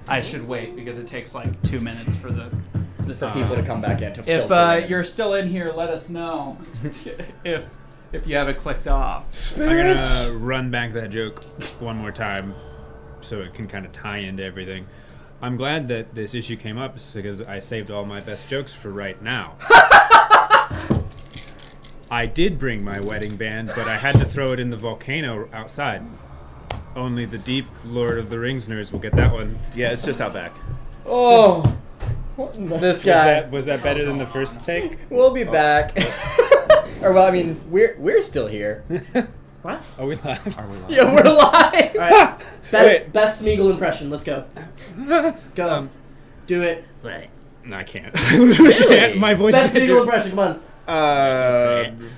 I should wait because it takes like 2 minutes for the people to come back in. If you're still in here, let us know if you have it clicked off. I'm gonna run back that joke one more time so it can kind of tie into everything. I'm glad that this issue came up because I saved all my best jokes for right now. I did bring my wedding band, but I had to throw it in the volcano outside. Only the deep Lord of the Rings nerds will get that one. Yeah, it's just out back. Oh, this guy. Was that better than the first take? We'll be back. Or well, I mean, we're still here. What? Are we live? Yeah, we're live. All right. Best Smeagol impression. Let's go. Go. Do it. No, I can't. Really? My voice. Best Smeagol impression. Come on.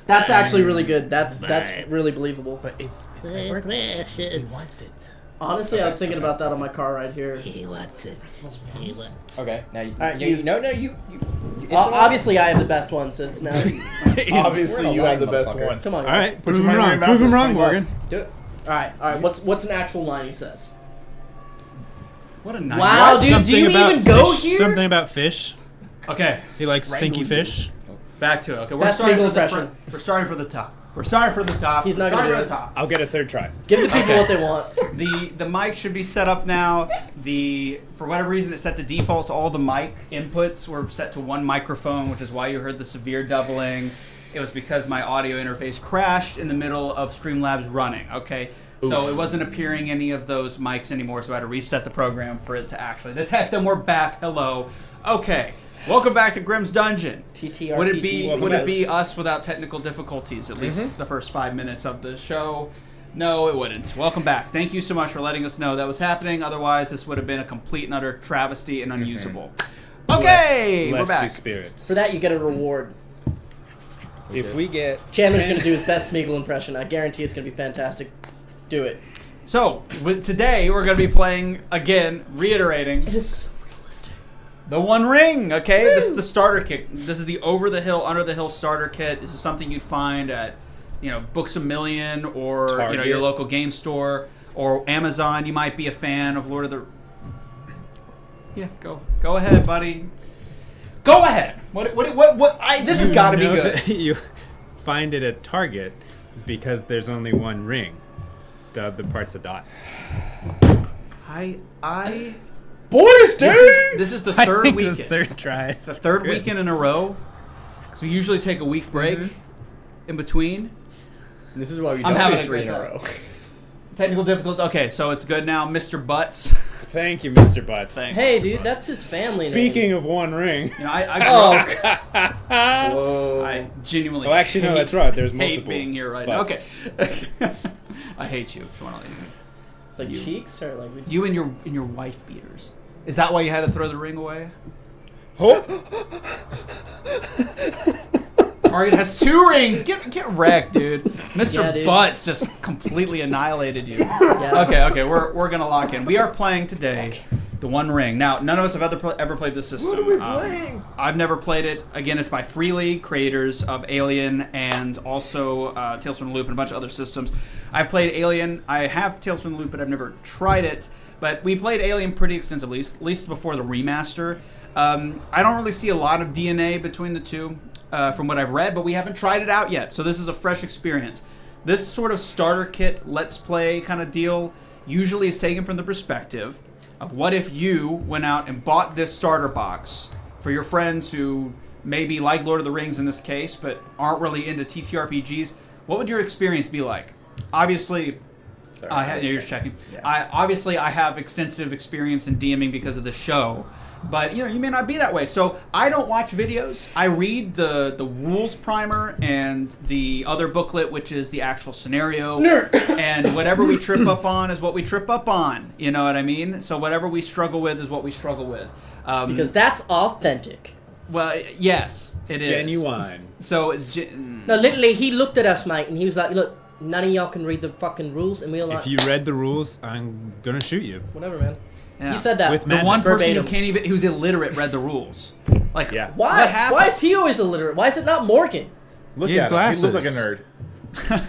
That's actually really good. That's really believable. But it's my birthday. He wants it. Honestly, I was thinking about that on my car ride here. He wants it. He wants it. Okay, now you. Right, you. Obviously, I have the best one, so it's now. Obviously, you have the best one. Come on. All Guys. right, prove him wrong. Prove him wrong, Morgan. Do it. All right. What's an actual line he says? What a nice. Wow, dude. Do you even go here? Something about fish. Okay. He likes stinky fish. Back to it. Okay, we're Best starting Smeagol for the impression. we're starting for the top. We're starting for the top. He's not gonna do it. top. I'll get a third try. Give the people what they want. The mic should be set up now. For whatever reason it's set to default, so all the mic inputs were set to one microphone, which is why you heard the severe doubling. It was because my audio interface crashed in the middle of Streamlabs running. Okay. So it wasn't appearing any of those mics anymore, so I had to reset the program for it to actually detect them. We're back. Hello. Okay. Welcome back to Grimm's Dungeon. TTRPG. Would it be us without technical difficulties? At least the first 5 minutes of the show. No, it wouldn't. Welcome back. Thank you so much for letting us know that was happening. Otherwise, this would have been a complete and utter travesty and unusable. Okay, we're back. Spirits. For that, you get a reward. If we get Chandler's going to do his best Smeagol impression. I guarantee it's going to be fantastic. Do it. So, today we're going to be playing, again, reiterating, It is so realistic. the One Ring, okay? Woo! This is the starter kit. This is the Over the Hill, Under the Hill starter kit. This is something you'd find at, Books A Million or, Target. Your local game store or Amazon. You might be a fan of Lord of the... Yeah, go ahead, buddy. Go ahead. This has got to be good. You find it at Target because there's only one ring. The other part's a dot. Boys, dude. This is the I third think weekend. the third try. The third weekend in a row. Because we usually take a week break in between. This is why we I'm don't having do a 3 great in a time. row. Technical difficulties. Okay, so it's good now, Mr. Butts. Thank you, Mr. Butts. Thank Hey, dude, that's his family name. Speaking of one ring. I genuinely. Oh, actually, no, that's right. There's multiple. hate being here right now. Okay. I hate you. Like You. cheeks or like... You and your wife beaters. Is that why you had to throw the ring away? Target has 2 rings. Get wrecked, dude. Mr. Yeah, dude. Butts just completely annihilated you. Yeah. Okay. We're gonna lock in. We are playing today the One Ring. Now, none of us have ever played this system. What are we playing? I've never played it. Again, it's by Freely, creators of Alien and also Tales from the Loop and a bunch of other systems. I've played Alien. I have Tales from the Loop, but I've never tried it. But we played Alien pretty extensively, at least before the remaster. I don't really see a lot of DNA between the two from what I've read, but we haven't tried it out yet. So this is a fresh experience. This sort of starter kit, let's play kind of deal usually is taken from the perspective of what if you went out and bought this starter box for your friends who maybe like Lord of the Rings in this case, but aren't really into TTRPGs. What would your experience be like? Obviously, you're just checking. Yeah. I have extensive experience in DMing because of the show, but you may not be that way. So I don't watch videos. I read the rules primer and the other booklet, which is the actual scenario. And whatever we trip up on is what we trip up on. You know what I mean? So whatever we struggle with is what we struggle with. Because that's authentic. Well, yes, it is Genuine. So it's No, literally, he looked at us, mate, and he was like, look, none of y'all can read the fucking rules, and we were like... If you read the rules, I'm gonna shoot you. Whatever, man. Yeah. He said that. With The magic. one person Verbatim. who can't even, who's illiterate, read the rules. Like, Yeah. Why? What happened? Why is he always illiterate? Why is it not Morgan? Look He has at him. glasses. He looks like a nerd.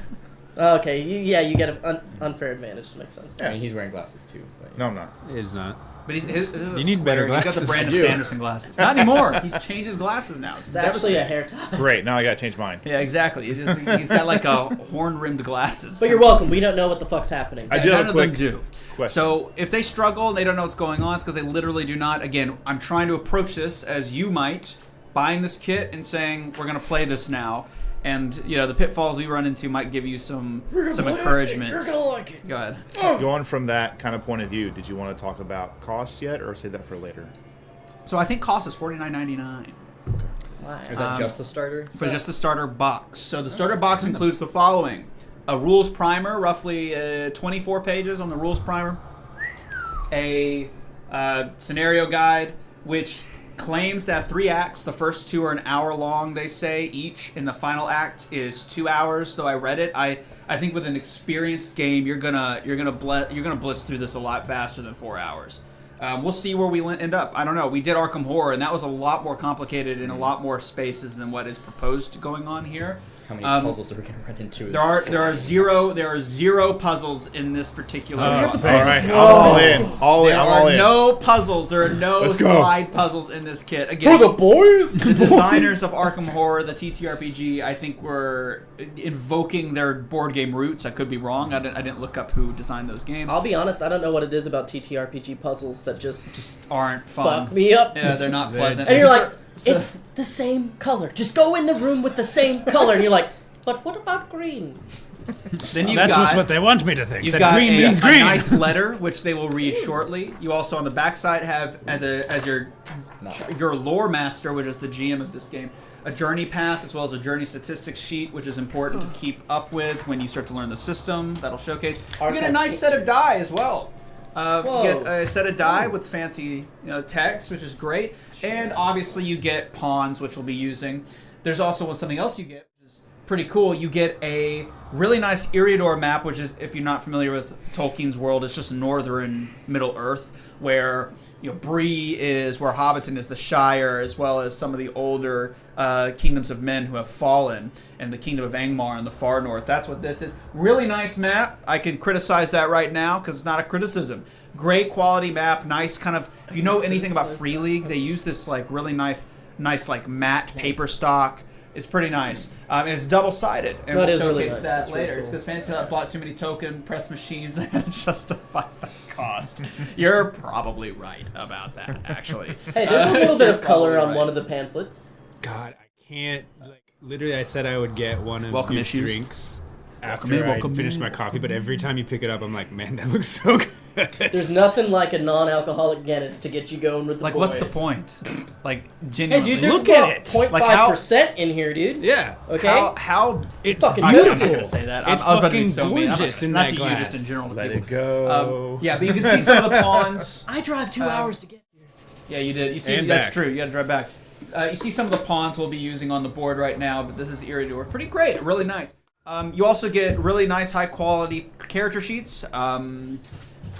Okay, you get an unfair advantage. Makes sense. I mean, he's wearing glasses too. But, No, I'm not. It's not. But his You need better He's got glasses. the Brandon You do. Sanderson glasses. Not anymore. He changes glasses now. It's It's actually a devastating. hair tie. Great. Now I gotta change mine. Yeah, exactly. He's got like a horn-rimmed glasses. But you're welcome. We don't know what the fuck's happening. I do None have a of them quick do. question. So if they struggle and they don't know what's going on, it's because they literally do not. Again, I'm trying to approach this as you might, buying this kit and saying we're going to play this now, and the pitfalls we run into might give you some encouragement. You're gonna like it. Go ahead. Going from that kind of point of view, did you want to talk about cost yet, or save that for later? So I think cost is $49.99 Wow. is that just the starter? for just the starter box. So the starter box includes the following: a rules primer, roughly 24 pages on the rules primer, a scenario guide, which claims to have 3 acts. The first 2 are an hour long, they say, each, and the final act is 2 hours. So I read it. I think with an experienced game, you're gonna blitz through this a lot faster than 4 hours. We'll see where we end up. I don't know. We did Arkham Horror, and that was a lot more complicated in a lot more spaces than what is proposed going on here. How many puzzles are we gonna run into? There are zero puzzles in this particular. All box. right, I'm all in. All in. There I'm are all in. no puzzles. There are no Let's go. slide puzzles in this kit. Again, For the boys. the designers of Arkham Horror, the TTRPG, I think were invoking their board game roots. I could be wrong. I didn't look up who designed those games. I'll be honest. I don't know what it is about TTRPG puzzles that just Aren't fun. fuck me up. Yeah, they're not pleasant. And you're like, So- it's the same color. Just go in the room with the same color. And you're like, but what about green? then you've That's got, what they want me to think. You've That got green a means green. nice letter, which they will read shortly. You also on the backside have as your lore master, which is the GM of this game, a journey path as well as a journey statistics sheet, which is important to keep up with when you start to learn the system. That'll showcase. You get a nice set of die as well. You get a set of die with fancy text, which is great, and obviously you get pawns, which we'll be using. There's also something else you get, which is pretty cool. You get a really nice Eriador map, which is, if you're not familiar with Tolkien's world, it's just northern Middle Earth, where Bree is, where Hobbiton is the Shire, as well as some of the older kingdoms of men who have fallen, and the kingdom of Angmar in the far north. That's what this is. Really nice map. I can criticize that right now because it's not a criticism. Great quality map. Nice kind of. If you know anything about Free League, they use this like really nice like matte paper stock. It's pretty nice, and it's double-sided. And That we'll is really showcase nice. that That's really later. cool. It's because Fantasy Flight bought too many token press machines that had to justify the cost. You're probably right about that, actually. Hey, there's a little bit You're of color probably on right. one of the pamphlets. God, I can't. Literally, I said I would get one of Welcome your issues. drinks Welcome after in, I welcome finish in. my coffee, but every time you pick it up, I'm like, man, that looks so good. There's nothing like a non-alcoholic Guinness to get you going with the Like, boys. what's the point? Like, Hey, genuinely. dude, there's Look at it. 0.5% in here, dude. Yeah. Okay? How It's Fucking I'm not beautiful. going to say that. It's I was about to be fucking so mean. I'm not, gorgeous in not that to you, just glass. in general. to Let people. it go. Yeah, but you can see some of the pawns. I drive 2 hours to get here. Yeah, you did. You see, And that's back. true. You got to drive back. You see some of the pawns we'll be using on the board right now, but this is Eriador. Pretty great. Really nice. You also get really nice, high-quality character sheets.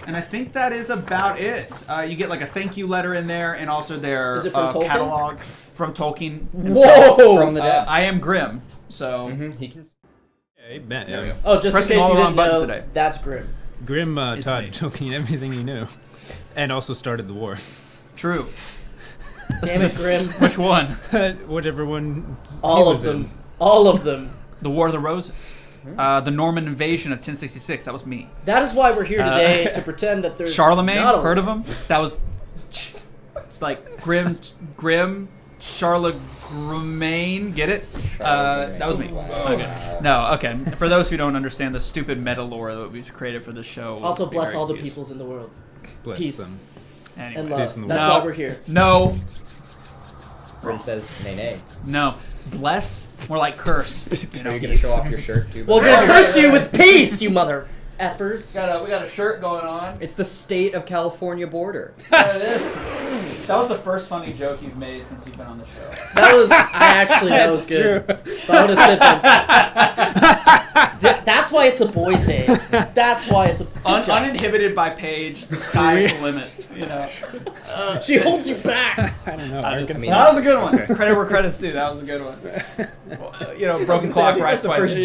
And I think that is about it. You get like a thank you letter in there, and also their Is it from Tolkien? catalog from Tolkien himself. Whoa! From the dead. I am Grim, so He can. Hey, man, There we go. Oh, just Pressing in case all you the wrong didn't know, buttons today. that's Grim. Grim It's taught me. Tolkien everything he knew, and also started the war. true. Damn it, Grim. Which one? Whichever one. All he of was them. in. All of them. The War of the Roses. The Norman invasion of 1066. That was me. That is why we're here today, to pretend that there's Charlemagne, not a heard of him? That was like Grim, Charlemagne. Get it? That was me. Okay. No, okay. For those who don't understand the stupid meta lore that we've created for this show, we'll Also be bless very all the confused. peoples in the world. Bless Peace. them. Anyway. And Peace in love. the That's world. why we're here. No, Grim says, nay, nay. no. Bless, more like curse. You So know? you're gonna show off your shirt too? We're gonna curse you with peace, you mother effers. We got a shirt going on. It's the state of California border. That was the first funny joke you've made since you've been on the show. That was good. If I would have said that. That's why it's a boys' day. That's why it's a. Uninhibited by Paige, the sky's the limit. You know. She holds you back. I don't know. I mean, That was a good one. Credit where credit's due. That was a good one. Well, you know, broken clock rides twice. For,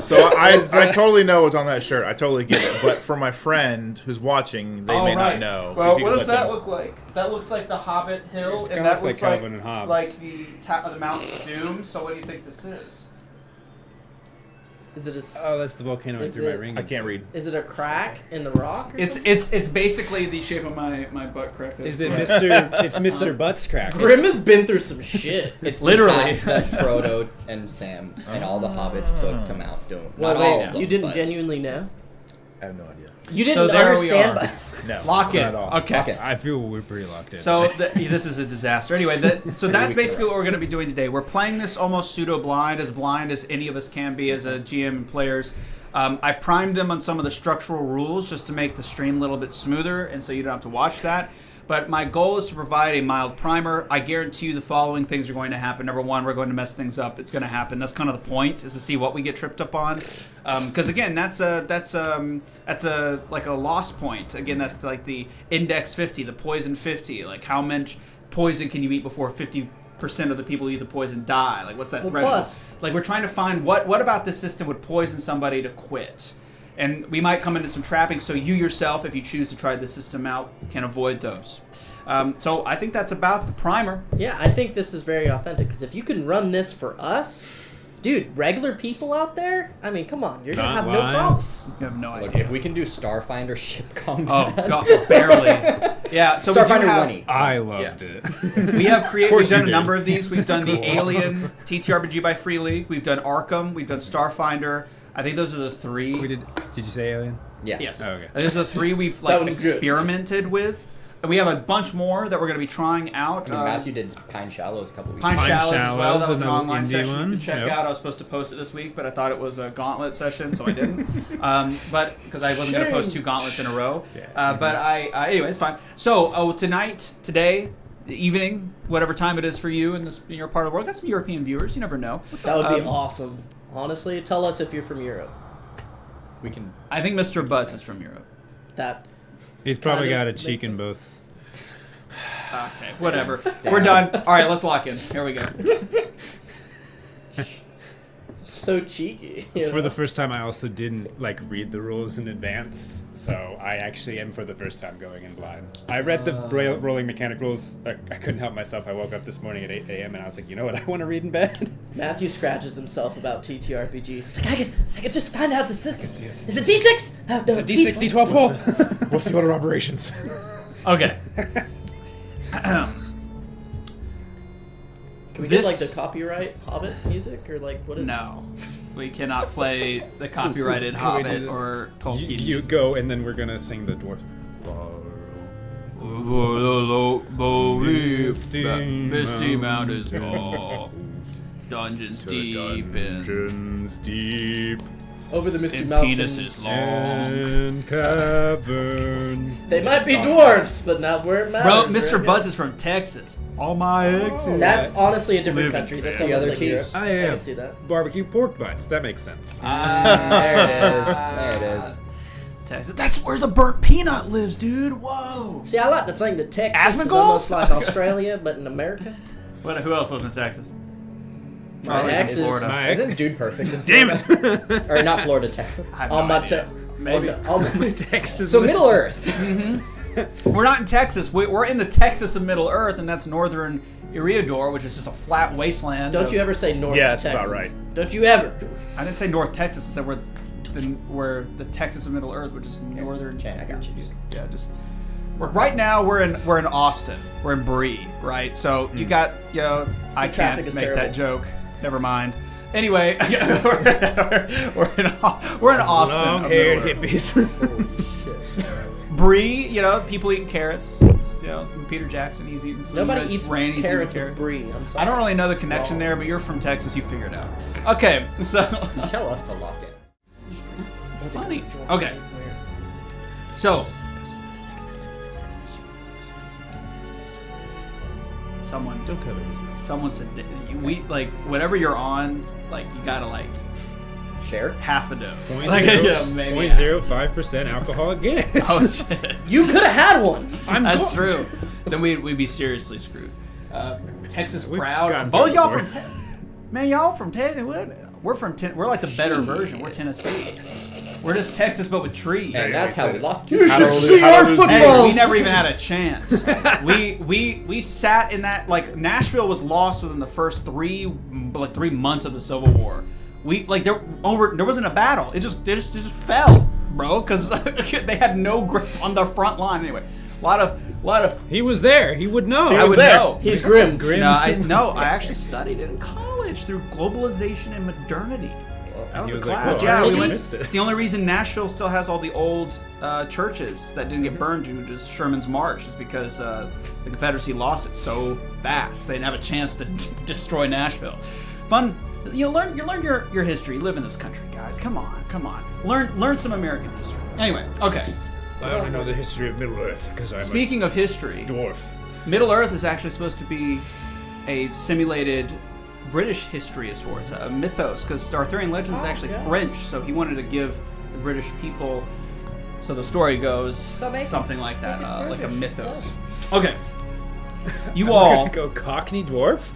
so I totally know what's on that shirt. I totally get it. But for my friend who's watching, they may not know. Well, If you what could does let that them- look like? That looks like the Hobbit Hill, It's and kinda that looks looks like like Calvin and Hobbes. like the top of the Mount of Doom. So what do you think this is? Is it a? Oh, that's the volcano I Is threw my it- ring. I can't read. Is it a crack in the rock? Or It's basically the shape of my butt crack. Is it Mr. It's Mr. Butts crack? Grim has been through some shit. It's Literally. the path that Frodo and Sam and all the hobbits took to Mount Doom. Well, Not all wait, of them, you didn't but- genuinely know? I have no idea. You didn't So there we understand. are. No. Lock not in. at all. Okay. Lock in. I feel we're pretty locked in. So this is a disaster. Anyway, so that's basically what we're going to be doing today. We're playing this almost pseudo-blind, as blind as any of us can be as a GM and players. I've primed them on some of the structural rules just to make the stream a little bit smoother, and so you don't have to watch that. But my goal is to provide a mild primer. I guarantee you the following things are going to happen. Number one, we're going to mess things up. It's going to happen. That's kind of the point, is to see what we get tripped up on. Because again, that's a like a loss point. Again, that's like the index 50, the poison 50. Like how much poison can you eat before 50% of the people who eat the poison die? Like what's that threshold? Plus, Like we're trying to find what about this system would poison somebody to quit. And we might come into some trappings, so you yourself, if you choose to try this system out, can avoid those. So I think that's about the primer. yeah, I think this is very authentic because if you can run this for us, dude, regular people out there, I mean, come on, you're gonna Not have no lying. problems. You have no Look, idea. if we can do Starfinder ship combat. Oh, God, barely. Yeah, so we do Starfinder have... 1. I loved it. We have created. course We've done you a did. number of these. We've done cool. the Alien TTRPG by Free League. We've done Arkham. We've done Starfinder. I think those are the three. Did you say Alien? Yeah. Yes. Oh, okay. Those are the three we've That like one's good. experimented with. And we have a bunch more that we're going to be trying out. I mean, Matthew did Pine Shallows a couple weeks Pine ago. Shallows as well. That was an Shallows, online an indie session you one. can check Yep. out. I was supposed to post it this week, but I thought it was a gauntlet session, so I didn't. But because I wasn't going to post 2 gauntlets in a row. Yeah. But anyway, it's fine. So today, the evening, whatever time it is for you in your part of the world, got some European viewers. You never know. That would be awesome. Honestly, tell us if you're from Europe. We can. I think Mr. Butts is from Europe. That He's probably Kind of got a makes cheek in sense. both. Okay, whatever. We're done. All right, let's lock in. Here we go. so cheeky. you For know? the first time, I also didn't read the rules in advance, so I actually am for the first time going in blind. I read the rolling mechanic rules. I couldn't help myself. I woke up this morning at 8 a.m. and I was like, you know what? I want to read in bed. Matthew scratches himself about TTRPGs. He's like, I could just find out the system. Is it D6? Oh, no, It's a D6, D12 pull. What's the order of operations? Okay. Can we get This- the copyright Hobbit music or what is No, we cannot play the copyrighted Can we do Hobbit the- or Tolkien. You go, and then we're gonna sing the dwarf. Misty Mountains fall, dungeons deep Dungeons deep Over the Misty and Mountains. penises long. and caverns. They might be dwarves, but not where it Bro, matters. Mr. right? Buzz is from Texas. All my exes. That's honestly a different Live country. in That's the almost other like teeth. Europe. I I am can see that. barbecue pork butts. That makes sense. There it is. There it is. Texas. That's where the burnt peanut lives, dude. Whoa. See, I like to think that Texas is Asmongold? almost like Australia, but in America. Who else lives in Texas? My Charlie's in ex is Florida. My ex- Isn't Dude Perfect in Damn Florida? it. Or not Florida, Texas. I have on no my idea. Maybe. Texas. So Middle Earth. We're not in Texas. We're in the Texas of Middle Earth, and that's northern Eriador, which is just a flat wasteland. Don't you ever say North Yeah, that's Texas. about right. Don't you ever. I didn't say North Texas. I said we're the Texas of Middle Earth, which is northern. Shane, I got you, dude. Yeah, just. Right now we're in Austin. We're in Bree, right? So you got I can't traffic make is that terrible. joke. Never mind. Anyway, we're in Austin. of Long-haired Middle Earth. hippies. Brie, people eating carrots. It's, Peter Jackson, he's eating some. Nobody you guys- eats Randy's eating carrots with brie. I'm sorry. I don't really know the connection there, but you're from Texas, you figure it out. Okay, so Tell us to lock it. funny. Okay, so Someone Don't cover his mouth. Someone said we like whatever you're on, like you gotta like Share. half a dose. Point Like, zero- yeah, maybe 0.05% alcoholic Guinness. Oh shit. You could have had one. That's going true. Then we'd be seriously screwed. Texas We've proud. gotten Both there y'all before. from man, y'all from Texas. We're from We're like the better version. We're Tennessee. We're just Texas, but with trees. And that's how we lost. You How should to see lose- how our to lose football. Hey, games. we never even had a chance. we sat in that like Nashville was lost within the first 3 months of the Civil War. We like there wasn't a battle. They just fell, bro, because they had no grip on the front line. Anyway, a lot of He was there. He would know. I would there. know. He's grim. No, I actually studied it in college through globalization and modernity. That was he a was like, class. "Whoa, yeah, I we went. missed it." It's the only reason Nashville still has all the old churches that didn't get burned due to Sherman's March, is because the Confederacy lost it so fast. They didn't have a chance to destroy Nashville. Fun. You learn your history. You live in this country, guys. Come on. Learn some American history. Anyway, okay. I only know the history of Middle Earth because I'm Speaking of history, a dwarf. Middle Earth is actually supposed to be a simulated British history of sorts, a mythos, because Arthurian legend is actually French, so he wanted to give the British people, so the story goes, something like that, like a mythos. Okay. You all... Go Cockney dwarf?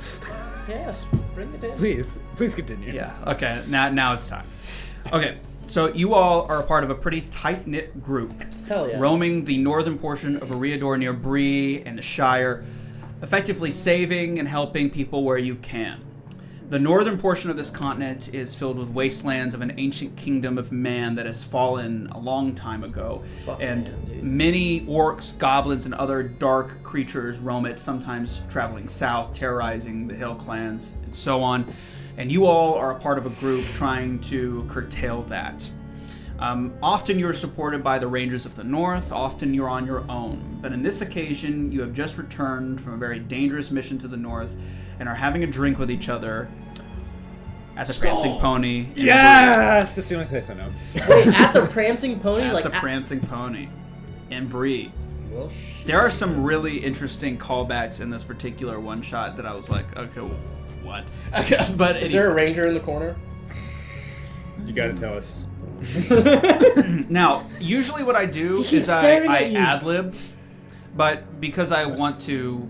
Yes, bring it in. Please continue. Yeah, okay, now it's time. Okay, so you all are a part of a pretty tight-knit group, Hell yeah. roaming the northern portion of Eriador near Bree and the Shire, effectively saving and helping people where you can. The northern portion of this continent is filled with wastelands of an ancient kingdom of man that has fallen a long time ago, and man, dude. many orcs, goblins, and other dark creatures roam it, sometimes traveling south, terrorizing the hill clans, and so on. And you all are a part of a group trying to curtail that. Often you're supported by the Rangers of the North, often you're on your own. But in this occasion, you have just returned from a very dangerous mission to the north and are having a drink with each other at the Prancing Pony. Yes! That's the only place I know. Wait, at the Prancing Pony? At like the Prancing Pony in Bree. Well, There are some really interesting callbacks in this particular one shot that I was like, okay, what? But Is there a anyways. ranger in the corner? You gotta tell us. Now, usually what I do keeps is I staring at you. ad-lib, but because I want to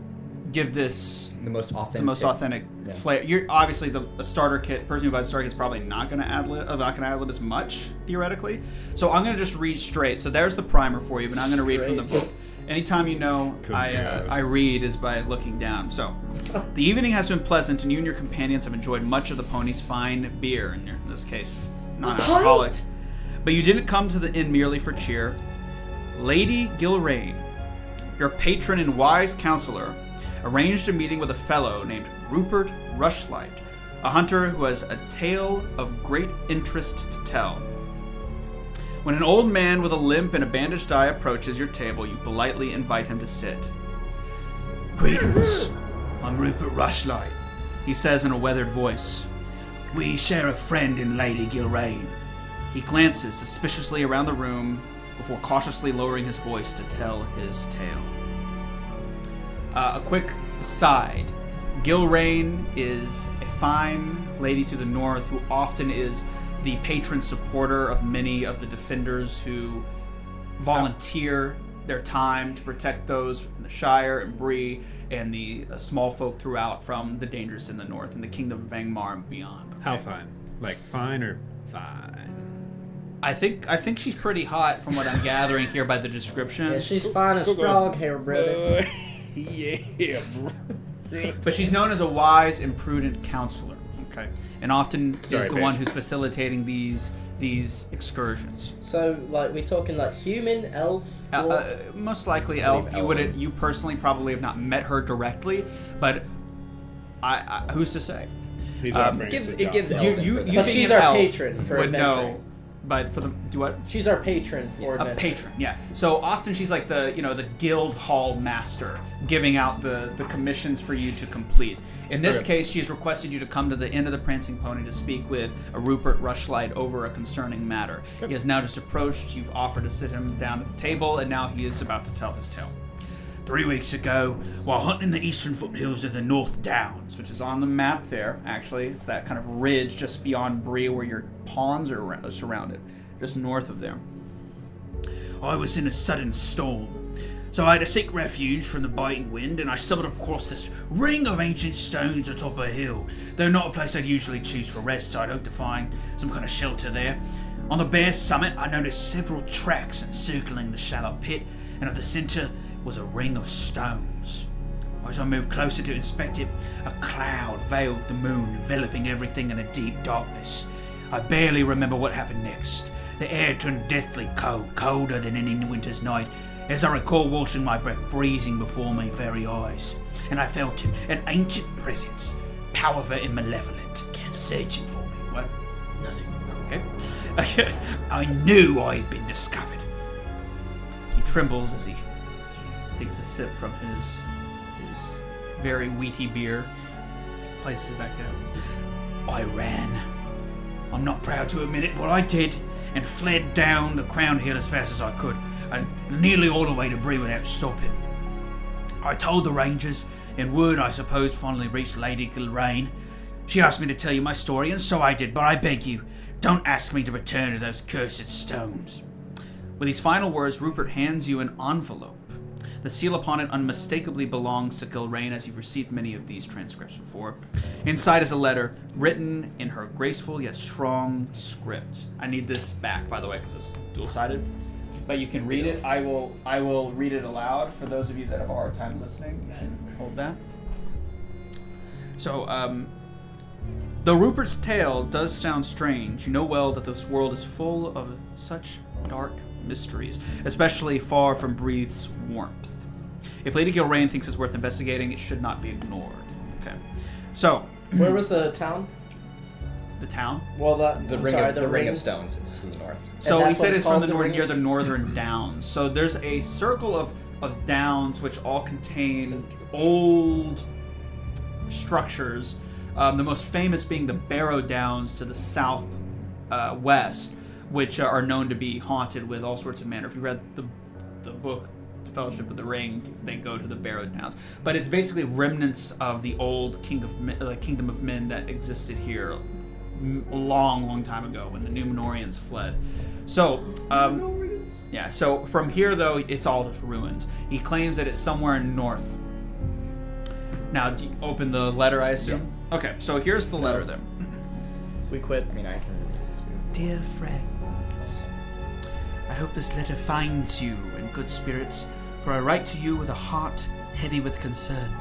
give this the most authentic. the most authentic Yeah. flavor, you're obviously the starter kit. The person who buys the starter kit is probably not going to ad-lib as much theoretically. So I'm going to just read straight. So there's the primer for you, but I'm going to read from the Straight. book. Anytime you know I read is by looking down. So, the evening has been pleasant, and you and your companions have enjoyed much of the pony's fine beer, in this case, non-alcoholic. pint? But you didn't come to the inn merely for cheer. Lady Gilraine, your patron and wise counselor, arranged a meeting with a fellow named Rupert Rushlight, a hunter who has a tale of great interest to tell. When an old man with a limp and a bandaged eye approaches your table, you politely invite him to sit. Greetings, I'm Rupert Rushlight, he says in a weathered voice. We share a friend in Lady Gilraine. He glances suspiciously around the room before cautiously lowering his voice to tell his tale. A quick aside. Gilraine is a fine lady to the north who often is the patron supporter of many of the defenders who volunteer their time to protect those in the Shire and Bree and the small folk throughout from the dangers in the north and the kingdom of Angmar and beyond. How fine? Like fine or fine? I think she's pretty hot from what I'm gathering here by the description. Yeah, she's fine as frog hair, brother. Yeah, bro. But she's known as a wise and prudent counselor, okay? And often Sorry, is the Paige. one who's facilitating these excursions. So, like, we talking like human, elf, dwarf? Most likely I believe elf. You elven. wouldn't. You personally probably have not met her directly, but I who's to say? He's offering gives- us a it job. gives You, elven you, for that. you But being she's an our elf patron for would know. adventuring. But for the do what? She's our patron for A adventure. patron, yeah. So often she's like the guild hall master, giving out the commissions for you to complete. In this Okay. case, she's requested you to come to the Inn of the Prancing Pony to speak with a Rupert Rushlight over a concerning matter. He has now just approached. You've offered to sit him down at the table, and now he is about to tell his tale. 3 weeks ago, while hunting the eastern foothills of the North Downs, which is on the map there, actually. It's that kind of ridge just beyond Brie where your pawns are surrounded, just north of there. I was in a sudden storm, so I had to seek refuge from the biting wind, and I stumbled across this ring of ancient stones atop a hill. Though not a place I'd usually choose for rest, so I'd hoped to find some kind of shelter there. On the bare summit, I noticed several tracks encircling the shallow pit, and at the center was a ring of stones. As I moved closer to inspect it, a cloud veiled the moon, enveloping everything in a deep darkness. I barely remember what happened next. The air turned deathly cold, colder than any winter's night, as I recall watching my breath freezing before my very eyes. And I felt him, an ancient presence, powerful and malevolent, searching for me. What? Nothing. Okay. I knew I had been discovered. He trembles as he takes a sip from his very wheaty beer, places it back down. I ran. I'm not proud to admit it, but I did, and fled down the Crown Hill as fast as I could, and nearly all the way to Brie without stopping. I told the rangers, and word, I suppose, finally reached Lady Gilraine. She asked me to tell you my story, and so I did, but I beg you, don't ask me to return to those cursed stones. With these final words, Rupert hands you an envelope. The seal upon it unmistakably belongs to Gilraine, as you've received many of these transcripts before. Inside is a letter, written in her graceful yet strong script. I need this back, by the way, because it's dual-sided. But you can read it. I will read it aloud for those of you that have a hard time listening. Hold that. So, though Rupert's tale does sound strange, you know well that this world is full of such dark mysteries, especially far from Breathe's warmth. If Lady Gilraine thinks it's worth investigating, it should not be ignored. Okay. So, Where was the town? the town. Well, The ring of stones. It's in the north. So And he that's said what it's it's from called, the the north, rings? near the northern downs. So there's a circle of downs which all contain old structures. The most famous being the Barrow Downs to the south west, which are known to be haunted with all sorts of manner. If you read the book The Fellowship of the Ring, they go to the Barrow Downs. But it's basically remnants of the old kingdom of men that existed here a long time ago when the Numenorians fled. So, yeah, so from here, though, it's all just ruins. He claims that it's somewhere north. Now, do you open the letter, I assume? Yeah. Okay, so here's the letter then. We quit. I mean, I can read it too. Dear friends, I hope this letter finds you in good spirits, for I write to you with a heart heavy with concern.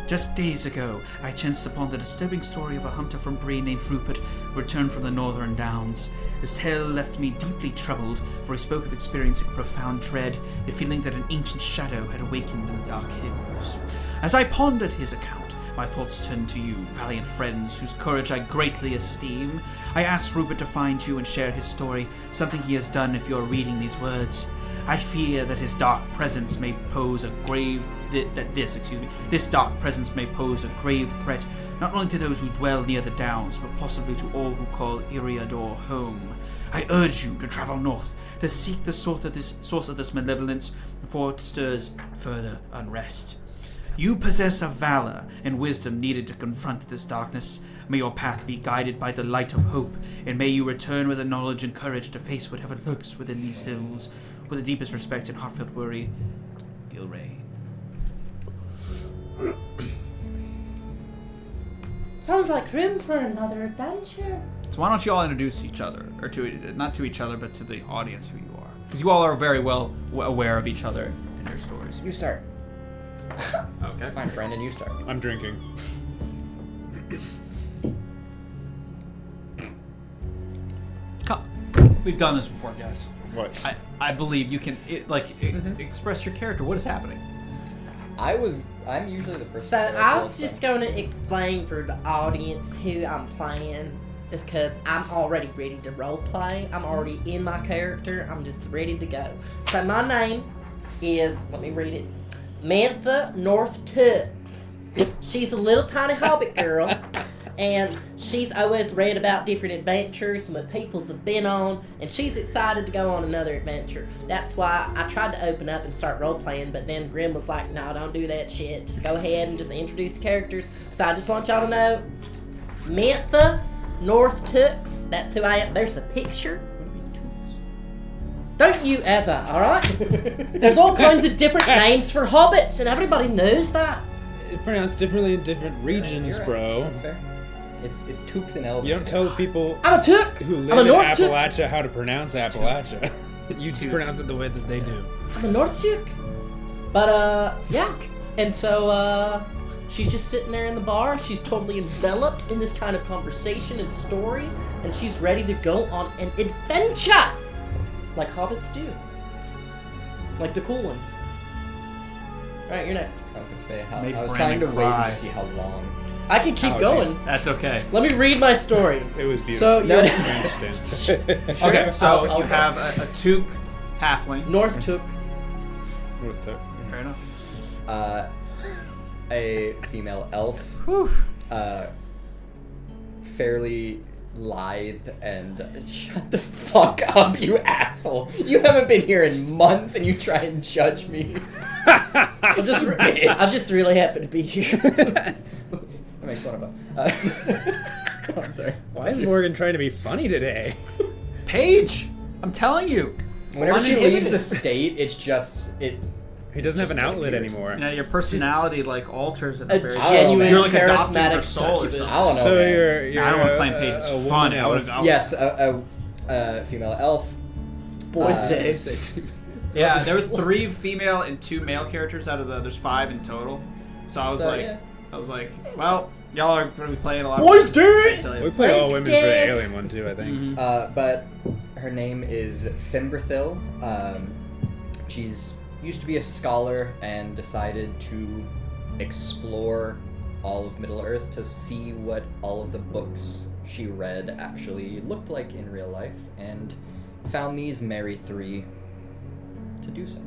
Just days ago, I chanced upon the disturbing story of a hunter from Brie named Rupert, who returned from the northern downs. His tale left me deeply troubled, for he spoke of experiencing profound dread, the feeling that an ancient shadow had awakened in the dark hills. As I pondered his account, my thoughts turned to you, valiant friends, whose courage I greatly esteem. I asked Rupert to find you and share his story, something he has done if you are reading these words. I fear that his dark presence may pose a grave this dark presence may pose a grave threat, not only to those who dwell near the downs, but possibly to all who call Eriador home. I urge you to travel north, to seek the source of this malevolence, before it stirs further unrest. You possess a valor and wisdom needed to confront this darkness. May your path be guided by the light of hope, and may you return with the knowledge and courage to face whatever lurks within these hills. With the deepest respect and heartfelt worry, Gilraine. Sounds like room for another adventure. So why don't you all introduce each other, or not to each other, but to the audience who you are, because you all are very well aware of each other and your stories. You start. Okay. Fine, Brandon, you start. I'm drinking. Come. We've done this before, guys. What? I believe you can express your character. What is happening? I'm usually the first. So to I roll, was just going to explain for the audience who I'm playing, because I'm already ready to role play. I'm already in my character. I'm just ready to go. So my name is, let me read it, Mantha North Tux. She's a little tiny hobbit girl And she's always read about different adventures and what people's have been on, and she's excited to go on another adventure. That's why I tried to open up and start role-playing, but then Grim was like, no, don't do that shit. Just go ahead and just introduce the characters. So I just want y'all to know, Mantha, North Took, that's who I am. There's a picture. Don't you ever, alright? There's all kinds of different names for hobbits, and everybody knows that. It's pronounced differently in different regions, You're right. bro. That's fair. It Tooks and Elves. You don't tell people I'm a Took. who I'm live a in North Took. Appalachia how to pronounce Appalachia. You Took. pronounce it the way that they do. I'm a North Took. But, yeah. And so, she's just sitting there in the bar. She's totally enveloped in this kind of conversation and story, and she's ready to go on an adventure! Like hobbits do. Like the cool ones. Alright, you're next. I was gonna say how Make I was Brandon trying to wait cry. to see how long. I can keep Oh, going. geez. That's okay. Let me read my story. It was beautiful. So, No, you're I understand. Okay, so I'll you go. have a Took halfling. North Took. North Took. Fair enough. A female elf. Whew. Fairly lithe and shut the fuck up, you asshole. You haven't been here in months and you try and judge me. I'm just really happy to be here. That makes fun of us. I'm sorry. Why is Morgan trying to be funny today? Paige, I'm telling you. Whenever she Uninhibited. leaves the state, it's just it. He doesn't have an just outlet appears. anymore. Yeah, your personality like alters in A a very genuine, You're like adopting charismatic her soul or succubus. something. I don't know. So man. you're I don't want to a- play Paige. a It's fun. woman I would. elf. Yes, a female elf. Boys' Uh, Day. Yeah, there was 3 female and 2 male characters out of there's 5 in total. So I was So, like, yeah. well, y'all are gonna be playing a lot. Boys' of Day! We play all women for the Day. alien one too, I think. Mhm. But her name is Fimberthil. She's used to be a scholar and decided to explore all of Middle Earth to see what all of the books she read actually looked like in real life, and found these Mary 3 to do so.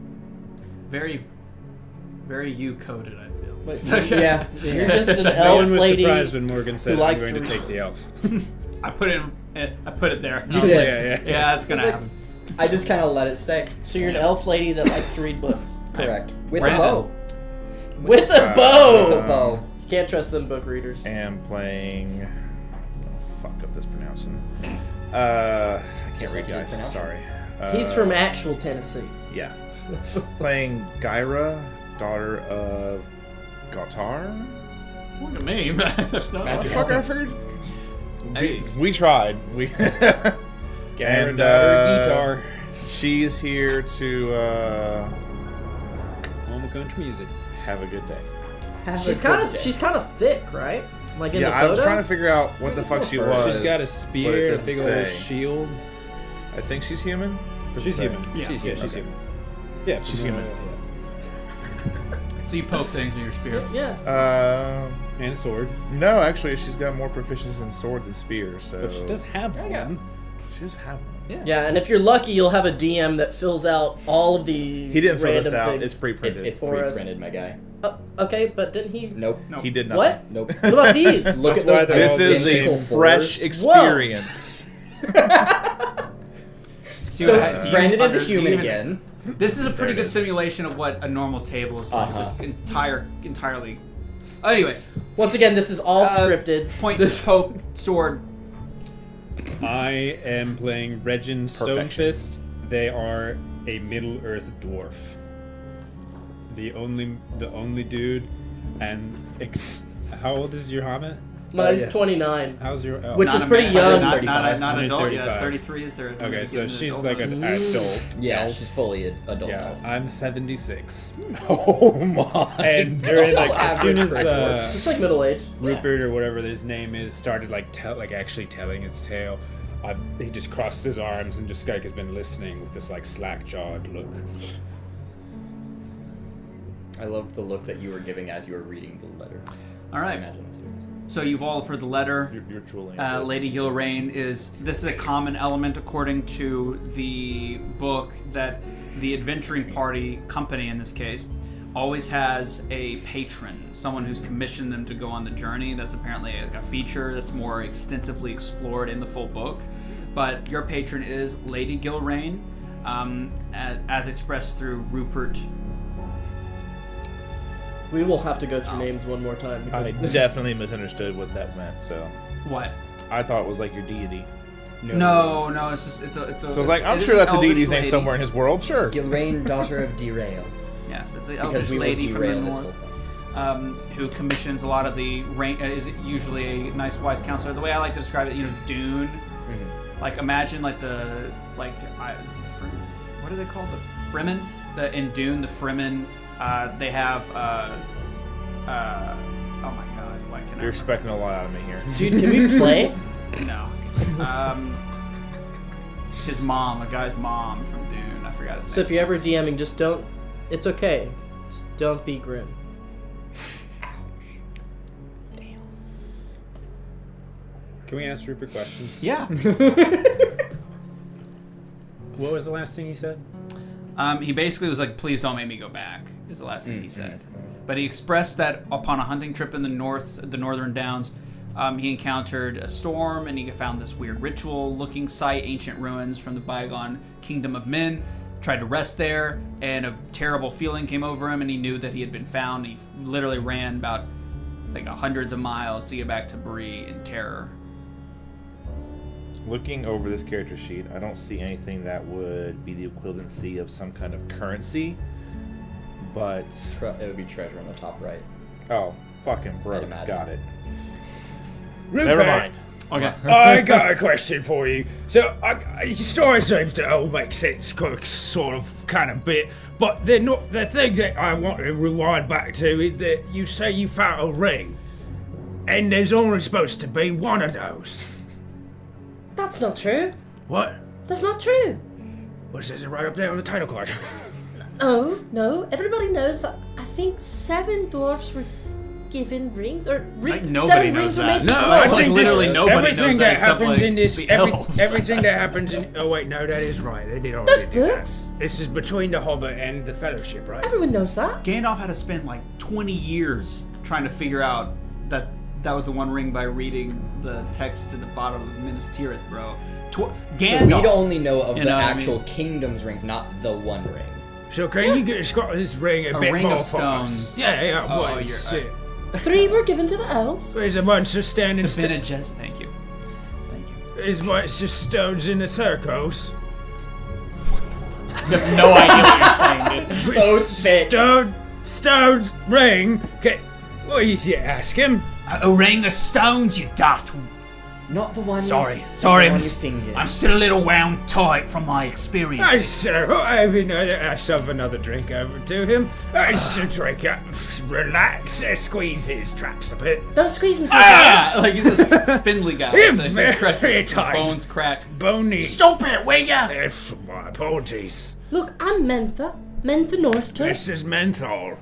Very, very you coded. I feel. Wait, so Yeah, You're just an No elf one was lady. surprised when Morgan said, who "I'm likes going to to read." take the elf." I put it there. You I was did. like, Yeah. yeah, that's gonna It's like- happen. I just kind of let it stay. So you're an elf lady that likes to read books. Correct. With Brandon. a bow. With a With bow! a bow. You can't trust them book readers. Am playing. Fuck up this pronouncing. I can't Just read, like you guys. pronounce it. Sorry. He's from actual Tennessee. Yeah. Playing Gyra, daughter of Gotar. Look at me. Matthew. Fuck, I figured. Hey. We tried. We. Garen, And, daughter, guitar, She's here to home of country music. have a good day. Have She's a kind good of day. she's kind of thick, right? Like in Yeah, the I photo. was trying to figure out what the fuck she was. She's got a but it spear, a doesn't big old say. shield. I think she's human. Doesn't She's say. human. Yeah. She's Yeah, human. she's Okay. human. Yeah, She's human. So you poke things with your spear. Yeah. And a sword. No, actually, she's got more proficiency in sword than spear. So But she does have one. Yeah. She does have one. Yeah, and if you're lucky, you'll have a DM that fills out all of the. He didn't fill this random out. things. It's pre-printed. It's For us. pre-printed, my guy. Okay, but didn't he? Nope. No. He did nothing. What? Nope. What about these? Look That's at why those. they're This all is identical a fresh fours. experience. See So what I- do you Brandon is a under- do you human even- again. This is a pretty There it good is. simulation of what a normal table is like. Uh-huh. Just entirely. Anyway, Once again, this is all Uh, scripted. point this poke sword. I am playing Regin Perfection. Stonefist. They are a Middle Earth dwarf. The only dude, and how old is your hobbit? Mine's yeah. 29. How's your elf? Which Not is a pretty man- young. Not, 35. not I'm adult yet. 35. 33 is their. Okay, so getting she's adult like now. an adult. Yeah, elf. she's fully adult Yeah, now. I'm 76. Oh my! And That's during still like as soon average as for a dwarf. It's like middle age. Rupert or whatever his name is started actually telling his tale, he just crossed his arms and just like has been listening with this like slack-jawed look. I loved the look that you were giving as you were reading the letter. All I right. imagine that's what it was. So you've all heard the letter. You're truly. Lady Gilraine this is a common element according to the book that the adventuring party company in this case always has a patron, someone who's commissioned them to go on the journey. That's apparently like a feature that's more extensively explored in the full book. But your patron is Lady Gilraine, as expressed through Rupert. We will have to go through names one more time. I Because definitely misunderstood what that meant. So What? I thought it was like your deity. No, it's just it's a. So I was like, I'm sure that's a deity's name somewhere in his world. Sure. Gilraine, daughter of Derail. Yes, it's an Because elvish we will lady from the derail this whole north. thing. Who commissions a lot of the is usually a nice wise counselor. The way I like to describe it, Dune. Mm-hmm. Like imagine like is it the Fremen? What are they called? The Fremen. In Dune, the Fremen. They have. Oh my God! Why can I? You're expecting a lot out of me here. dude, can we play? No. His mom, a guy's mom from Dune. I forgot his name. So if you're ever DMing, just don't. It's okay. Just don't be grim. Can we ask Rupert questions? Yeah. What was the last thing he said? He basically was like, "Please don't make me go back." Is the last thing he said. But he expressed that upon a hunting trip in the northern downs, he encountered a storm and he found this weird ritual-looking site, ancient ruins from the bygone kingdom of men. Tried to rest there, and a terrible feeling came over him, and he knew that he had been found. He literally ran about hundreds of miles to get back to Bree in terror. Looking over this character sheet, I don't see anything that would be the equivalency of some kind of currency, but... It would be treasure on the top right. Oh, fucking bro, I'd imagine. got it. Rupert, Never mind. Okay. I got a question for you. So, your story seems to all make sense, sort of, kind of bit, but the thing that I want to rewind back to is that you say you found a ring, and there's only supposed to be one of those. That's not true. What? That's not true. What says it right up there on the title card? No. Everybody knows that I think 7 dwarfs were given rings, or nobody 7 knows rings were that. made. No, Well, I Like, think literally this, nobody everything knows that that except, happens like, in this, the every, elves. everything that happens in. Oh wait, no, that is right. They did already Those do that. books. This is between the Hobbit and the Fellowship, right? Everyone knows that. Gandalf had to spend 20 years trying to figure out that was the one ring by reading the text at the bottom of Minas Tirith, bro. Gandalf. So we'd only know of You the know what I actual mean? kingdom's rings, not the one ring. So can you describe this ring a bit ring more of for us? stones. Yeah. Oh, What you're is right. it? 3 were given to the elves. There's a bunch of standing. The Bene Gesserit. Thank you. There's a bunch of stones in the circles. You have no idea what you're saying, dude. So thick. Stones ring. Okay, what did you ask him? A ring of stones, you daft. Not the one. Sorry, the one on your fingers. I'm still a little wound tight from my experience. I sir, I shove another drink over to him. I should drink up, relax, squeeze his traps a bit. Don't squeeze them too Like he's a spindly guy. You're so if you very crush it, tight. bones crack. Bony. Stop it, will ya? My apologies. Look, I'm Mentha. Mentha North This is menthol.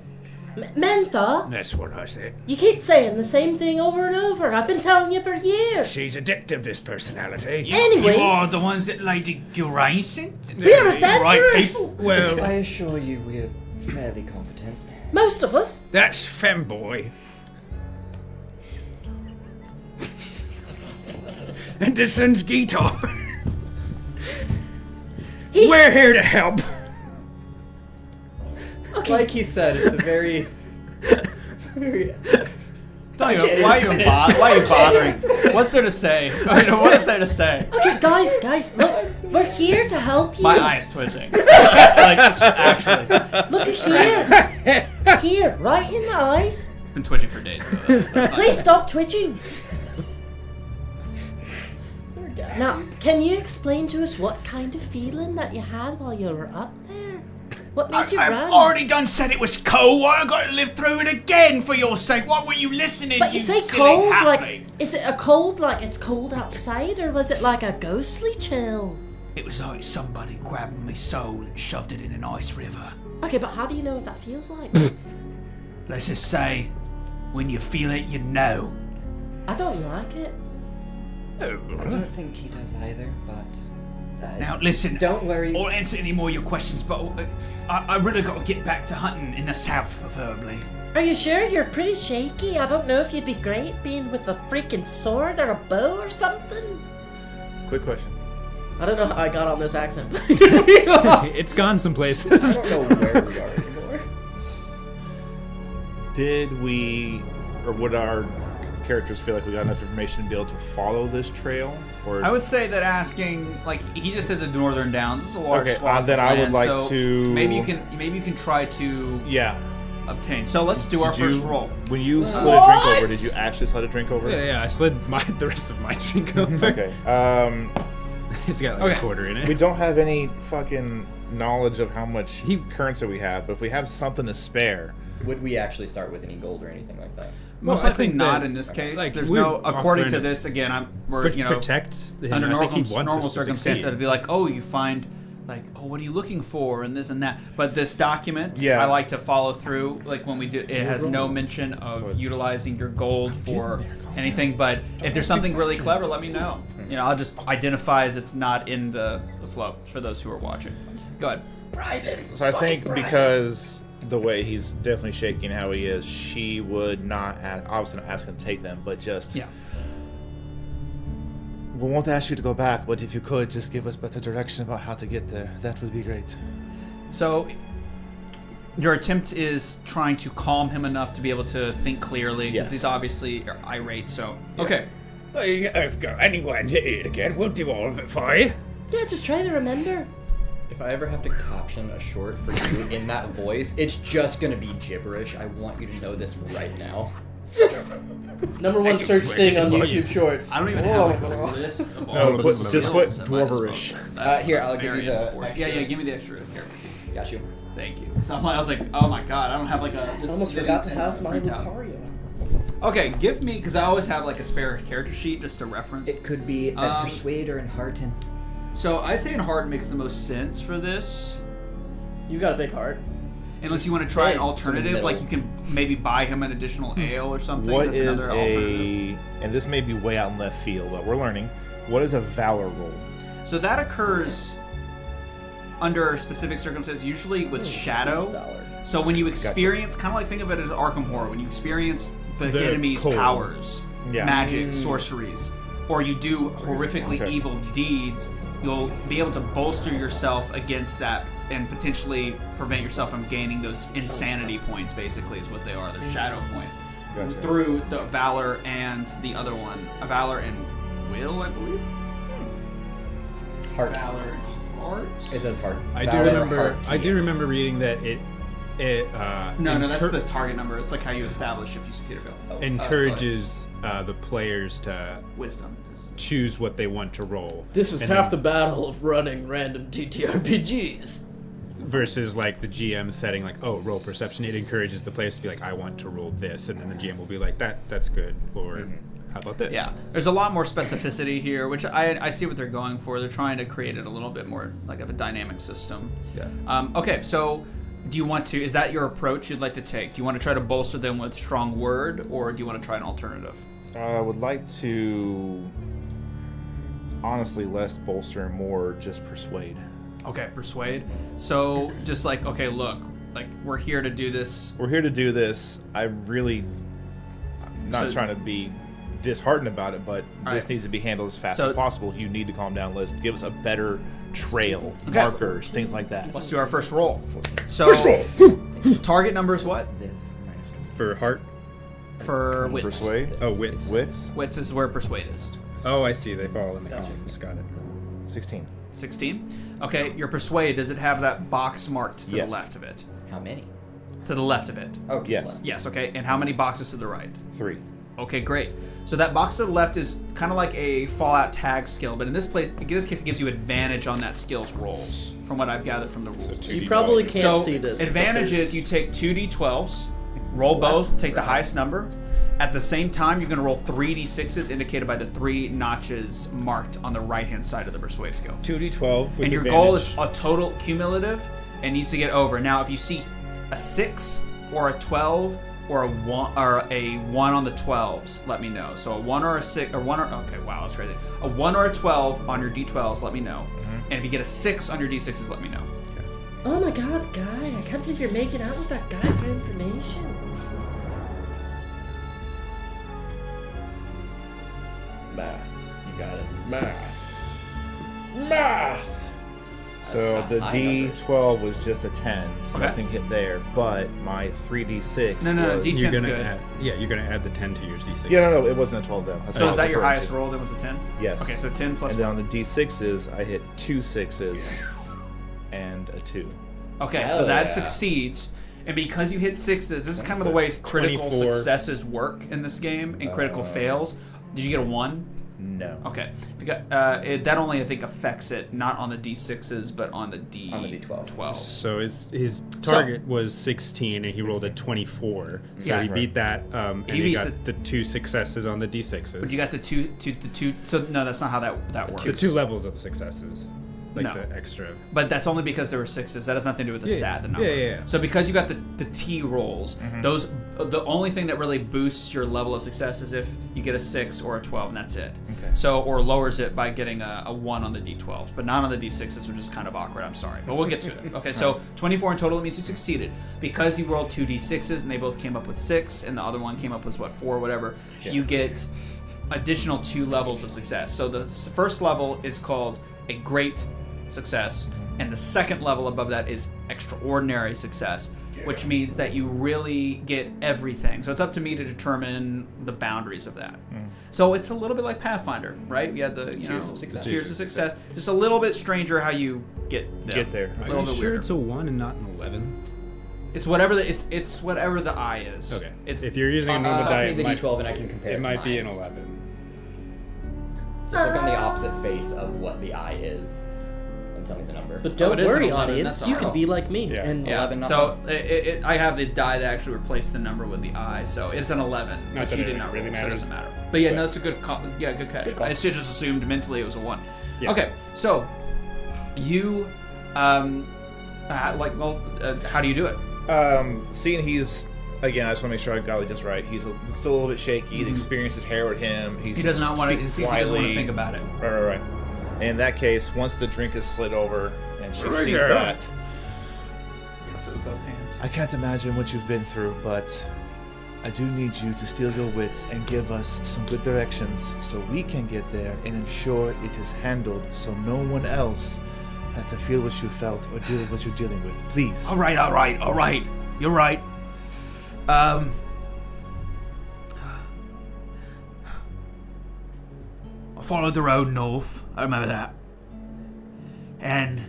Mentha? That's what I said. You keep saying the same thing over and over. I've been telling you for years. She's addictive, this personality. Anyway. You are the ones that Lady Gilraine sent? We're You right adventurers. people? Well, I assure you, we're fairly competent. Most of us. that's femboy. Anderson's guitar. We're here to help. Like he said, it's a very... very... Why are you bothering? What's there to say? What is there to say? Okay, guys, look. We're here to help you. My eye's twitching. Actually, Look at here. Here, right in the eyes. it's been twitching for days. So that's not Please stop twitching. Now, can you explain to us what kind of feeling that you had while you were up there? What made you I've run? already done said it was cold. Why I got to live through it again for your sake? Why were you listening? But you say silly cold, happy? like, is it a cold like it's cold outside, or was it like a ghostly chill? It was like somebody grabbed my soul and shoved it in an ice river. Okay, but how do you know what that feels like? Let's just say, when you feel it, you know. I don't like it. I don't think he does either, but Now listen. Don't worry. I'll answer any more of your questions, but I really got to get back to hunting in the south, preferably. Are you sure? You're pretty shaky. I don't know if you'd be great being with a freaking sword or a bow or something. Quick question. I don't know how I got on this accent. It's gone some places. I don't know where we are anymore. Did we, or would our characters feel like we got enough information to be able to follow this trail? Or I would say that asking, like he just said, the Northern Downs. It's a large Okay, swath then of I would land, like so to- maybe you can try to yeah. obtain. So let's do our Did you- first roll. When you slid a drink over, did you actually slide a drink over? Yeah, I slid the rest of my drink over. Okay. It's got like Okay. a quarter in it. We don't have any fucking knowledge of how much currency we have, but if we have something to spare, Would we actually start with any gold or anything like that? Most Well, I likely think not that- in this case. like, There's we're no, according to offering- this, again, we're But you know protect him. under I think he normal, wants normal us to circumstances, succeed. it'd be like, oh, you find, like, oh, what are you looking for, and this and that. But this document, Yeah. I like to follow through. Like when we do, it has no mention of utilizing your gold for anything. But if there's something really clever, let me know. You know, I'll just identify as it's not in the flow for those who are watching. Go ahead. so I think because the way he's definitely shaking how he is, she would not obviously not ask him to take them, but just Yeah. we won't ask you to go back, but if you could just give us better direction about how to get there, that would be great. So your attempt is trying to calm him enough to be able to think clearly because Yes. he's obviously irate. So okay. I've got anyone to eat again. We'll do all of it for you. Yeah, just try to remember. If I ever have to caption a short for you in that voice, it's just gonna be gibberish. I want you to know this right now. Number one search thing on YouTube Shorts. I don't even have like a list of all No, the put- skills just put at my dwarverish. disposal. That's Here, I'll give very you the unfortunate. extra. Yeah, give me the extra character sheet. Got you. Thank you. So I was like, oh my god, I don't have like a. I almost forgot to have my Lucario. Okay, give me because I always have like a spare character sheet just to reference. It could be Persuade or Enhearten. So I'd say Enhearten makes the most sense for this. You got a big heart. Unless you want to try an Hey, alternative, middle. like you can maybe buy him an additional ale or something. What That's is another alternative. and this may be way out in left field, but we're learning. What is a valor roll? So that occurs under specific circumstances, usually with shadow. Valor. So when you experience, kind of like think of it as Arkham Horror, when you experience the The enemy's cold. powers, Yeah. magic, sorceries, or you do horrifically Okay. evil deeds, you'll be able to bolster yourself against that and potentially prevent yourself from gaining those insanity points, basically, is what they are. They're shadow points. Gotcha. Through the Valor and the other one, a Valor and Will, I believe? Heart. Valor and Heart? It says heart. I do Valor, remember. heart, I do team. remember reading that it. No, that's the target number. It's like how you establish if you succeed or fail. encourages the players to Wisdom is. choose what they want to roll. This is And half the then- battle of running random TTRPGs. versus like the GM setting like, oh, roll perception. It encourages the players to be like, I want to roll this, and then the GM will be like, that's good, or how about this? Yeah, there's a lot more specificity here, which I see what they're going for. They're trying to create it a little bit more like of a dynamic system. Yeah. Okay, so do you want to? Is that your approach you'd like to take? Do you want to try to bolster them with strong word, or do you want to try an alternative? I would like to honestly less bolster and more just persuade. Okay, persuade. So just like, okay, look, like we're here to do this. We're here to do this. I'm not So- trying to be disheartened about it, but this Alright. needs to be handled as fast So- as possible. You need to calm down. Let's give us a better trail, Okay. markers, things like that. Let's do our first roll. So target number is what This -2. For heart. for wits? Persuade. Oh, wits. Wits. Wits is where persuade is. Oh, I see. They fall in the columns. Got it. 16. 16. Okay, your persuade, does it have that box marked to Yes. the left of it? How many? To the left of it. Oh, to the Yes. left. Yes, okay. And how many boxes to the right? 3. Okay, great. So that box to the left is kind of like a Fallout tag skill, but in this case, it gives you advantage on that skill's rolls, from what I've gathered from the rules. You probably can't So see this. but advantage there's- is you take 2d12s, roll both, take the highest number. At the same time, you're going to roll 3d6s indicated by the 3 notches marked on the right-hand side of the persuade skill. 2d12 with And your advantage. goal is a total cumulative and needs to get over. Now, if you see a 6 or a 12 or a 1 on the 12s, let me know. So a 1 or a 6 or 1 or okay, wow, that's crazy. A 1 or a 12 on your D12s, let me know. And if you get a 6 on your D6s, let me know. Oh my god, guy! I can't believe you're making out with that guy for information. Math. You got it. Math. So That's a the high number. D12 was just a 10, so Okay. nothing hit there. But my 3D6 No, was... D10's You're gonna good. add, you're gonna add the 10 to your D6. Yeah, no, it wasn't a 12 though. That's So what is I that was your referring highest to. roll? Then was a 10? Yes. Okay, so 10 plus And then 1. on the D6s, I hit 2 6s and a 2. Okay, Hell so that yeah. succeeds. And because you hit 6s, this is kind of the way critical 24. successes work in this game and critical fails. Did you get a 1? No. Okay. If you got, that only, I think, affects it, not on the D6s, but on the D12. On the D12. So his target was 16 and he rolled a 24. So Yeah. he beat that, and He he beat got the 2 successes on the D6s. But you got the two. So no, that's not how that works. the 2 levels of successes. Like No. the extra. But that's only because there were 6s. That has nothing to do with the Yeah, stat, the number. yeah. So because you got the T rolls, those the only thing that really boosts your level of success is if you get a 6 or a 12, and that's it. Okay. So or lowers it by getting a 1 on the D12s, but not on the D6s, which is kind of awkward. I'm sorry, but we'll get to it. Okay, so 24 in total means you succeeded because you rolled 2 D6s and they both came up with 6, and the other one came up with 4, whatever. You get additional 2 levels of success. So the first level is called a great success, and the second level above that is extraordinary success, which means that you really get everything. So it's up to me to determine the boundaries of that. So it's a little bit like Pathfinder, right? We had the Tiers of success. tiers of success. Just a little bit stranger how you get there. A Are little you bit sure weirder. it's a 1 and not an 11? It's whatever it's whatever the I is. Okay. It's If you're using a normal Toss die, me the it might, D12 and I can compare it to might be mine. an 11. Just look on the opposite face of what the I is and tell me the number. But don't it is an worry, 11, audience. that's You all. can be like me. Yeah. And yeah. 11, not So I have the die that actually replaced the number with the I, so it's an 11. Not But that you it did not really roll, so it matters. doesn't matter. But yeah, no, it's a good call. Yeah, good catch. Good call. I just assumed mentally it was a 1. Yeah. Okay, so you, how do you do it? Seeing he's again, I just want to make sure I got it just right. He's still a little bit shaky. The experience is hair with him. He does not want to. He doesn't want to think about it. Right. And in that case, once the drink is slid over and she sees Roger. that, Taps it with both hands. I can't imagine what you've been through, but I do need you to steal your wits and give us some good directions so we can get there and ensure it is handled so no one else has to feel what you felt or deal with what you're dealing with. Please. All right. You're right. I followed the road north. I remember that. And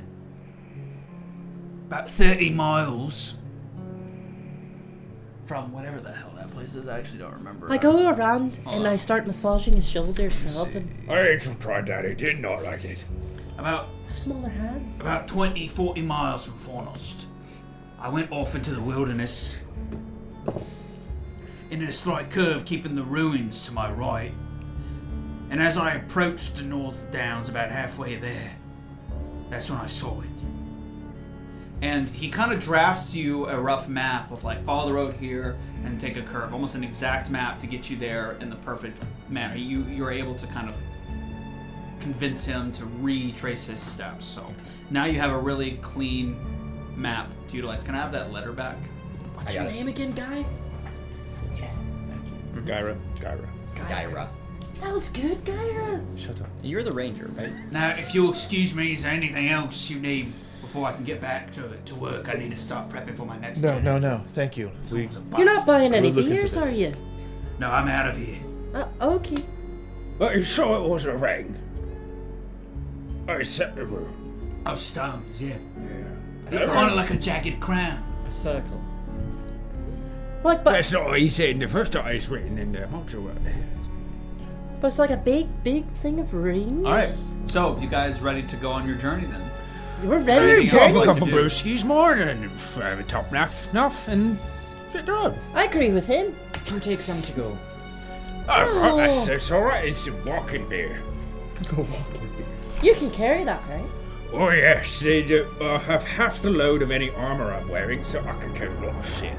about 30 miles from whatever the hell that place is, I actually don't remember. I go around and I start massaging his shoulders to help him I ate some tried that. He did not like it. About have smaller hands. 20, 40 miles from Fornost. I went off into the wilderness in a slight curve, keeping the ruins to my right. And as I approached the North Downs, about halfway there, that's when I saw it. And he kind of drafts you a rough map of like, follow the road here and take a curve, almost an exact map to get you there in the perfect manner. You're able to kind of convince him to retrace his steps. So now you have a really clean map to utilize. Can I have that letter back? What's I your got it. name again, guy? Gyra. Gyra. That was good, Gyra. Shut up. You're the ranger, right? Now, if you'll excuse me, is there anything else you need before I can get back to work? I need to start prepping for my next journey. No. Thank you. This one's a bust. You're not buying any We'll look into beers, are this. you? No, I'm out of here. Okay. Are you sure it was a ring? I set the room. Of stones, yeah. Yeah. Kind of like a jagged crown. A circle. Like, but That's not what he said in the first time it's written in the module. it's like a big thing of rings. All right. So, you guys ready to go on your journey then? We're ready to Anything else journey. you'd like to Couple do? brewskis more and top enough and hit the road. I agree with him. Can take some to go. Oh, it's all right. It's a walking beer. You can carry that, right? Oh yes, they do. I have half the load of any armor I'm wearing, so I can carry a lot of shit.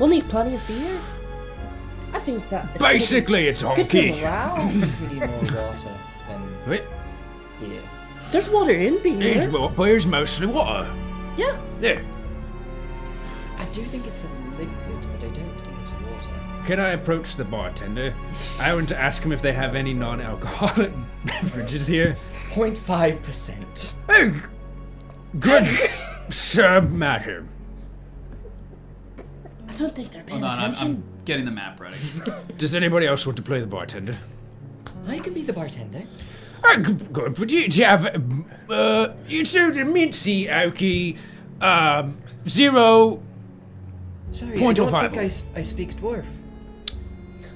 We'll need plenty of beer. I think that it's Basically, a good for donkey. morale. I think we need more water than Wait, beer. There's water in beer. beer's mostly water. Yeah. There. I do think it's a liquid, but I don't think it's water. Can I approach the bartender? I want to ask him if they have any non-alcoholic beverages here. 0.5%. Oh, good sir, matter. I don't think they're paying Hold on, attention. I'm getting the map ready. Does anybody else want to play the bartender? I can be the bartender. Good. Would you have it's a mincy oaky 0. Sorry, Point I or don't five. think I speak dwarf.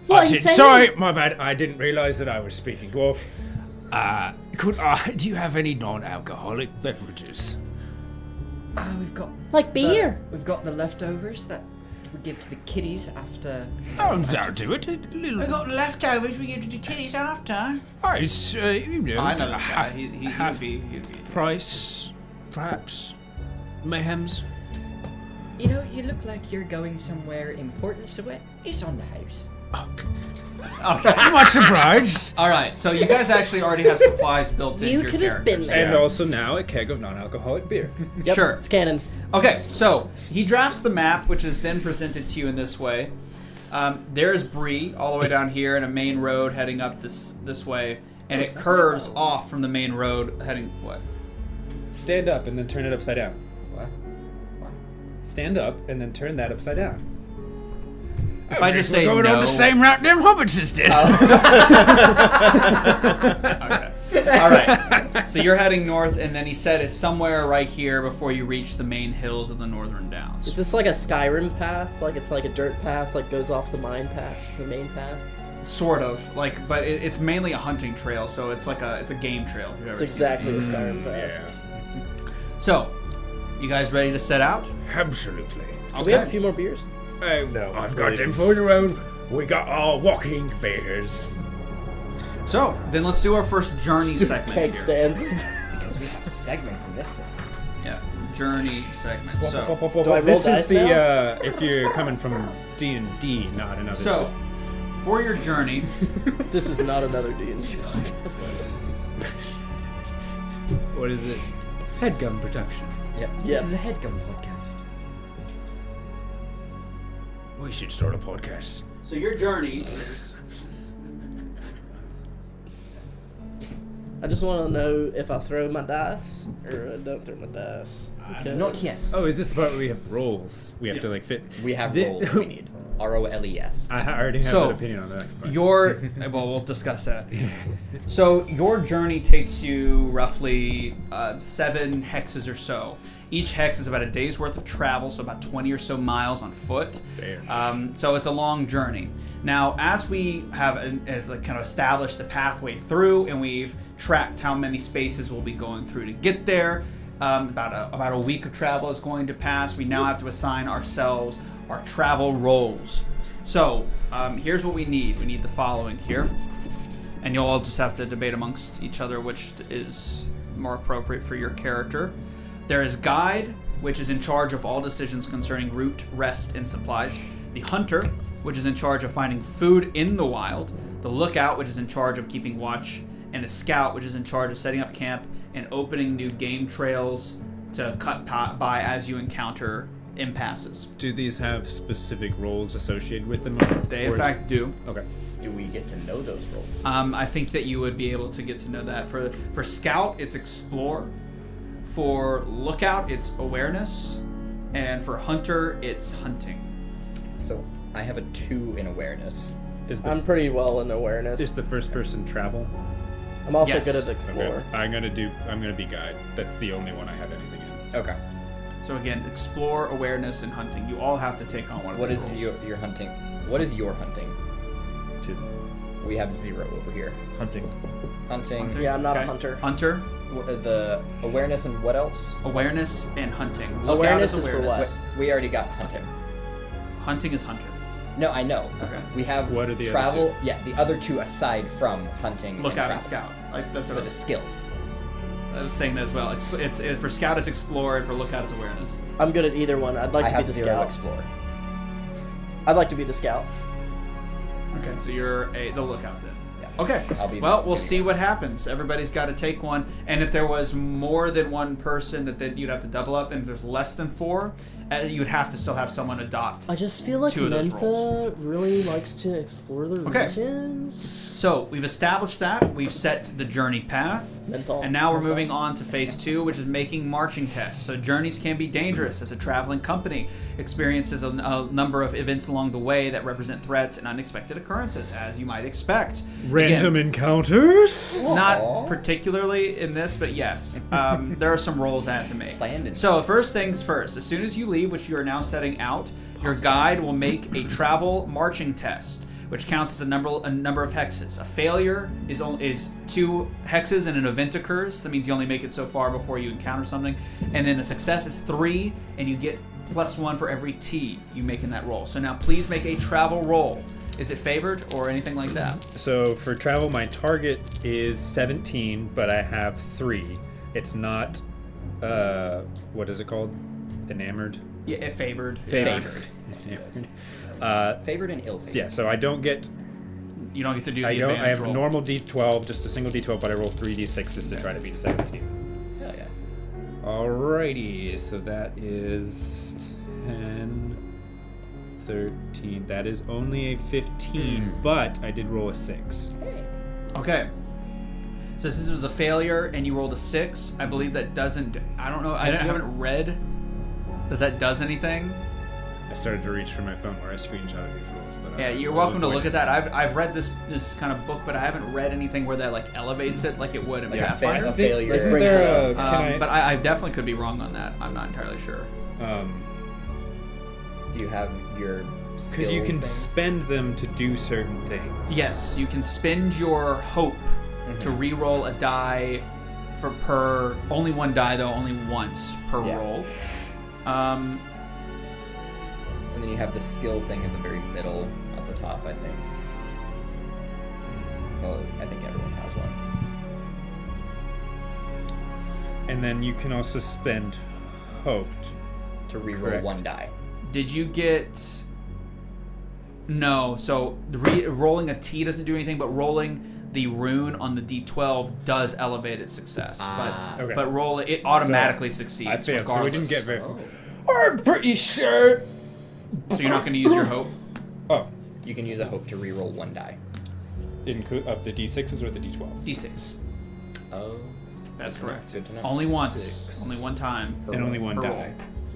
What are you saying? Sorry, my bad. I didn't realize that I was speaking dwarf. Do you have any non-alcoholic beverages? We've got Like beer. we've got the leftovers that we give to the kiddies after. Oh, that'll do it. A little. got leftovers we give to the kiddies after. Oh, it's you know. I know this guy. half- He'd half be. price, perhaps. Mayhems. You know, you look like you're going somewhere important, so it's on the house. Okay. Much obliged. All right. So you guys actually already have supplies built into You your could have been characters. there. And also now a keg of non-alcoholic beer. Yep, Sure. It's canon. Okay, so he drafts the map, which is then presented to you in this way. There's Bree all the way down here, and a main road heading up this way, and it curves off from the main road heading what? Stand up and then turn it upside down. What? Stand up and then turn that upside down. If I just say We're going no, on the same route them hobbitses did. Okay. All right. So you're heading north, and then he said it's somewhere right here before you reach the main hills of the Northern Downs. Is this like a Skyrim path? Like it's like a dirt path, like goes off the main path? Sort of like, but it's mainly a hunting trail, so it's like it's a game trail. If you've ever It's seen it. exactly a Skyrim path. Yeah, So, you guys ready to set out? absolutely. Do we have a few more beers? Oh, No, I've really. got them for your own. We got our walking bears. So then let's do our first journey segment Keg here. stands. Because we have segments in this system. Yeah, journey segment. So, Do I roll This dice is the now? if you're coming from D&D, not another. so for your journey, This is not another D&D podcast. what is it? Headgum production. Yep. Yep. This is a headgum podcast. We should start a podcast. so your journey is I just want to know if I throw my dice or I don't throw my dice. Okay. Not yet. Oh, is this the part where we have rolls? We have to like fit. We have Thi- roles we need. ROLES. I already have So, an opinion on the next part. your well, we'll discuss that at the end. So your journey takes you roughly 7 hexes or so. Each hex is about a day's worth of travel, so about 20 or so miles on foot. Damn. So it's a long journey. Now, as we have like kind of established the pathway through, and we've tracked how many spaces we'll be going through to get there, about a week of travel is going to pass. We now have to assign ourselves our travel roles. So here's what we need. We need the following here, and you'll all just have to debate amongst each other which is more appropriate for your character. There is Guide, which is in charge of all decisions concerning route, rest, and supplies. The Hunter, which is in charge of finding food in the wild. The Lookout, which is in charge of keeping watch. And the Scout, which is in charge of setting up camp and opening new game trails to cut by as you encounter impasses. Do these have specific roles associated with them? They, Or in is- fact, do. Okay. Do we get to know those roles? I think that you would be able to get to know that. For Scout, it's Explore. For Lookout, it's Awareness. And for Hunter, it's Hunting. So I have a 2 in awareness. Is the I'm pretty well in awareness. is the first person travel? I'm also Yes. good at Okay. explore. I'm gonna be guide. That's the only one I have anything in. Okay. So again, Explore, Awareness, and Hunting. You all have to take on one of What these is roles. your hunting? What is your hunting? 2. We have 0 over here. Hunting. Hunting. Hunter? Yeah, I'm not a Okay. hunter. Hunter, The awareness and what else? Awareness, and Hunting. Lookout Awareness is for what? We already got hunting. Hunting is Hunter. No, I know. Okay. We have What are the other travel. Yeah, the other 2 aside from hunting Lookout and and travel. Scout. Like that's what For I the was, skills. I was saying that as well. It's for Scout is Explore, and for Lookout is Awareness. I'm good at either one. I'd like I to have be the 0 scout. explore. I'd like to be the scout. Okay, so you're the lookout then. Yeah. Okay. I'll be Well, we'll the see what happens. Everybody's got to take one, and if there was more than one person, that you'd have to double up. And if there's less than 4, you'd have to still have someone adopt. I just feel like 2 of those roles. Mentha really likes to explore the Okay. regions. So we've established that. We've set the journey path. Menthol. And now we're moving on to phase 2, which is making marching tests. So journeys can be dangerous as a traveling company experiences a number of events along the way that represent threats and unexpected occurrences, as you might expect. Random Again, encounters? not particularly in this, but yes, there are some rolls I have to make. Planned and- So first things first. As soon as you leave, which you are now setting out, your guide will make a travel marching test, which counts as a number of hexes. A failure is 2 hexes and an event occurs. That means you only make it so far before you encounter something. And then a success is 3, and you get +1 for every T you make in that roll. So now please make a travel roll. Is it favored or anything like that? So for travel, my target is 17, but I have 3. It's not, what is it called? Enamored? Yeah, it favored. Favored. Favored and ill-favored. Yeah, so I don't get. You don't get to do the I advantage have a roll. normal D12, just a single D12, but I roll 3 D6s to try to beat 17. Hell yeah. Alrighty, so that is 10, 13. That is only a 15, but I did roll a 6. Hey. Okay. So since it was a failure and you rolled a 6, I believe that doesn't. I don't know. I haven't read that does anything. I started to reach for my phone where I screenshotted these rolls. But Yeah, you're welcome to look at that. I've read this kind of book, but I haven't read anything where that like elevates it like it would in Like a Pathfinder. failure. Isn't brings there it a, up. But I definitely could be wrong on that. I'm not entirely sure. Do you have your skill Because you can thing? spend them to do certain things. Yes, you can spend your hope to re-roll a die per only one die though, only once per Yeah. roll. And then you have the skill thing at the very middle at the top, I think. Well, I think everyone has one. And then you can also spend hope. To reroll Correct. 1 die. Did you get? No. So rolling a T doesn't do anything, but rolling the rune on the D12 does elevate its success. Okay. But roll it automatically succeeds. I failed, regardless. so we didn't get very. Oh. I'm pretty sure. So you're not going to use your hope. Oh, You can use a hope to reroll 1 die. of the D6s or the D12? D6. Oh. That's correct. Good to know. Only once. 6. Only one time. And only one Per die. roll.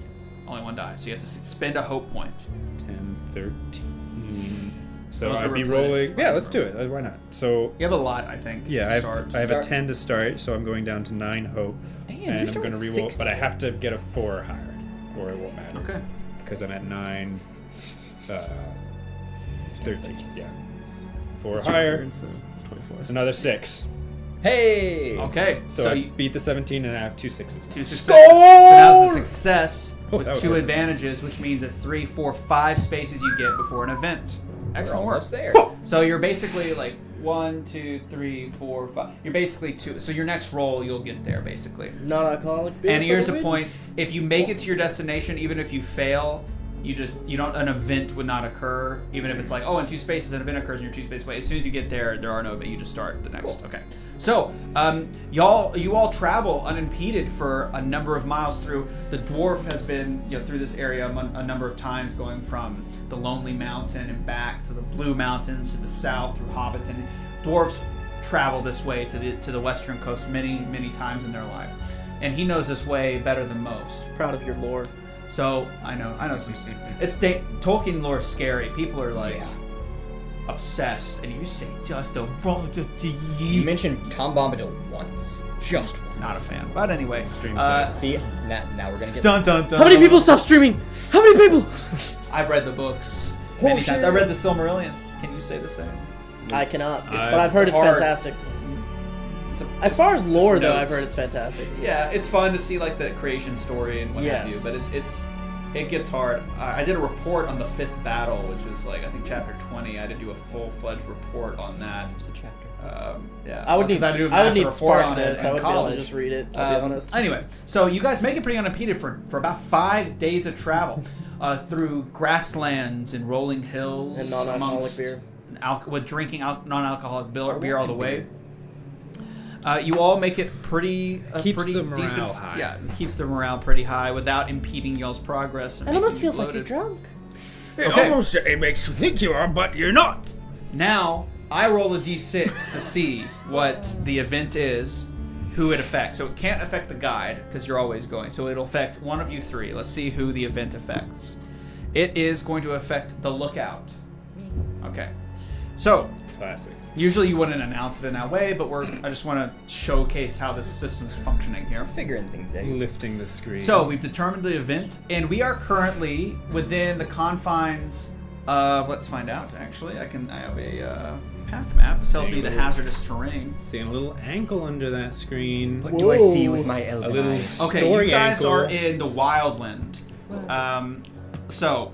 Yes. Only one die. So you have to spend a hope point. 10, 13. So Those I'd are be replenished. rolling. Yeah, let's do it. Why not? So You have a lot, I think. yeah, to start. I have a Start. 10 to start, so I'm going down to 9 hope, Damn, and you I'm going to started reroll. But I 16. have to get a 4 or higher, or it won't matter. Okay. Because I'm at 9. 13. Yeah. 4 or higher. It's another 6. Hey! Okay. So I you, beat the 17, and I have 2 6s. 2 successes. So now it's a success Oh, with that was 2 perfect. advantages, which means it's 3, 4, 5 spaces you get before an event. We're Excellent work. almost there. So you're basically like 1, 2, 3, 4, 5. You're basically 2. So your next roll, you'll get there basically. Non-alcoholic beer. And here's for the the point: if you make it to your destination, even if you fail, an event would not occur. Even if it's like, oh, in 2 spaces an event occurs in your 2 space way. As soon as you get there, there are no event. You just start the next. Cool. Okay. So, you all travel unimpeded for a number of miles through. The dwarf has been through this area a number of times, going from the Lonely Mountain and back to the Blue Mountains to the south through Hobbiton. Dwarves travel this way to the western coast many times in their life, and he knows this way better than most. Proud of your lore. So I know some. It's Tolkien lore is scary. People are like obsessed, and you say just a You mentioned Tom Bombadil once. Just once. Not a fan, but anyway. See, now we're gonna get. Dun dun dun. How many people stop streaming? How many people? I've read the books many times. I read the Silmarillion. Can you say the same? I cannot, but It's I've heard it's hard. fantastic. It's As far as just lore, though, notes. I've heard it's fantastic. Yeah, it's fun to see like the creation story and what have Yes. you, but it gets hard. I did a report on the 5th battle, which was like I think chapter 20. I had to do a full-fledged report on that. It's a chapter. Yeah, I would because need had to do a I would master need report Spark on it notes. in I would be able to college. just read it. I'll be honest. Anyway, so you guys make it pretty unimpeded for about 5 days of travel. through grasslands and rolling hills. And non-alcoholic amongst- beer. with drinking non-alcoholic beer all the way. You all make it pretty Keeps pretty the morale decent. high. Yeah, keeps the morale pretty high without impeding y'all's progress. It making almost you feels like you're bloated. drunk. Okay. It makes you think you are, but you're not. Now I roll a d6 to see what the event is, who it affects. So it can't affect the guide because you're always going. So it'll affect one of you three. Let's see who the event affects. It is going to affect the lookout. Okay. So Classic. usually you wouldn't announce it in that way, but I just want to showcase how this system's functioning here. Figuring things out. Lifting the screen. So we've determined the event, and we are currently within the confines of. Let's find out. Actually, I have a path map. It tells me the hazardous terrain. Seeing a little ankle under that screen. What do I see with my A elven little eyes? Okay, story you guys ankle. are in the wildland. So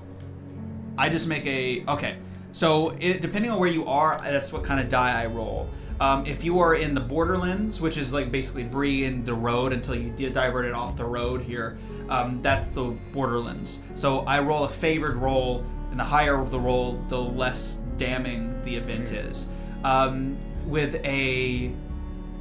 I just make a. Okay, so depending on where you are, that's what kind of die I roll. If you are in the borderlands, which is like basically Bree and the road until you divert it off the road here, that's the borderlands. So I roll a favored roll, and the higher the roll, the less damning the event is. With a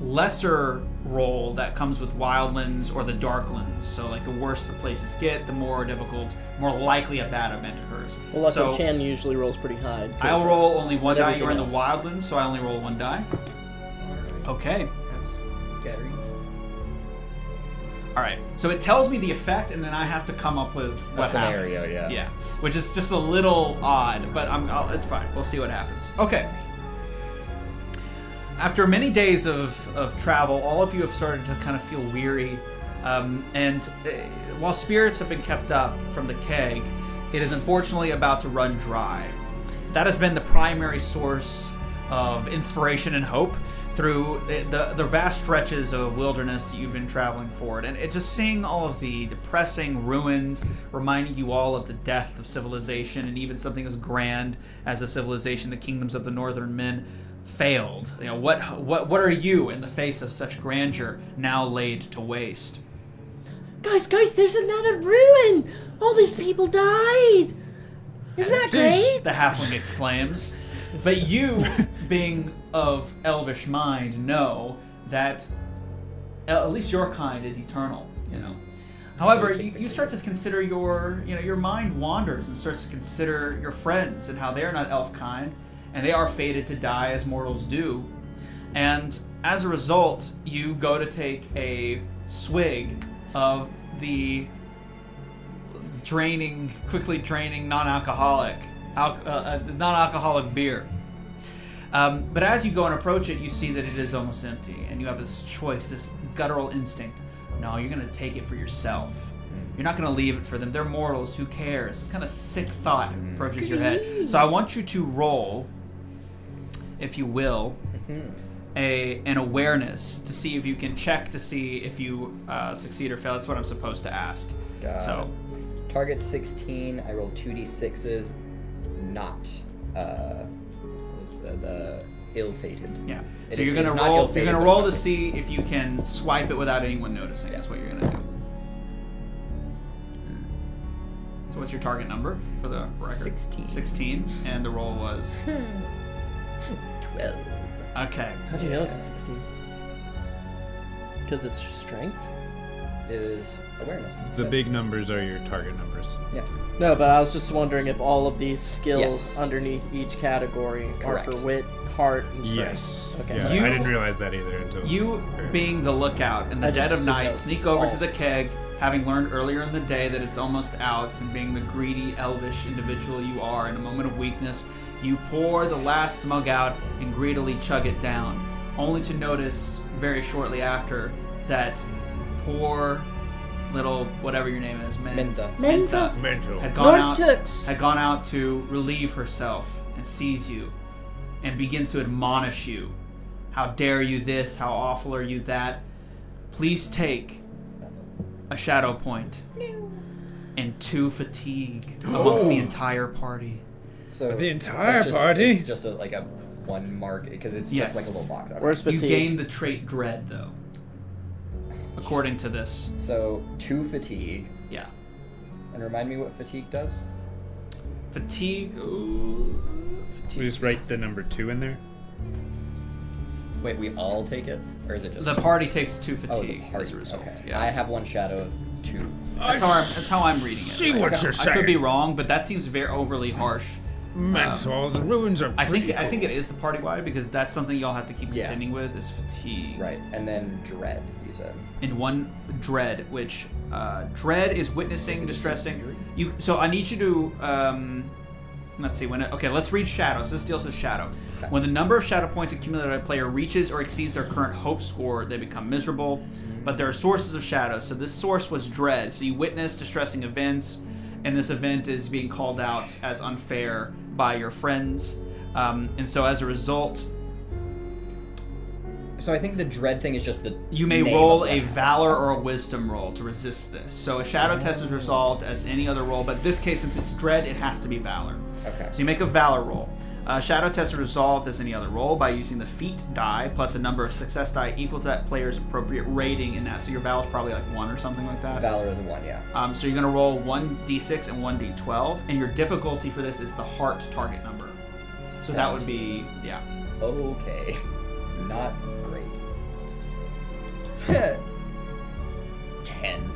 lesser roll that comes with wildlands or the darklands. So like the worse the places get, the more difficult, more likely a bad event occurs. Well, Lucky so Chan usually rolls pretty high. I'll roll only one and die. You're in the everything wildlands, so I only roll one die. Okay. That's scary. All right. So it tells me the effect, and then I have to come up with what scenario, happens. yeah. Yeah. Which is just a little odd, but it's fine. We'll see what happens. Okay. After many days of travel, all of you have started to kind of feel weary. While spirits have been kept up from the keg, it is unfortunately about to run dry. That has been the primary source of inspiration and hope through the vast stretches of wilderness that you've been traveling forward. And just seeing all of the depressing ruins, reminding you all of the death of civilization, and even something as grand as a civilization, the kingdoms of the northern men, failed. You know, what are you in the face of such grandeur now laid to waste? Guys, there's another ruin! All these people died! Isn't that great? The halfling exclaims. But you, being of elvish mind, know that at least your kind is eternal, you know. However, you start to consider your mind wanders and starts to consider your friends and how they're not elf kind, and they are fated to die as mortals do. And as a result, you go to take a swig of the quickly draining non-alcoholic beer. But as you go and approach it, you see that it is almost empty, and you have this choice, this guttural instinct. No, you're going to take it for yourself. You're not going to leave it for them. They're mortals. Who cares? This kind of sick thought approaches your head. So I want you to roll, if you will, an awareness to see if you can check to see if you succeed or fail. That's what I'm supposed to ask. So Target 16. I rolled 2d6s. Not the ill-fated. yeah. It- So you're it gonna is not roll. ill-fated, You're gonna but roll to it's not see if you can swipe it without anyone noticing. That's what you're gonna do. So what's your target number for the record? 16. 16, and the roll was 12. okay. How'd you know it's a 16? Because it's strength? It is awareness. The big numbers are your target numbers. Yeah. No, but I was just wondering if all of these skills Yes. underneath each category Correct. are for wit, heart, and strength. Yes. Okay. Yeah, You- I didn't realize that either until You, being the lookout in the I just dead of assumed night, that was sneak over to the false. keg, having learned earlier in the day that it's almost out, and being the greedy, elvish individual you are, in a moment of weakness, you pour the last mug out and greedily chug it down, only to notice very shortly after that poor little whatever your name is, Minta. Minta. mental. had gone North out Tux. had gone out to relieve herself and sees you and begins to admonish you. How dare you this? How awful are you that? Please take a shadow point and 2 fatigue amongst the entire party. So The entire that's party? It's just like a one mark because it's Yes. just like a little box. Where's You fatigue? gain the trait dread, though, according to this. So 2 fatigue. Yeah. And remind me what fatigue does? Fatigue. Ooh, fatigue. We just write the number 2 in there. Wait, we all take it? Or is it just The one? party takes 2 Oh, the fatigue party. as a result. Okay. Yeah. I have 1 shadow, 2. That's how I'm reading it. See right? what you're I could saying. be wrong, but that seems very overly harsh. Menthol, the ruins are I think pretty I think it is the party wide because that's something y'all have to keep Yeah. contending with is fatigue. Right, and then dread, you said. And 1 dread, which dread is witnessing Is it distressing. injury? So I need you to let's see okay, let's read shadows. This deals with shadow. Okay. When the number of shadow points accumulated by a player reaches or exceeds their current hope score, they become miserable. But there are sources of shadow. So this source was dread. So you witness distressing events, and this event is being called out as unfair by your friends. And so as a result, So I think the dread thing is just the you may name roll of a what valor or a wisdom roll to resist this. So a shadow test is resolved as any other roll, but in this case, since it's dread, it has to be valor. Okay. So you make a valor roll. Shadow test is resolved as any other roll by using the feat die plus a number of success die equal to that player's appropriate rating in that. So your valor's probably like 1 or something like that. Valor is a 1, yeah. So you're going to roll 1d6 and 1d12, and your difficulty for this is the heart target number. So that would be, yeah. Okay. It's not great. 10.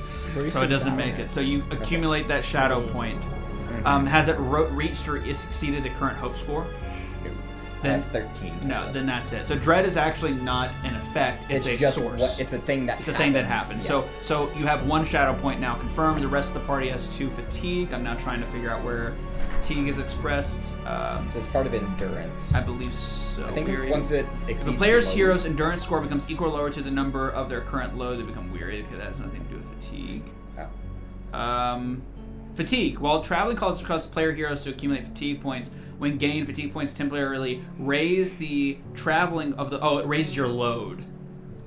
So it doesn't make it. So you accumulate that shadow point. Mm-hmm. Has it reached or exceeded the current hope score? I have 13. No, then that's it. So dread is actually not an effect; it's a just source. it's a thing that It's a thing that happens. Yeah. So you have 1 shadow point now confirmed. The rest of the party has 2 fatigue. I'm now trying to figure out where fatigue is expressed. So it's part of endurance. I believe so. I think Weary. once it If exceeds a player's the load- hero's endurance score becomes equal or lower to the number of their current load, they become weary. Because that has nothing to do with fatigue. Oh. Fatigue. While traveling causes player heroes to accumulate fatigue points. When gained, fatigue points temporarily raise the traveling of the... Oh, it raises your load.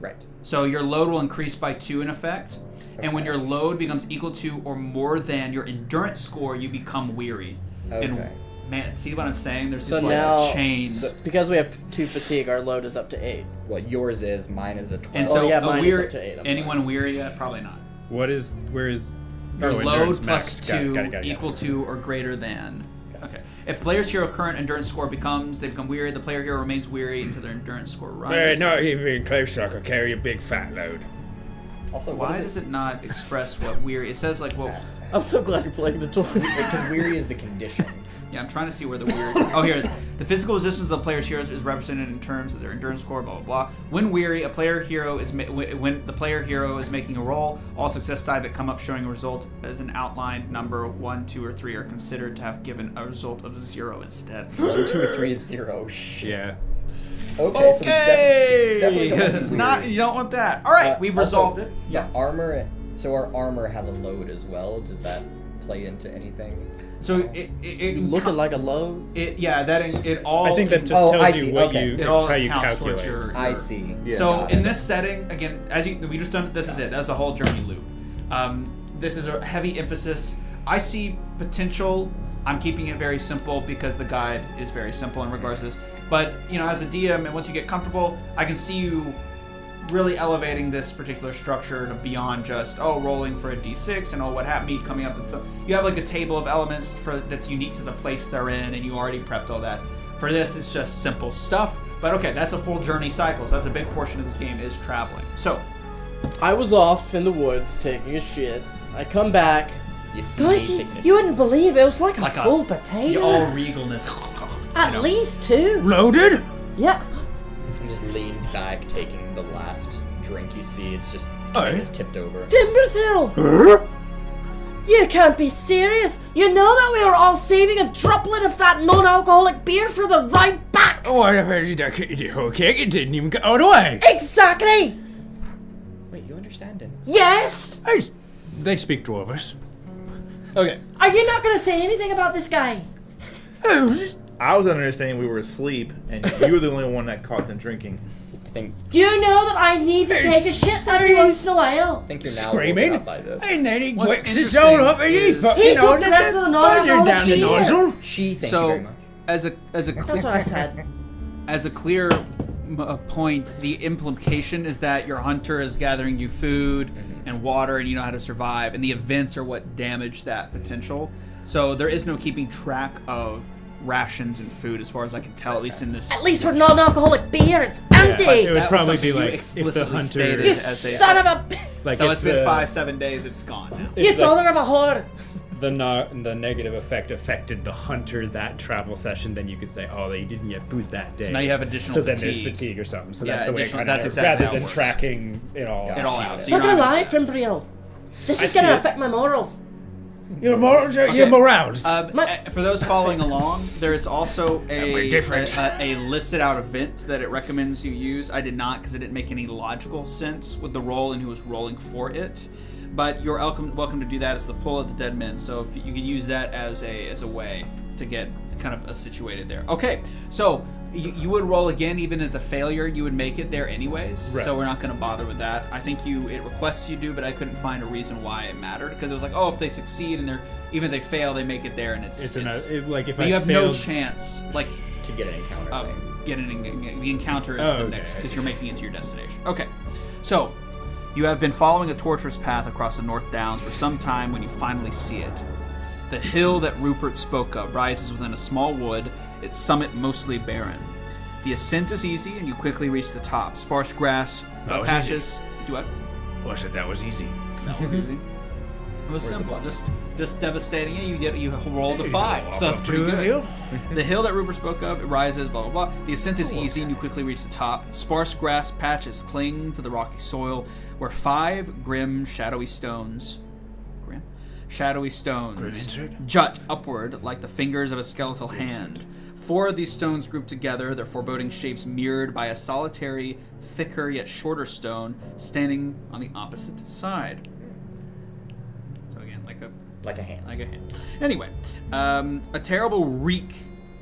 Right. So your load will increase by 2 in effect. And when your load becomes equal to or more than your endurance score, you become weary. Okay. And man, see what I'm saying? There's So this now, like chain. because we have 2 fatigue, our load is up to 8. What yours is, mine is a 12. And so yeah, a mine is weary, up to 8, I'm anyone weary yet? Probably not. Where is Your load endurance plus max. Got it, 2 got it. equal to or greater than. Okay. If the player's hero current endurance score they become weary, the player hero remains weary until their endurance score rises. Not even close, so I could carry a big fat load. Also, what Why is does it not express what weary? It says like what? I'm so glad you're playing the toy. Because weary is the condition. Yeah, I'm trying to see where the weary. Oh, here it is. The physical resistance of the player's heroes is represented in terms of their endurance score. Blah blah blah. When weary, a player hero is when the player hero is making a roll, all success die that come up showing a result as an outlined number 1, 2, or 3 are considered to have given a result of 0 instead. 1, 2, or 3 is 0. Shit. Yeah. Okay. So we Okay. definitely don't want to be Not weary. you don't want that. All right, we've Also, resolved it. The armor. So our armor has a load as well. Does that play into anything? So it Looking like a load. it all. I think that just Oh, tells I you see, what okay. you. it It's all how you counts towards calculate. your. I see. Yeah. So Got in it. this setting, again, we just done. This is it. That's the whole journey loop. This is a heavy emphasis. I see potential. I'm keeping it very simple because the guide is very simple in regards to this. But as a DM, and once you get comfortable, I can see you really elevating this particular structure to beyond just rolling for a d6 and what happened, me coming up with some. You have like a table of elements that's unique to the place they're in, and you already prepped all that. For this, it's just simple stuff. But okay, that's a full journey cycle. So that's a big portion of this game is traveling. So I was off in the woods taking a shit. I come back. You see me Gosh, taking a you wouldn't believe it was like a Like a- full potato. all regalness. At least 2. Loaded? Yeah. and just lean back, taking the last drink. You see, it's just Aye. it's tipped over. Fimberthil! You can't be serious. You know that we were all saving a droplet of that non-alcoholic beer for the ride back. Oh, I heard that whole cake. It didn't even get all the way. Exactly. Wait, you understand him? Yes. They speak Dwarvish. Okay. Are you not going to say anything about this guy? I was understanding we were asleep, and you were the only one that caught them drinking. I think You know that I need to take a shit every once in a while. you're now Screaming. woken up by this. And then he What's wicks his own up and he interesting fucking He took on the rest of the non-alcoholic down the beer. nozzle. She, thank you very So much. as a That's what I said. as a clear point, the implication is that your hunter is gathering you food and water, and you know how to survive, and the events are what damage that potential. So there is no keeping track of rations and food, as far as I can tell, at least in this. At least for non-alcoholic beer, it's Yeah, empty. it would That was probably something be you like if the explicitly hunter. stated. You as a- son of a... Like So if it's been the- 5-7 days. It's gone now. if You the- daughter of a whore. the negative effect affected the hunter that travel session, then you could say, oh, they didn't get food that day. So now you have additional So then there's fatigue. fatigue or something. So Yeah, that's the way it additional- kind of that's exactly rather how it than works. tracking it all. It all out. So Not you gonna don't have lie, to- Fimbriel. This I is see gonna it. affect my morals. Your morals, your morals. For those following along, there is also we're different. a listed out event that it recommends you use. I did not, because it didn't make any logical sense with the roll and who was rolling for it. But you're welcome to do that. It's the pull of the dead men. So if you can use that as a way to get kind of situated there. Okay, so you would roll again, even as a failure. You would make it there anyways. Right. So we're not going to bother with that. I think it requests you do, but I couldn't find a reason why it mattered, because it was like, oh, if they succeed and even if they fail, they make it there, and it's like if but I you have no failed- chance, like, To get an encounter. of thing. getting the encounter is Oh, the okay, next, I because see. you're making it to your destination. Okay, so you have been following a tortuous path across the North Downs for some time when you finally see it. The hill that Rupert spoke of rises within a small wood, its summit mostly barren. The ascent is easy, and you quickly reach the top. Sparse grass, That was patches. Do what? I said that was easy. That was easy. It was simple, just devastating it. You rolled a 5, so that's pretty good. The hill that Rupert spoke of, it rises, blah, blah, blah. The ascent is easy, and you quickly reach the top. Sparse grass patches cling to the rocky soil, where 5 grim, shadowy stones jut upward like the fingers of a skeletal hand. 4 of these stones grouped together, their foreboding shapes mirrored by a solitary, thicker yet shorter stone standing on the opposite side. So again, Like a hand. like a hand. Anyway, a terrible reek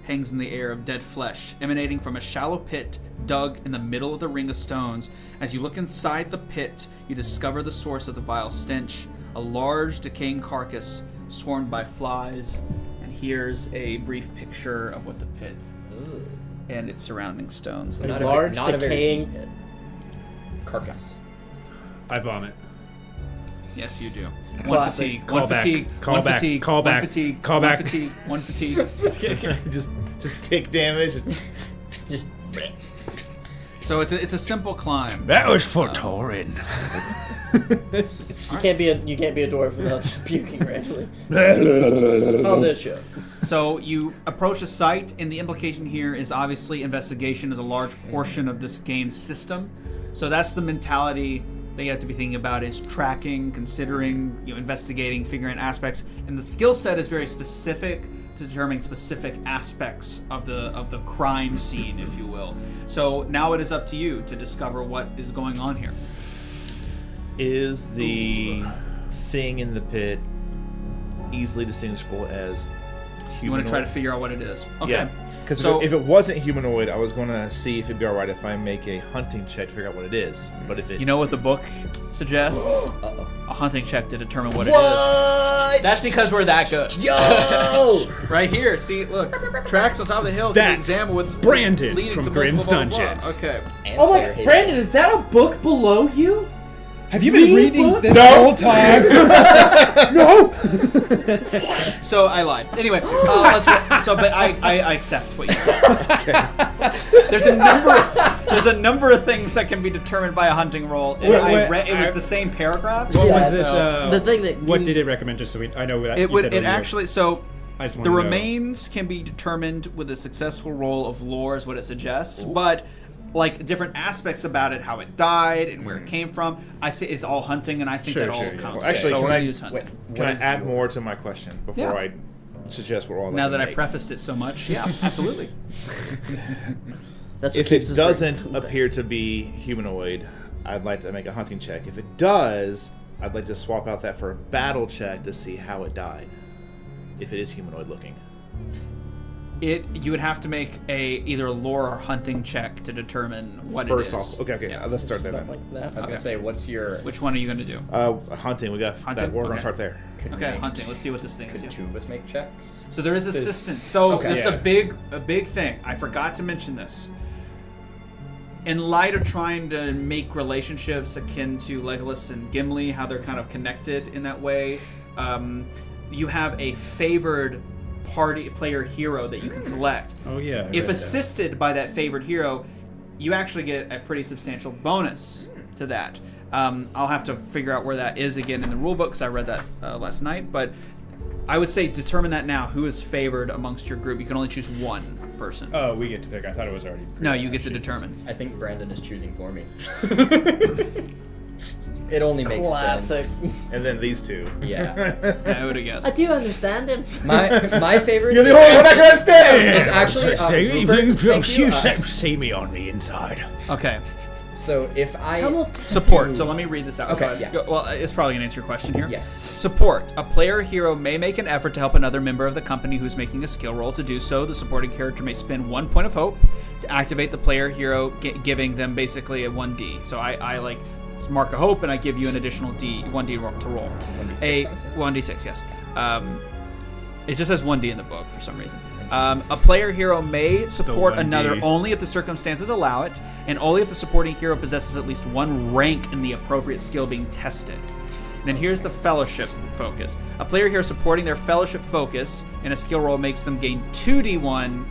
hangs in the air of dead flesh, emanating from a shallow pit dug in the middle of the ring of stones. As you look inside the pit, you discover the source of the vile stench, a large decaying carcass swarmed by flies. And here's a brief picture of what the pit and its surrounding stones look Not like. a large, not a very decaying- deep pit. Carcass. I vomit. Yes, you do. One Classic. fatigue, Call one back, fatigue, call one back, fatigue, call one back, fatigue, call one back. fatigue, one fatigue. just tick damage. Just So it's a simple climb. That was for Torin. You can't be a dwarf without just puking randomly. On this show. So you approach a site, and the implication here is obviously investigation is a large portion of this game's system. So that's the mentality that you have to be thinking about, is tracking, considering, investigating, figuring out aspects. And the skill set is very specific to determining specific aspects of the crime scene, if you will. So now it is up to you to discover what is going on here. Is the thing in the pit easily distinguishable as humanoid? You want to try to figure out what it is. Okay. Yeah. Because So- if it wasn't humanoid, I was going to see if it'd be alright if I make a hunting check to figure out what it is. But if it... You know what the book suggests? uh-oh. A hunting check to determine what it is. What? That's because we're that good. Yo! Right here, see, look, tracks on top of the hill. That's can be examined with Brandon leading from to Grim's blah, blah, blah, Dungeon. blah. Okay. And Oh my player god, hate Brandon, it. is that a book below you? Have you been Read reading book? this No. whole time? No. So I lied. Anyway, but I accept what you said. There's a number of things that can be determined by a hunting roll. And I read it was the same paragraph. What Yeah, was it? so the thing that What you- did it recommend? Just so I know that It you would. said It earlier. actually. So I just the wanna know. remains can be determined with a successful roll of lore, is what it suggests. But like different aspects about it, how it died and where it came from. I say it's all hunting, and I think Sure, that all sure, yeah. counts. Well, actually, so can we're I- gonna use hunting. Can I is add your- more to my question before Yeah. I suggest we're all Now that I make? prefaced it so much, yeah, absolutely. That's what If keeps it us doesn't brains appear to be humanoid, I'd like to make a hunting check. If it does, I'd like to swap out that for a battle check to see how it died. If it is humanoid looking. You would have to make either a lore or hunting check to determine what First it is. off, okay, Yeah. let's start there Not then. like that. I was Okay. gonna say, what's your Which one are you going to do? Hunting, we got Hunting? that. We're Okay. gonna start there. Okay, hunting. Let's see what this thing is. could two of us make checks? So there is assistance. So Okay. this is Yeah. a big thing. I forgot to mention this. in light of trying to make relationships akin to Legolas and Gimli, how they're kind of connected in that way, you have a favored party player hero that you can select. Oh yeah. I If read assisted by that favored hero, you actually get a pretty substantial bonus to that. I'll have to figure out where that is again in the rulebook because I read that last night. But I would say determine that now. Who is favored amongst your group? You can only choose one person. Oh, we get to pick. I thought it was already. No, you get to Jeez. determine. I think Brandon is choosing for me. It only makes Classic. sense. And then these two. Yeah. I would have guessed. I do understand him. My favorite. You're the only one that got it. It's actually Rupert, thank you. see me on the inside. Okay. So if I Support. So let me read this out. Okay, yeah. Well, it's probably going to answer your question here. Yes. Support. A player or hero may make an effort to help another member of the company who is making a skill roll. To do so, the supporting character may spend 1 point of hope to activate the player hero, giving them basically a 1d. So I like mark a hope, and I give you an additional 1d to roll. 1d6, A 1d6, yes. It just says 1d in the book for some reason. A player hero may support 1D. another only if the circumstances allow it, and only if the supporting hero possesses at least one rank in the appropriate skill being tested. And then here's the fellowship focus. A player hero supporting their fellowship focus in a skill roll makes them gain 2d1,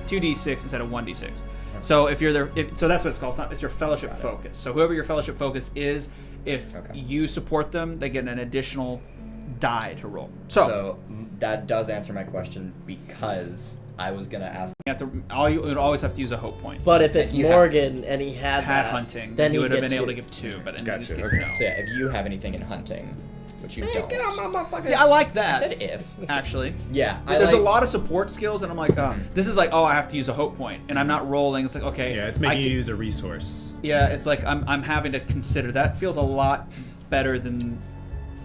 2d6 instead of 1d6. So if you're there, so that's what it's called. It's your fellowship focus. So whoever your fellowship focus is, if you support them, they get an additional die to roll. So that does answer my question because I was gonna ask. You would always have to use a hope point. But if it's You have- Morgan and he had that, hunting, then he he'd would have get been able two. to give 2, but in Gotcha, this case, okay. no. So yeah, if you have anything in hunting, which you don't. Get on my motherfucking. See, I like I that. said if. Actually. Yeah, There's a lot of support skills, and I'm like, this is like, I have to use a hope point, and I'm not rolling. It's like, okay. Yeah, it's making you use a resource. Yeah, it's like I'm having to consider. That feels a lot better than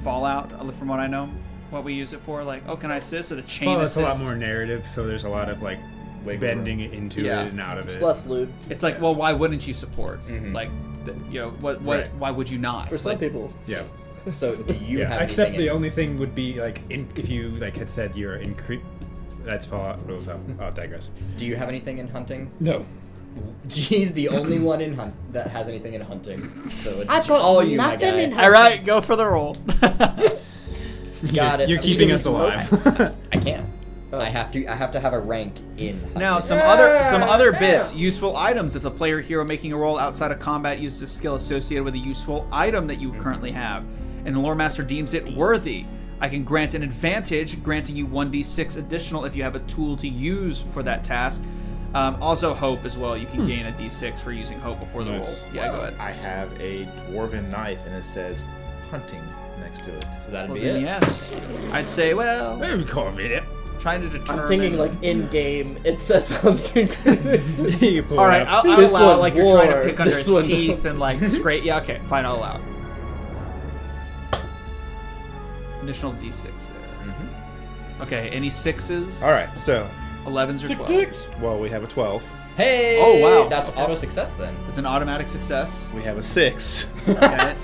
Fallout, from what I know. What we use it for, like, can I assist, or the chain Well, it's assist? a lot more narrative, so there's a lot of like Wiggle room. bending it into Yeah. it and out of It's it. less lube It's like, well, why wouldn't you support? Mhm. Like, what? Right. Why would you not? for It's some like, people. Yeah. So do you have Except anything? the only thing would be like if you like had said you're that's Fallout rules. I'll digress. Do you have anything in hunting? No. He's the only one in hunt that has anything in hunting. So it's I've got all you, my nothing guy. in all right, go for the roll. Got it. You're keeping us alive. I can't. I have to have a rank in hunting. Now, some other bits. Useful items. If the player hero making a roll outside of combat uses a skill associated with a useful item that you currently have, and the lore master deems it worthy, I can grant an advantage, granting you 1d6 additional if you have a tool to use for that task. Also, hope as well. You can gain a d6 for using hope before the Nice. roll. Yeah, go ahead. I have a dwarven knife, and it says hunting next to it. So that'd Well, be then it. yes. I'd say, well, Very convenient. trying to determine. I'm thinking like in game, it says something. You pull All it right, up. I'll This allow it, one, like you're trying to war. pick under This its one, teeth and like scrape. Yeah, okay, fine, I'll allow it. Additional d6 there. Okay, any 6s? All right, so 11s or 12s? well, we have a 12. Hey. Oh, wow. That's Okay. auto success then. It's an automatic success. We have a 6, Okay.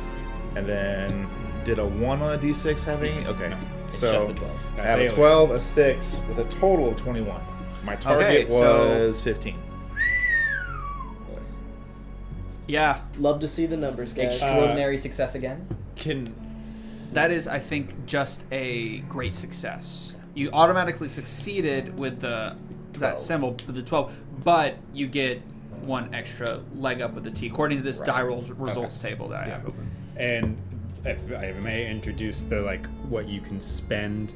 and then did a 1 on a d6 have any? Okay, It's so just a 12. I have a That's 12, a 6, with a total of 21. My target so- was 15. Yeah, Love to see the numbers, guys. Extraordinary success again. Can that is, I think, just a great success. You automatically succeeded with that 12. symbol, with the 12, but you get one extra leg up with the T, according to this Right. die rolls results table that I have open. and if I may introduce the like what you can spend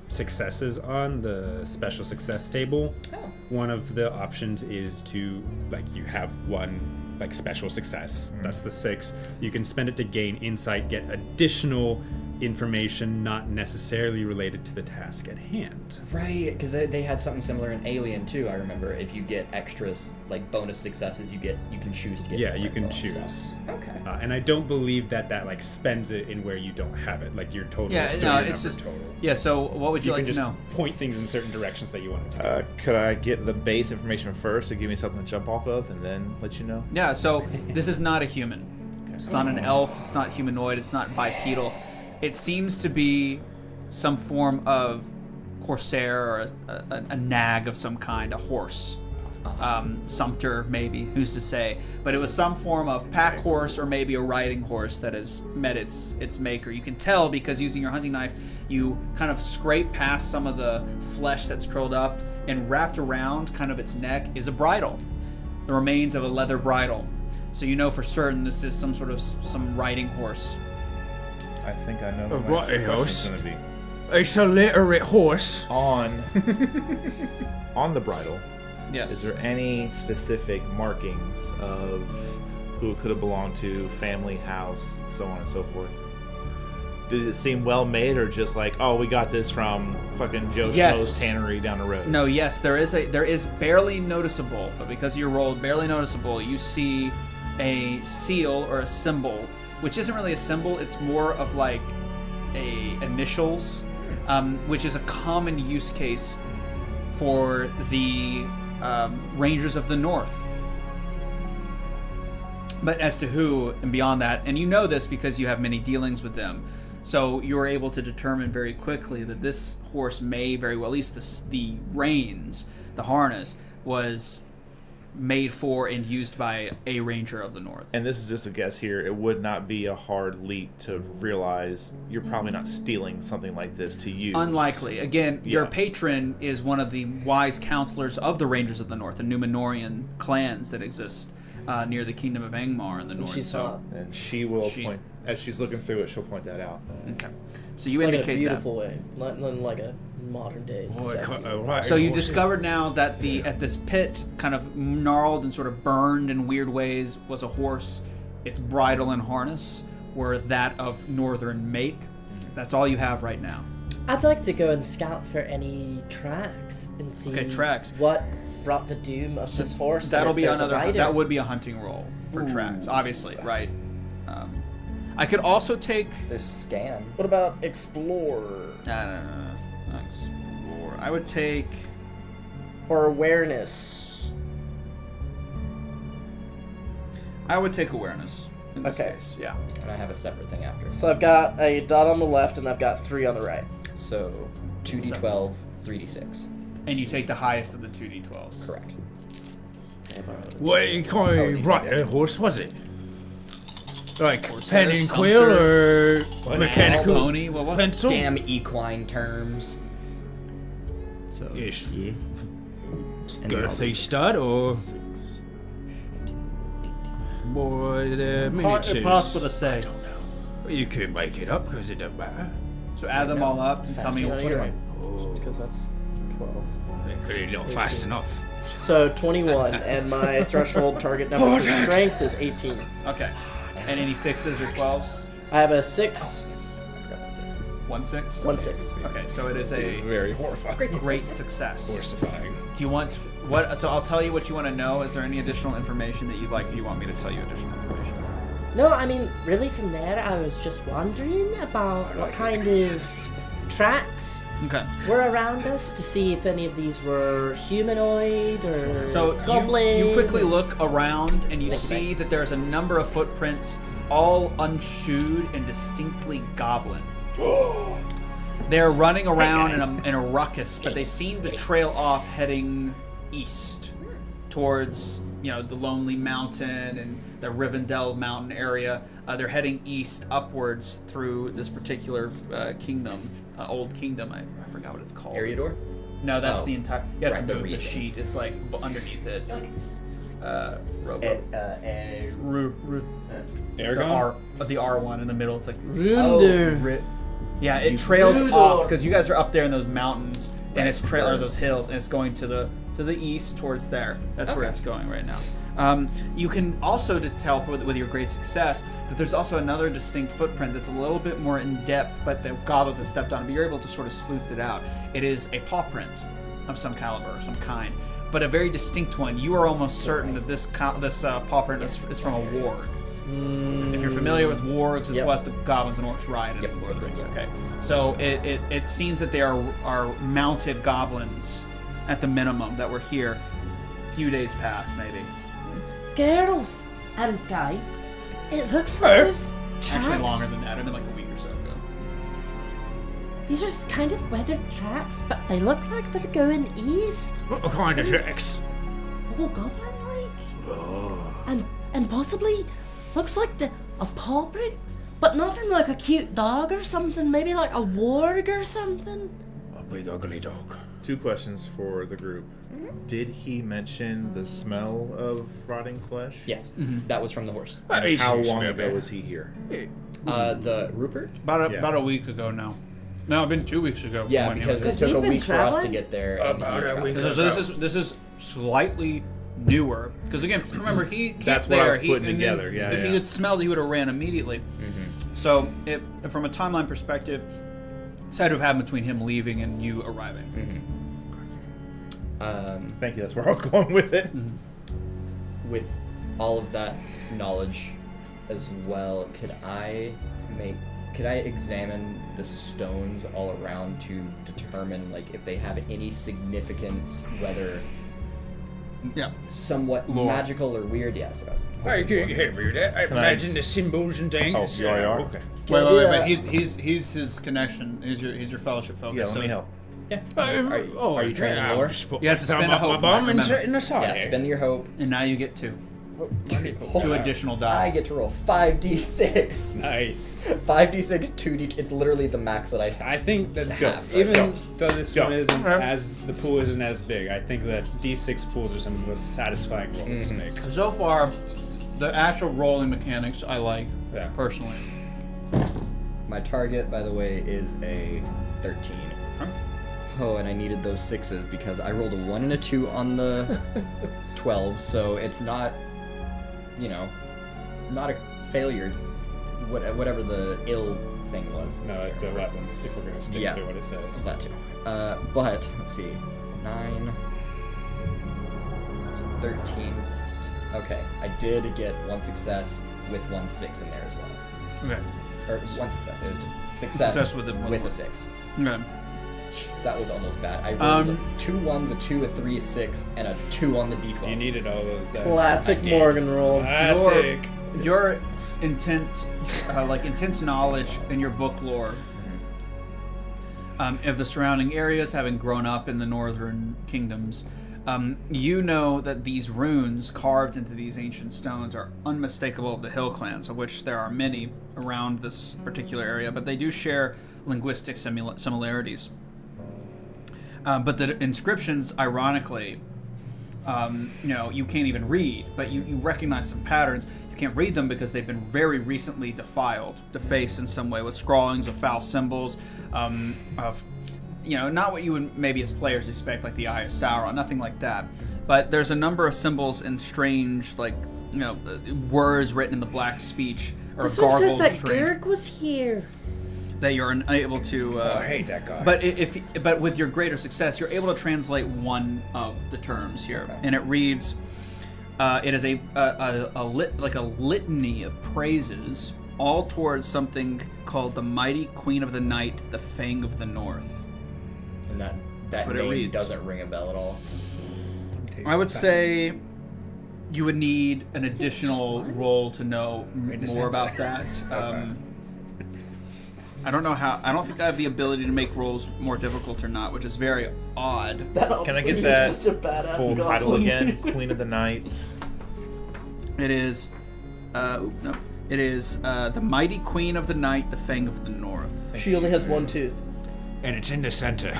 successes on the special success table. Oh. One of the options is to like you have one like special success. That's the 6. You can spend it to gain insight, get additional information not necessarily related to the task at hand. Right, because they had something similar in Alien too. I remember if you get extras like bonus successes, you can choose to get. Yeah, more you can info, choose. So. Okay. And I don't believe that like spends it in where you don't have it. Like your total Yeah, is still no, your it's number just total. yeah. So, what would you, You like can to just know? point things in certain directions that you want to. Could I get the base information first to give me something to jump off of, and then let you know? Yeah. So, this is not a human. It's not an elf. It's not humanoid. It's not bipedal. It seems to be some form of corsair or a nag of some kind, a horse. sumpter, maybe, who's to say? But it was some form of pack horse or maybe a riding horse that has met its maker. You can tell because using your hunting knife, you kind of scrape past some of the flesh that's curled up, and wrapped around kind of its neck is a bridle, the remains of a leather bridle. So you know for certain this is some riding horse. I think I know A what my riding question's horse? gonna be. It's a literate horse. On the bridle, Yes. is there any specific markings of who it could have belonged to, family, house, so on and so forth? Did it seem well made, or just like, oh, we got this from fucking Joe Yes. Schmo's tannery down the road? No, yes, there is barely noticeable, but because you rolled barely noticeable, you see a seal or a symbol, which isn't really a symbol, it's more of like a initials, which is a common use case for the Rangers of the North. But as to who and beyond that, and you know this because you have many dealings with them, so you were able to determine very quickly that this horse may very well, at least the reins, the harness, was made for and used by a Ranger of the North. And this is just a guess here. It would not be a hard leap to realize you're probably not stealing something like this to use. Unlikely. Again, your Yeah. patron is one of the wise counselors of the Rangers of the North, the Numenorian clans that exist near the kingdom of Angmar in the north. She's so, hot. And she will point, as she's looking through it, she'll point that out. okay. So you Like in a indicate beautiful way, not in like a modern day. Boy, sexy. that. So you discovered now that at this pit, kind of gnarled and sort of burned in weird ways, was a horse. Its bridle and harness were that of northern make. That's all you have right now. I'd like to go and scout for any tracks and see Okay, tracks. what brought the doom of this horse. and That'll if be there's a another. rider. That would be a hunting roll for tracks, obviously, right? I could also take. There's scan. What about explore No. Explore. I would take. or awareness? I would take awareness in this Okay. case. Yeah. And I have a separate thing after. So I've got a dot on the left and I've got 3 on the right. So 2d12, 3d6. And you take the highest of the 2d12s. Correct. What kind of rider horse was it? Like Horse pen or and quill or mechanical Pony. What was it? pencil? Damn equine terms. So Ish. yeah. And Got then a I'll thick do stud or boy the miniatures? Impossible to say. You could make it up because it don't matter. So add them all up and tell me. Fast enough. Oh, Because that's 12. they could not fast enough. So 21, and my threshold target number for strength is 18. Okay. And any 6s or 12s? I have a 6, I forgot the 6. 1 6? 1 6. Okay, so it is a Very horrifying. great success. Horsifying. Do you want what? So I'll tell you what you want to know. Is there any additional information that you'd like? You want me to tell you additional information? No, I mean, really from there, I was just wondering about what kind of tracks Okay. were around us to see if any of these were humanoid or So goblin. you quickly look around and you Thank you, see that there's a number of footprints, all unshoed and distinctly goblin. They're running around in a ruckus, but they seem to trail off heading east towards, the Lonely Mountain and the Rivendell Mountain area. They're heading east upwards through this particular kingdom, old kingdom. I forgot what it's called. Eriador? No, that's Oh. the entire. You have Right, to the move the region. sheet. It's like underneath it. Robo. It's The Aragon? the R one in the middle. It's like Runder. yeah, it trails Rudor. off because you guys are up there in those mountains and it's or those hills and it's going to the east towards there. That's where Okay. it's going right now. You can also tell with your great success that there's also another distinct footprint that's a little bit more in depth, but the goblins have stepped on it, but you're able to sort of sleuth it out. It is a paw print of some caliber, some kind, but a very distinct one. You are almost certain that this paw print is from a warg. If you're familiar with wargs, it's Yep. what the goblins and orcs ride in Yep. Lord of the Rings. Okay, so it seems that they are mounted goblins at the minimum that were here a few days past, maybe. Girls and guy, it looks like there's tracks. Actually, longer than that. I mean, like a week or so ago. These are just kind of weathered tracks, but they look like they're going east. What kind of tracks? purple goblin-like. And possibly looks like a paw print, but not from like a cute dog or something. Maybe like a warg or something. A big ugly dog. 2 questions for the group. Did he mention the smell of rotting flesh? Yes, that was from the horse. And how long ago was he here? The Rupert? About a week ago now. No, it's been 2 weeks ago. Yeah, when he because was- it took a we've been week for us to traveling? get there. And About he a week traveled. So this is slightly newer because again, remember he camped That's what I there. was putting and then together, yeah, if he yeah. had smelled, he would have ran immediately. So, from a timeline perspective, it's had to have happened between him leaving and you arriving. Thank you. That's where I was going with it. With all of that knowledge as well, could I examine the stones all around to determine like if they have any significance, whether Yeah. somewhat Lore. magical or weird? Yeah, that's what I was I hoping can for. hear that. I imagine the symbols and things. Oh, you are? Okay. Wait. He's his connection. He's your fellowship focus. Yeah, let so me help. Yeah. Oh, are you training yeah, lore? You have to spend a hope, bomb and remember. in the side. Yeah, spend your hope. And now you get 2 additional I die. get to roll 5d6. Nice. 5d6, 2d. It's literally the max that I have. I think that Half, even right? though this Go. one isn't as the pool isn't as big, I think that D6 pools are some of the most satisfying rolls to make. So far, the actual rolling mechanics I like Yeah. personally. My target, by the way, is a 13. Huh? Oh, and I needed those 6s because I rolled a 1 and a 2 on the 12, so it's not, not a failure, whatever the ill thing was. No, it's 11 if we're gonna stick Yeah. to what it says. That too. But, let's see. 9. That's 13. Okay, I did get 1 success with 1 6 in there as well. Okay. Or 1 success. It was success Success with with, the- a 6. Okay. Jeez, that was almost bad. I rolled 2 1s, a 2, a 3, a 6, and a 2 on the d12. You needed all those dice. Classic I did. Morgan roll. Classic. Your intense knowledge in your book lore of the surrounding areas, having grown up in the northern kingdoms, you know that these runes carved into these ancient stones are unmistakable of the hill clans, of which there are many around this particular area, but they do share linguistic similarities. But the inscriptions, ironically, you can't even read, but you recognize some patterns. You can't read them because they've been very recently defaced in some way with scrawlings of foul symbols, of not what you would maybe as players expect, like the Eye of Sauron, nothing like that. But there's a number of symbols and strange, words written in the black speech or This one says garbled that strange Garrick was here. that you're unable to. I hate that guy. But with your greater success, you're able to translate one of the terms here, Okay. and it reads, "It is a litany of praises, all towards something called the mighty Queen of the Night, the Fang of the North." And that That's what it name reads. doesn't ring a bell at all. I would say you would need an additional roll to know more about that. I don't know how. I don't think I have the ability to make rolls more difficult or not, which is very odd. That Can I also get is that such a badass full title goblin. again? Queen of the Night. It is, no, it is the mighty Queen of the Night, the Fang of the North. She only has 1 tooth. and it's in the center.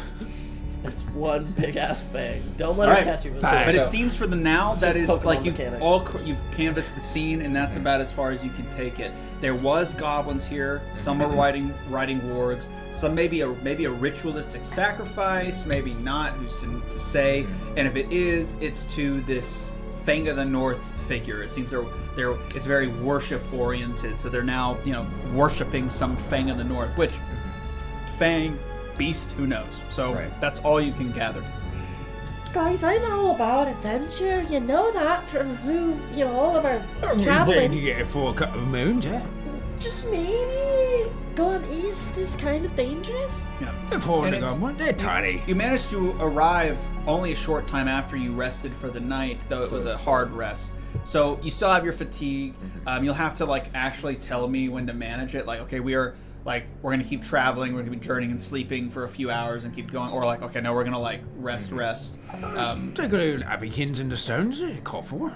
It's one big ass bang. Don't let All her right. catch you with But it. it seems for the now that Just is Pokemon like you've mechanics. you've canvassed the scene, and that's about as far as you can take it. There was goblins here. Some are riding wargs. Some maybe a ritualistic sacrifice, maybe not. Who's to say? And if it is, it's to this Fang of the North figure. It seems it's very worship oriented. So they're now worshiping some Fang of the North, which Fang. Beast, who knows? So Right. that's all you can gather. Guys, I'm all about adventure. You know that from all of our I'm just waiting to traveling. get a full cut of moons, eh? Just maybe going east is kind of dangerous. Before And they it's- go, they're tiny. You managed to arrive only a short time after you rested for the night, though it was a hard rest. So you still have your fatigue. You'll have to actually tell me when to manage it. Okay, we are like we're gonna keep traveling, we're gonna be journeying and sleeping for a few hours and keep going, or like okay, no, we're gonna like rest. Take a little Abbykins in the stones. Call for.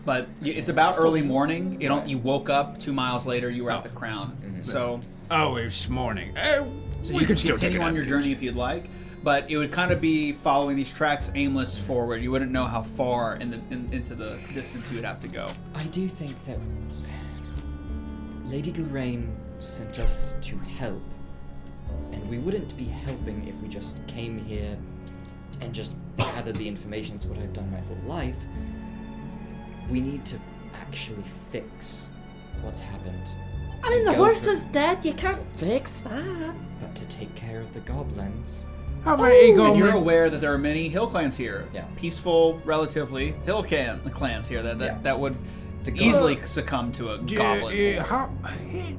But it's about early morning. You woke up 2 miles later. You were at the Crown, so Oh, it's morning. so We you can could still take continue an on your Abbykins. journey if you'd like. But it would kind of be following these tracks aimless forward. You wouldn't know how far into the distance you would have to go. I do think that Lady Gilraine sent us to help, and we wouldn't be helping if we just came here and just gathered the information. It's what I've done my whole life. We need to actually fix what's happened. I mean, the Go horse for- is dead. You can't fix that. But to take care of the goblins. How many And go? you're aware that there are many hill clans here. Yeah. Peaceful, relatively clans here that would The easily succumb to a goblin.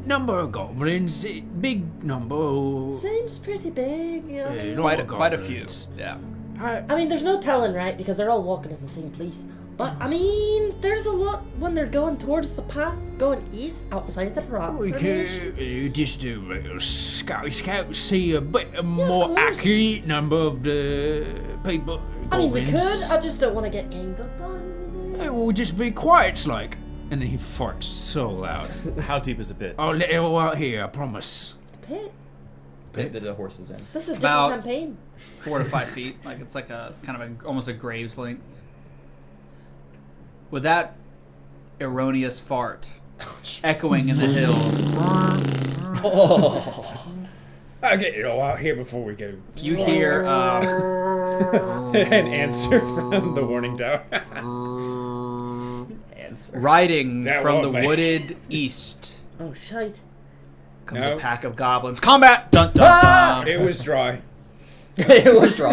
Number of goblins? Big number. Seems pretty big. Yeah. Quite a few. Yeah. I mean, there's no telling, right? Because they're all walking in the same place. But I mean, there's a lot when they're going towards the path, going east outside the rock We formation. could just do a little scout, see a bit more course. accurate number of the people. I mean, we goblins. could. I just don't want to get ganged up on. It will just be quiet, like. And then he farts so loud. How deep is the pit? I'll let it all out here, I promise. Pit. The horse is in. This is a different About- campaign. 4 to 5 feet. Like it's like a kind of almost a grave's length. With that erroneous fart echoing in the hills, I'll get it all out here before we go. you hear An answer from the warning tower. Answer. riding That from the won't make- wooded east Oh shite! comes No. a pack of goblins. Combat! Dun dun dun! It was dry. It was dry.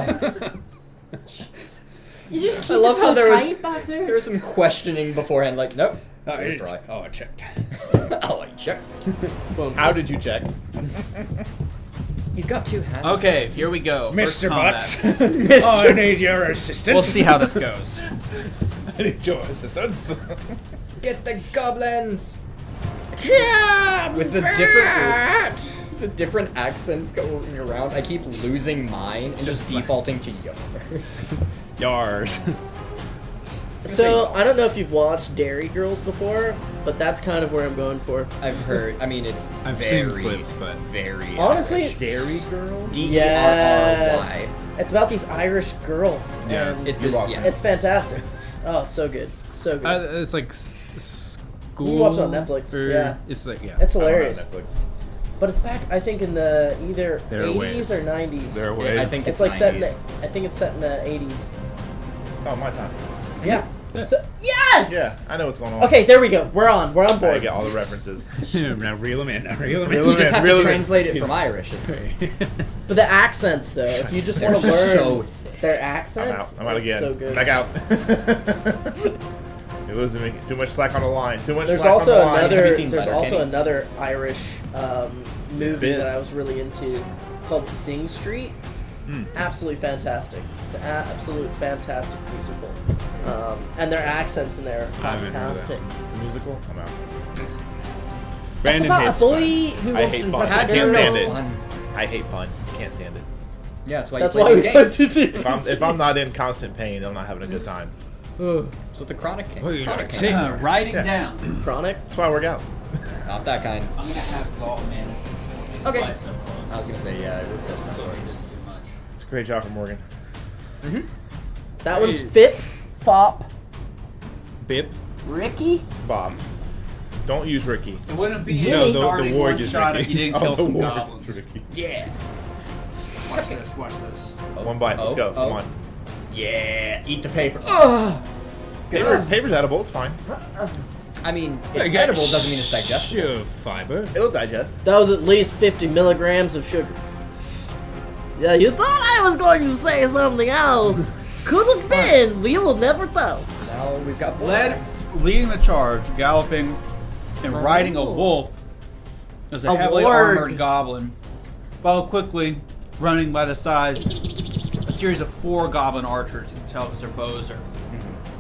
You just keep I love it so how there was- tight back there. There was some questioning beforehand, like, nope. Oh, It was dry. Oh, I checked. Oh, I check. Boom. How did you check? He's got 2 hands. Okay, here we go. First Mr. combat. Butts. Oh, I need your assistance. We'll see how this goes. I need your assistance. Get the goblins! Yeah, With the different accents going around, I keep losing mine and just defaulting to yours. Yours. So I don't know if you've watched Dairy Girls before, but that's kind of where I'm going for. I've heard. I mean, it's I've seen very, clips, but- very Honestly, Irish. Dairy girl? DERRY. Yes. It's about these Irish girls. Yeah, and It's You're a, awesome. yeah. it's fantastic. Oh, so good, so good. It's like school. You watch it on Netflix, or- yeah. It's like, yeah. It's I don't have hilarious. Netflix. But it's back, I think, in the either There are 80s ways. or 90s. There are I ways. think It's like set in the, 90s. I think it's set in the 80s. Oh, my time. Yeah. So yes. Yeah, I know what's going on. Okay, there we go. We're on. We're on I board. get all the references. Now reel him in. Now reel him in. You just have to Really? translate it from Irish. Isn't it? But the accents, though, if you just want to They're learn so thick. their I'm accents, out. I'm out it's again. so good. Back out. You're losing me. Too much slack on the line. Too much There's slack also on the line. Have another. you seen There's Letterkenny? also another Irish movie that I Vince. was really into called Sing Street. Absolutely fantastic. It's an absolute fantastic musical, and their accents in there are I remember that. fantastic. It's a musical? I'm out. It's Brandon about a hates boy fun. who I wants hate to fun. impress I a can't girl. stand it. Fun. I hate fun. Can't stand it. Yeah, that's why That's you why play we these put games. you to. If I'm not in constant pain, I'm not having a good time. That's what the chronic. Well, you Chronic like came sing. from. Riding down. Chronic. That's why I work out. Not that kind. I'm gonna have golf management. Okay. That's why it's so close. I was gonna say yeah. We're close to So story. it is too much. It's a great job for Morgan. That one's Fip, Fop, Bip. Ricky. Bob. Don't use Ricky. It wouldn't be No, a the starting warg one is shot Ricky. if you didn't kill the some war goblins. is Ricky. Yeah. Watch this. Watch this. One bite. Let's go. Come on. Yeah. Eat the paper. Paper's edible. It's fine. I mean, it's edible doesn't mean it's digestible. Sure, fiber. It'll digest. That was at least 50 milligrams of sugar. Yeah, you thought I was going to say something else. Could have been. We will never tell. Now we've got Leading the charge, galloping, and riding a wolf is a A heavily warg. armored goblin. Followed quickly, running by the side, a series of 4 goblin archers. You can tell because their bows are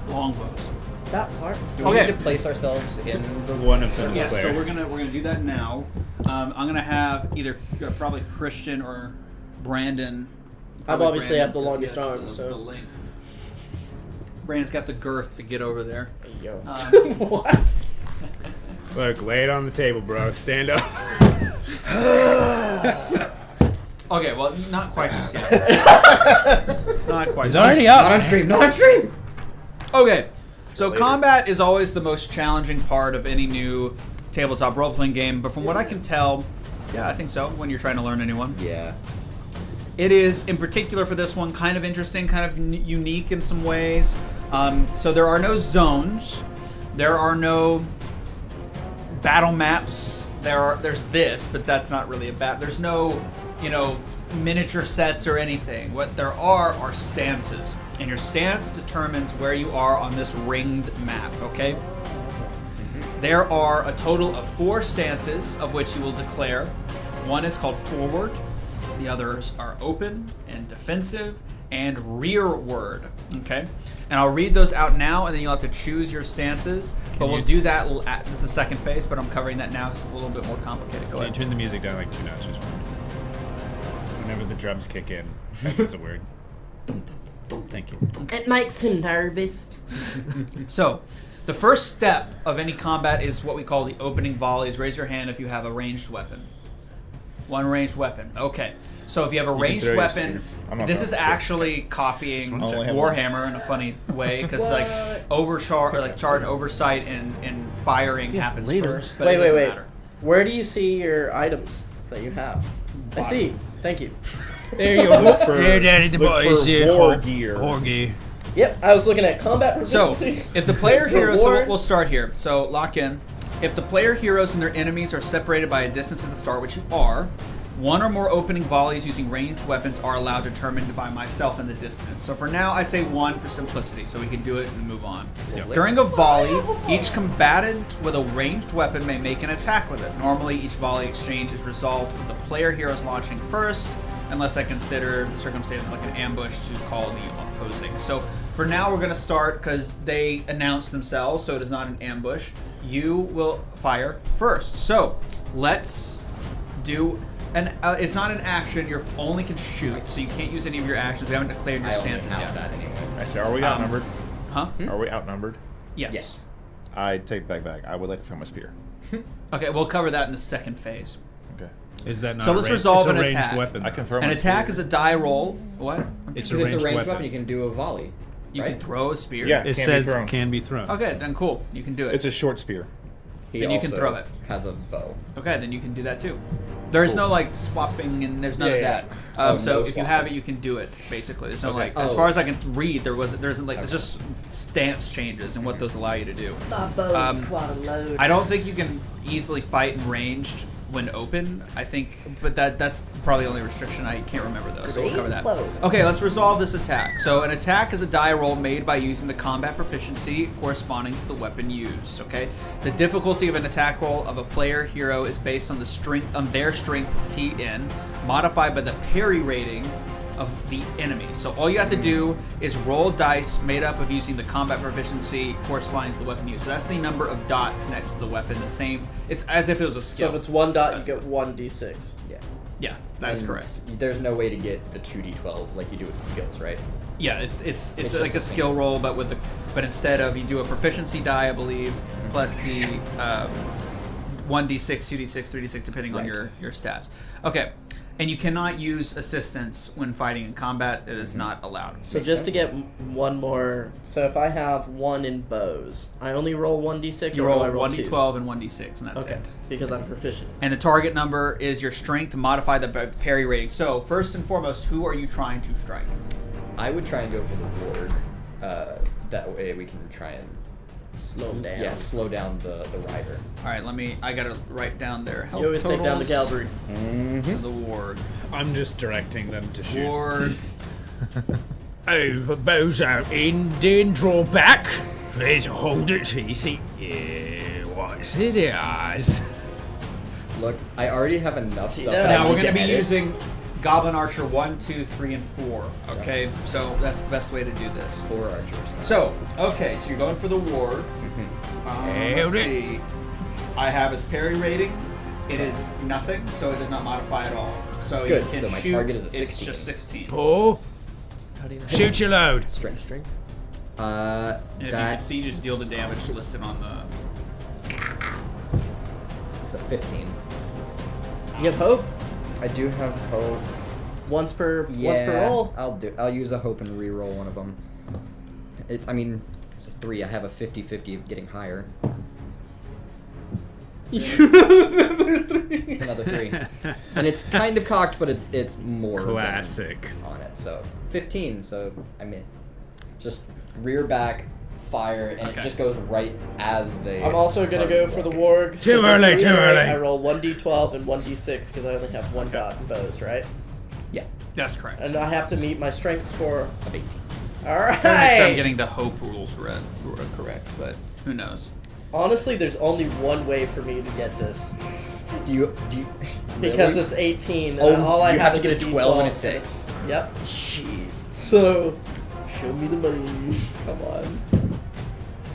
long bows. That far. Do we Okay. need to place ourselves in the One of them is Yeah, Claire. so we're gonna do that now. I'm gonna have either probably Christian or Brandon. I've Probably obviously Brandon, have the because he longest has arm, the so. length. Brandon's got the girth to get over there. Yo. What? Look, lay it on the table, bro. Stand up. Okay, well, not quite just yet. Not quite. He's already up. Not on stream. Not on stream. Okay, so Later. combat is always the most challenging part of any new tabletop role-playing game, but from what I can tell, yeah, I think so, when you're trying to learn a new one. Yeah. It is, in particular for this one, kind of interesting, kind of unique in some ways. So there are no zones. There are no battle maps. There's this, but that's not really a battle. There's no, miniature sets or anything. What there are stances. And your stance determines where you are on this ringed map, okay? There are a total of 4 stances of which you will declare. One is called forward. The others are open and defensive and rearward, okay? And I'll read those out now, and then you'll have to choose your stances. But we'll do that this is the second phase, but I'm covering that now. It's a little bit more complicated. Go Can you ahead. turn the music down like 2 notches? Whenever the drums kick in, that's a word. Thank you. It makes him nervous. So, the first step of any combat is what we call the opening volleys. Raise your hand if you have a ranged weapon. One ranged weapon. Okay. So if you have a ranged throw your weapon, spear. I'm not this gonna is spear. actually copying Just wanna check. Warhammer in a funny way because like charge oversight and firing happens first. But it Wait. doesn't matter. Where do you see your items that you have? I see. Thank you. There you go. Look for- There, Daddy, the look boys for here. war gear. War gear. Yep, I was looking at combat So, proficiency. if the player heroes, so Reward. we'll start here. So, lock in. If the player heroes and their enemies are separated by a distance at the start, which you are, one or more opening volleys using ranged weapons are allowed, determined by myself in the distance. So for now, I'd say 1 for simplicity, so we can do it and move on. Lovely. During a volley, each combatant with a ranged weapon may make an attack with it. Normally, each volley exchange is resolved with the player heroes launching first, unless I consider the circumstances like an ambush to call the opposing. So for now, we're going to start because they announce themselves, so it is not an ambush. You will fire first. So let's do it's not an action. You only can shoot, so you can't use any of your actions. We haven't declared your I only stances have yet. that anyway. Actually, are we outnumbered? Huh? Are we outnumbered? Yes. Yes. I take back. I would like to throw my spear. Okay, we'll cover that in the second phase. Okay. Is that not So a let's range- resolve it's a an ranged attack. weapon? I can throw An my attack spear. is a die roll. What? It's Because it's a ranged weapon, you can do a volley. You right? can throw a spear. Yeah. It Can be says thrown. can be thrown. Okay, then cool. You can do it. It's a short spear. He Then you can also throw it. has a bow. Okay, then you can do that too. There's no like swapping and there's none of Yeah, that. Oh, So no if you have swapping. it, you can do it. Basically, there's no Okay. like. As Oh. far as I can read, there isn't like. It's just stance changes and what those allow you to do. My bow's Um, quite a load. I don't think you can easily fight in ranged when open. I think, but that's probably the only restriction. I can't remember though, so we'll cover that. Great. Okay, let's resolve this attack. So an attack is a die roll made by using the combat proficiency corresponding to the weapon used. Okay, the difficulty of an attack roll of a player hero is based on their strength TN, modified by the parry rating of the enemy. So all you have to do is roll dice made up of using the combat proficiency corresponding to the weapon used. So that's the number of dots next to the weapon. The same. It's as if it was a So skill. if it's 1 dot, you That's get 1d6. Yeah. Yeah, that's And correct. There's no way to get the 2d12 like you do with the skills, right? Yeah, it's It's like just a a skill roll, but instead of you do a proficiency die, I believe, plus the 1d6, 2d6, 3d6, depending on Right. your stats. Okay, and you cannot use assistance when fighting in combat. It is not allowed. So just to get one more, so if I have 1 in bows, I only roll 1d6 You or roll do I roll 1d12 and 1d6, and that's 2? Okay, it. because I'm proficient. And the target number is your strength modified by parry rating. So first and foremost, who are you trying to strike? I would try and go for the ward. That way we can try and Slow him down. slow down the rider. All right, I gotta write down their health You always take down the totals cavalry. for the ward. I'm just directing them to shoot. Ward. Oh, bows out in, then draw back. Let's hold it easy. Yeah, what's it is? Look, I already have enough See stuff that? that I Now need we're going to to be edit. using Goblin Archer 1, 2, 3, and 4. Okay, so that's the best way to do this. 4 archers. So, okay, so you're going for the warg. Let's see. I have his parry rating. It is nothing, so it does not modify at all. So Good, you can so my shoot, target is a It's 16. just 16. Paul, How do you know? shoot your load. Strength. And if you That succeed, you just deal the damage listed on the. it's a 15. You have hope. I do have hope. Once per Yeah, roll. I'll use a hope and re-roll one of them. It's a 3. I have a 50-50 of getting higher. It's another 3. And it's kind of cocked, but it's more than Classic. on it. So 15. So I miss. Just rear back, fire, and Okay. it just goes right as they. I'm also gonna go for the warg. Too just early, to too reiterate, early. I roll 1d12 and 1d6 because I only have one dot in bows, right? Yeah, That's correct. And I have to meet my strength score. of 18. All I'm trying to make sure I'm right. getting the hope rules correct, but who knows? Honestly, there's only one way for me to get this Do you because really? it's 18. And Oh, all I you have have to is get a 12 and a D12 6. Yep. Jeez. So, show me the money. Come on.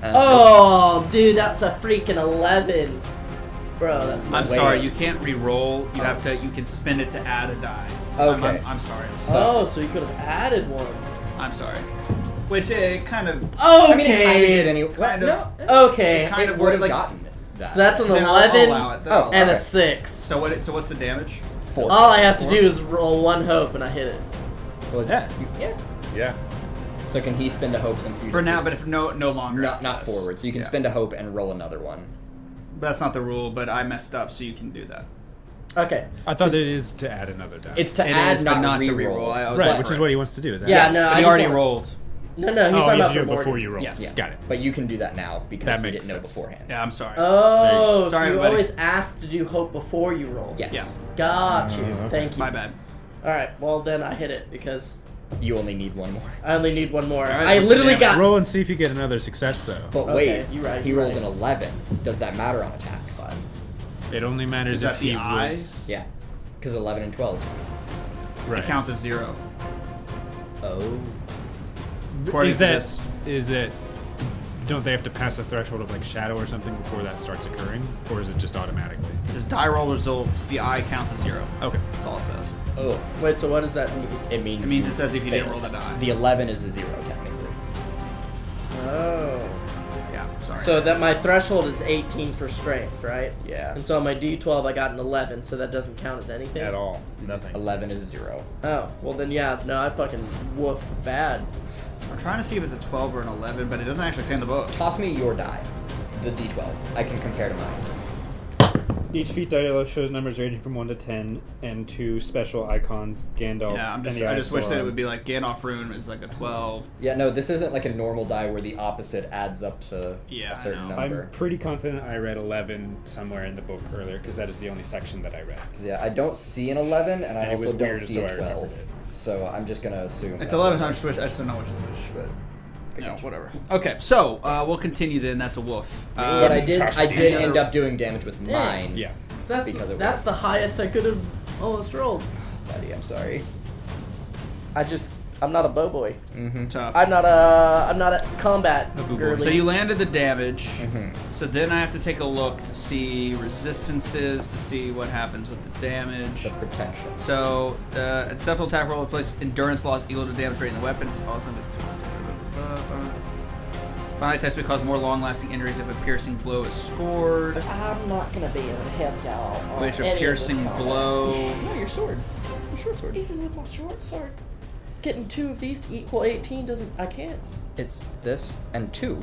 Oh, dude, that's a freaking 11. Bro, that's my I'm way. sorry, you can't re-roll. You have to. You can spend it to add a die. Okay. I'm sorry. Oh, so you could have added one. I'm sorry. Which it kind of. Okay. I mean, it kind of did anyway. Kind of. Okay. It kind of would have like. gotten that. So that's an Then I'll 11 allow it, then Oh, I'll- and a okay. 6. So what? So what's the damage? 4. All I have to do is roll one hope and I hit it. Well, Yeah. Yeah. Yeah. So can he spend a hope since you For did now, it? but if no longer. not after this. forward. So you can Yeah. spend a hope and roll another one. That's not the rule, but I messed up, so you can do that. Okay. I thought it is to add another die. It's to It add, is, but not, not to re-roll. re-roll. I was right, like, which is what he wants to do. Is that Yeah, right? no, But I he just already want- rolled. No, he's Oh, talking you about have to do for it before Morgan. you roll. Yes. Yeah. Got it. But you can do that now because That we makes didn't know sense. beforehand. Yeah, I'm sorry. Oh, Sorry, so you everybody. always ask to do hope before you roll. Yes. Got you. okay. Thank you. My bad. All right. Well, then I hit it because You only need one more. I only need one more. All right, I what's the literally damage? got. Roll and see if you get another success, though. But Okay, wait, you're right, he you're rolled right. an 11. Does that matter on attacks? It only matters Is that if the he eyes? Yeah. Because 11 and 12s. Right. It counts as 0. Oh. According Is to that this. is it? Don't they have to pass a threshold of like shadow or something before that starts occurring, or is it just automatically? This die roll results, the eye counts as 0. Okay. That's all it says. Oh. Wait. So what does that mean? It means. It means you it says if you didn't failed. roll the die. The 11 is a 0, technically. Oh. Yeah, sorry. So that my threshold is 18 for strength, right? Yeah. And so on my D12 I got an 11, so that doesn't count as anything. At all. Nothing. 11 is 0. Oh, well then yeah, no, I fucking woof bad. I'm trying to see if it's a 12 or an 11, but it doesn't actually say in the book. Toss me your die. The D12. I can compare to mine. Each feat die shows numbers ranging from 1 to 10, and 2 special icons: Gandalf. Yeah, and I the just wish that it Eye would be like Gandalf rune is like a 12. Yeah, no, this isn't like a normal die where the opposite adds up to Yeah, a certain I know. number. I'm pretty confident I read 11 somewhere in the book earlier, because that is the only section that I read. Yeah, I don't see an 11, and I And it also was don't weird, see so a I remembered 12. it. So I'm just gonna assume It's that 11 one. times Swish. I just don't know which is which, but you know, whatever. Okay, so we'll continue then. That's a wolf. But I did Dang. end up doing damage with mine. Yeah. So Because it that's worked. the highest I could have almost rolled. Buddy, I'm sorry. I'm not a bow boy. Mm-hmm. Tough. I'm not a combat girly. So you landed the damage. Mm-hmm. So then I have to take a look to see resistances, to see what happens with the damage. The protection. So, encephal attack roll inflicts endurance loss equal to damage rate in the weapon. It's awesome. Finally, attacks may cause more long-lasting injuries if a piercing blow is scored. I'm not gonna be able to help y'all. on Which any a of this piercing combat. blow. No, your sword. Your short sword. Even with my short sword, getting 2 of these to equal 18 doesn't. I can't. It's this and 2.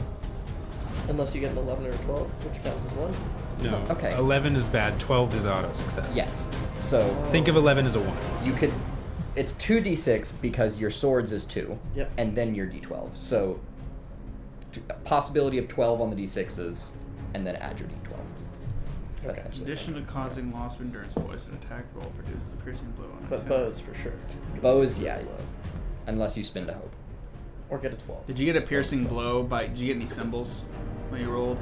Unless you get an 11 or a 12, which counts as 1. No. Okay. 11 is bad. 12 is auto success. Yes. So Think of 11 as a 1. you could. It's 2d6 because your swords is 2. Yep. And then your d12. So a possibility of 12 on the d6s, and then add your d12. In Essentially. addition to causing loss of endurance, voice an attack roll produces a piercing blow on But attack. bows for sure. Bows, yeah. Unless you spend a hope. Or get a 12. Did you get a piercing blow by? Did you get any symbols when you rolled?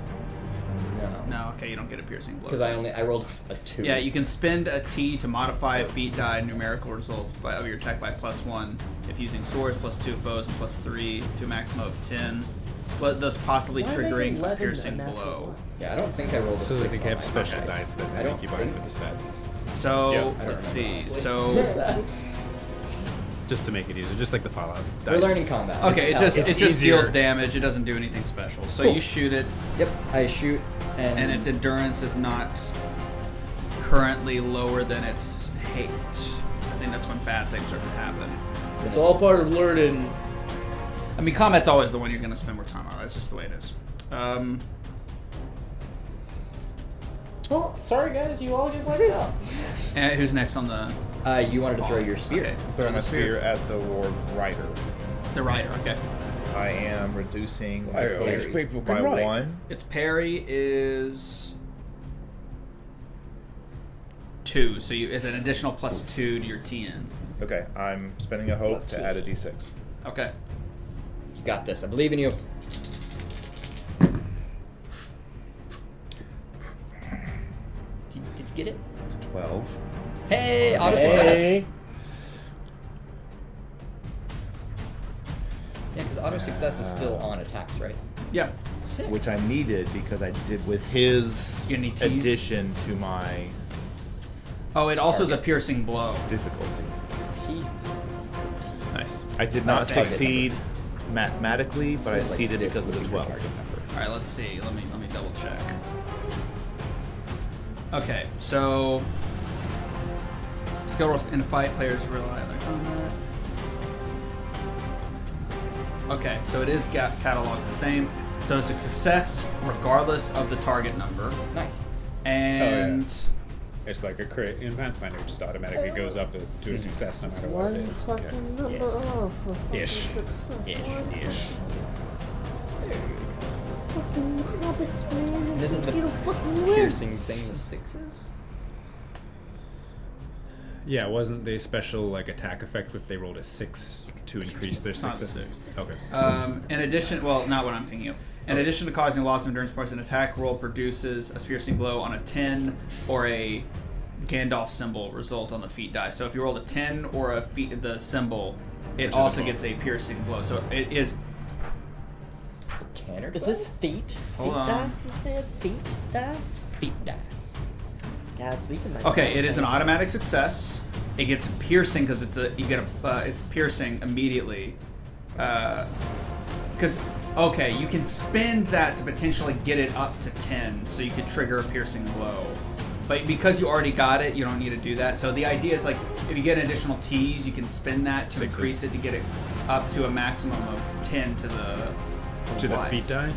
No, okay, you don't get a piercing blow. Because I rolled a 2. Yeah, you can spend a T to modify a feat die numerical results of your attack by +1 if using swords, +2 if bows, and +3 to a maximum of 10, but thus possibly Why make triggering a 11 piercing natural blow. one? Yeah, I don't think I rolled a So 6 that they on have mine. special Okay. dice that I they don't make you buy think- for the set. So Yeah. let's see. So Oops. Just to make it easier, just like the Fallout dice. We're learning combat. okay, It's it just easier. deals damage. It doesn't do anything special. So Cool. you shoot it, Yep, I shoot, and its endurance is not currently lower than its hate. I think that's when bad things start to happen. It's all part of learning. I mean, combat's always the one you're going to spend more time on. That's just the way it is. Well, sorry guys, you all get wiped out. And who's next on the you wanted to throw your spear. Okay. Throw my spear at the ward rider. The rider? Okay. I am reducing my Oh, these parry people by can write. 1. Its parry is 2, so it's an additional +2 to your TN. Okay, I'm spending a hope to Lucky. add a d6. Okay. You got this. I believe in you. Did you get it? It's a 12. Hey, auto success. Hey. Yeah, because auto success is still on attacks, right? Yeah. Sick. Which I needed because I did with his You need tees? addition to my Oh, it also is a piercing blow. difficulty. Nice. I did not That's target succeed mathematically, but I Like succeeded this because of would the be your 12. target number. All right, let's see. Let me double check. Okay, so skill rolls in a fight, players rely on their combat. Okay, so it is cataloged the same. So it's a success regardless of the target number, Nice. and It's like a crit in Pathfinder, it just automatically goes up to a success no matter what it One is. fucking number Yeah. off. Ish. Ish. Fucking hobbits, man. And isn't the Get a fucking win. piercing thing the 6s? Yeah, wasn't the special like attack effect if they rolled a 6 to increase their It's not success? 6. Okay. In addition, well, not what I'm thinking of. In addition to causing loss of endurance points, an attack roll produces a piercing blow on a 10 or a Gandalf symbol result on the feat die. So if you rolled a 10 or a feat, the symbol, it Which is also a gets a piercing blow. So it is. Is it canner? Is this feet? Hold feet on. dice? You said feet dice? feet dice? Guys, we can make Okay, it is an thing. automatic success. It gets piercing because it's piercing immediately. Because you can spend that to potentially get it up to 10, so you could trigger a piercing blow. But because you already got it, you don't need to do that. So the idea is like if you get an additional T's, you can spend that to Sixes. increase it to get it up to a maximum of 10 to the To the what? feet die?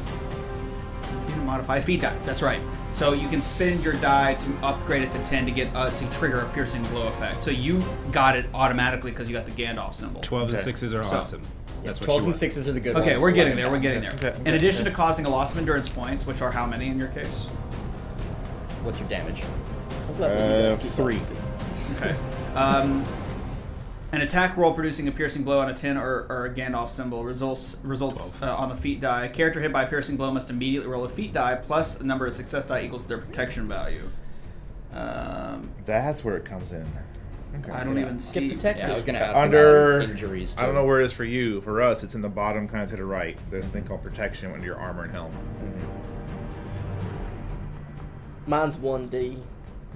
Continue to modify feat die. That's right. So you can spend your die to upgrade it to 10 to get to trigger a piercing blow effect. So you got it automatically because you got the Gandalf symbol. 12s and Okay. 6s are So- awesome. That's what 12s you and want. 6s are the good ones. Okay, we're getting there. We're getting there. Okay, In okay, addition to okay. causing a loss of endurance points, which are how many in your case? What's your damage? I'm glad that you guys keep 3. up, 'cause Okay. An attack roll producing a piercing blow on a 10 or a Gandalf symbol results on the feat die. Character hit by a piercing blow must immediately roll a feat die plus the number of success die equal to their protection value. That's where it comes in. Okay. I don't even see. protected. Yeah, I was gonna ask Under about injuries too. I don't know where it is for you. For us, it's in the bottom, kind of to the right. There's a thing called protection under your armor and helm. Mine's 1D.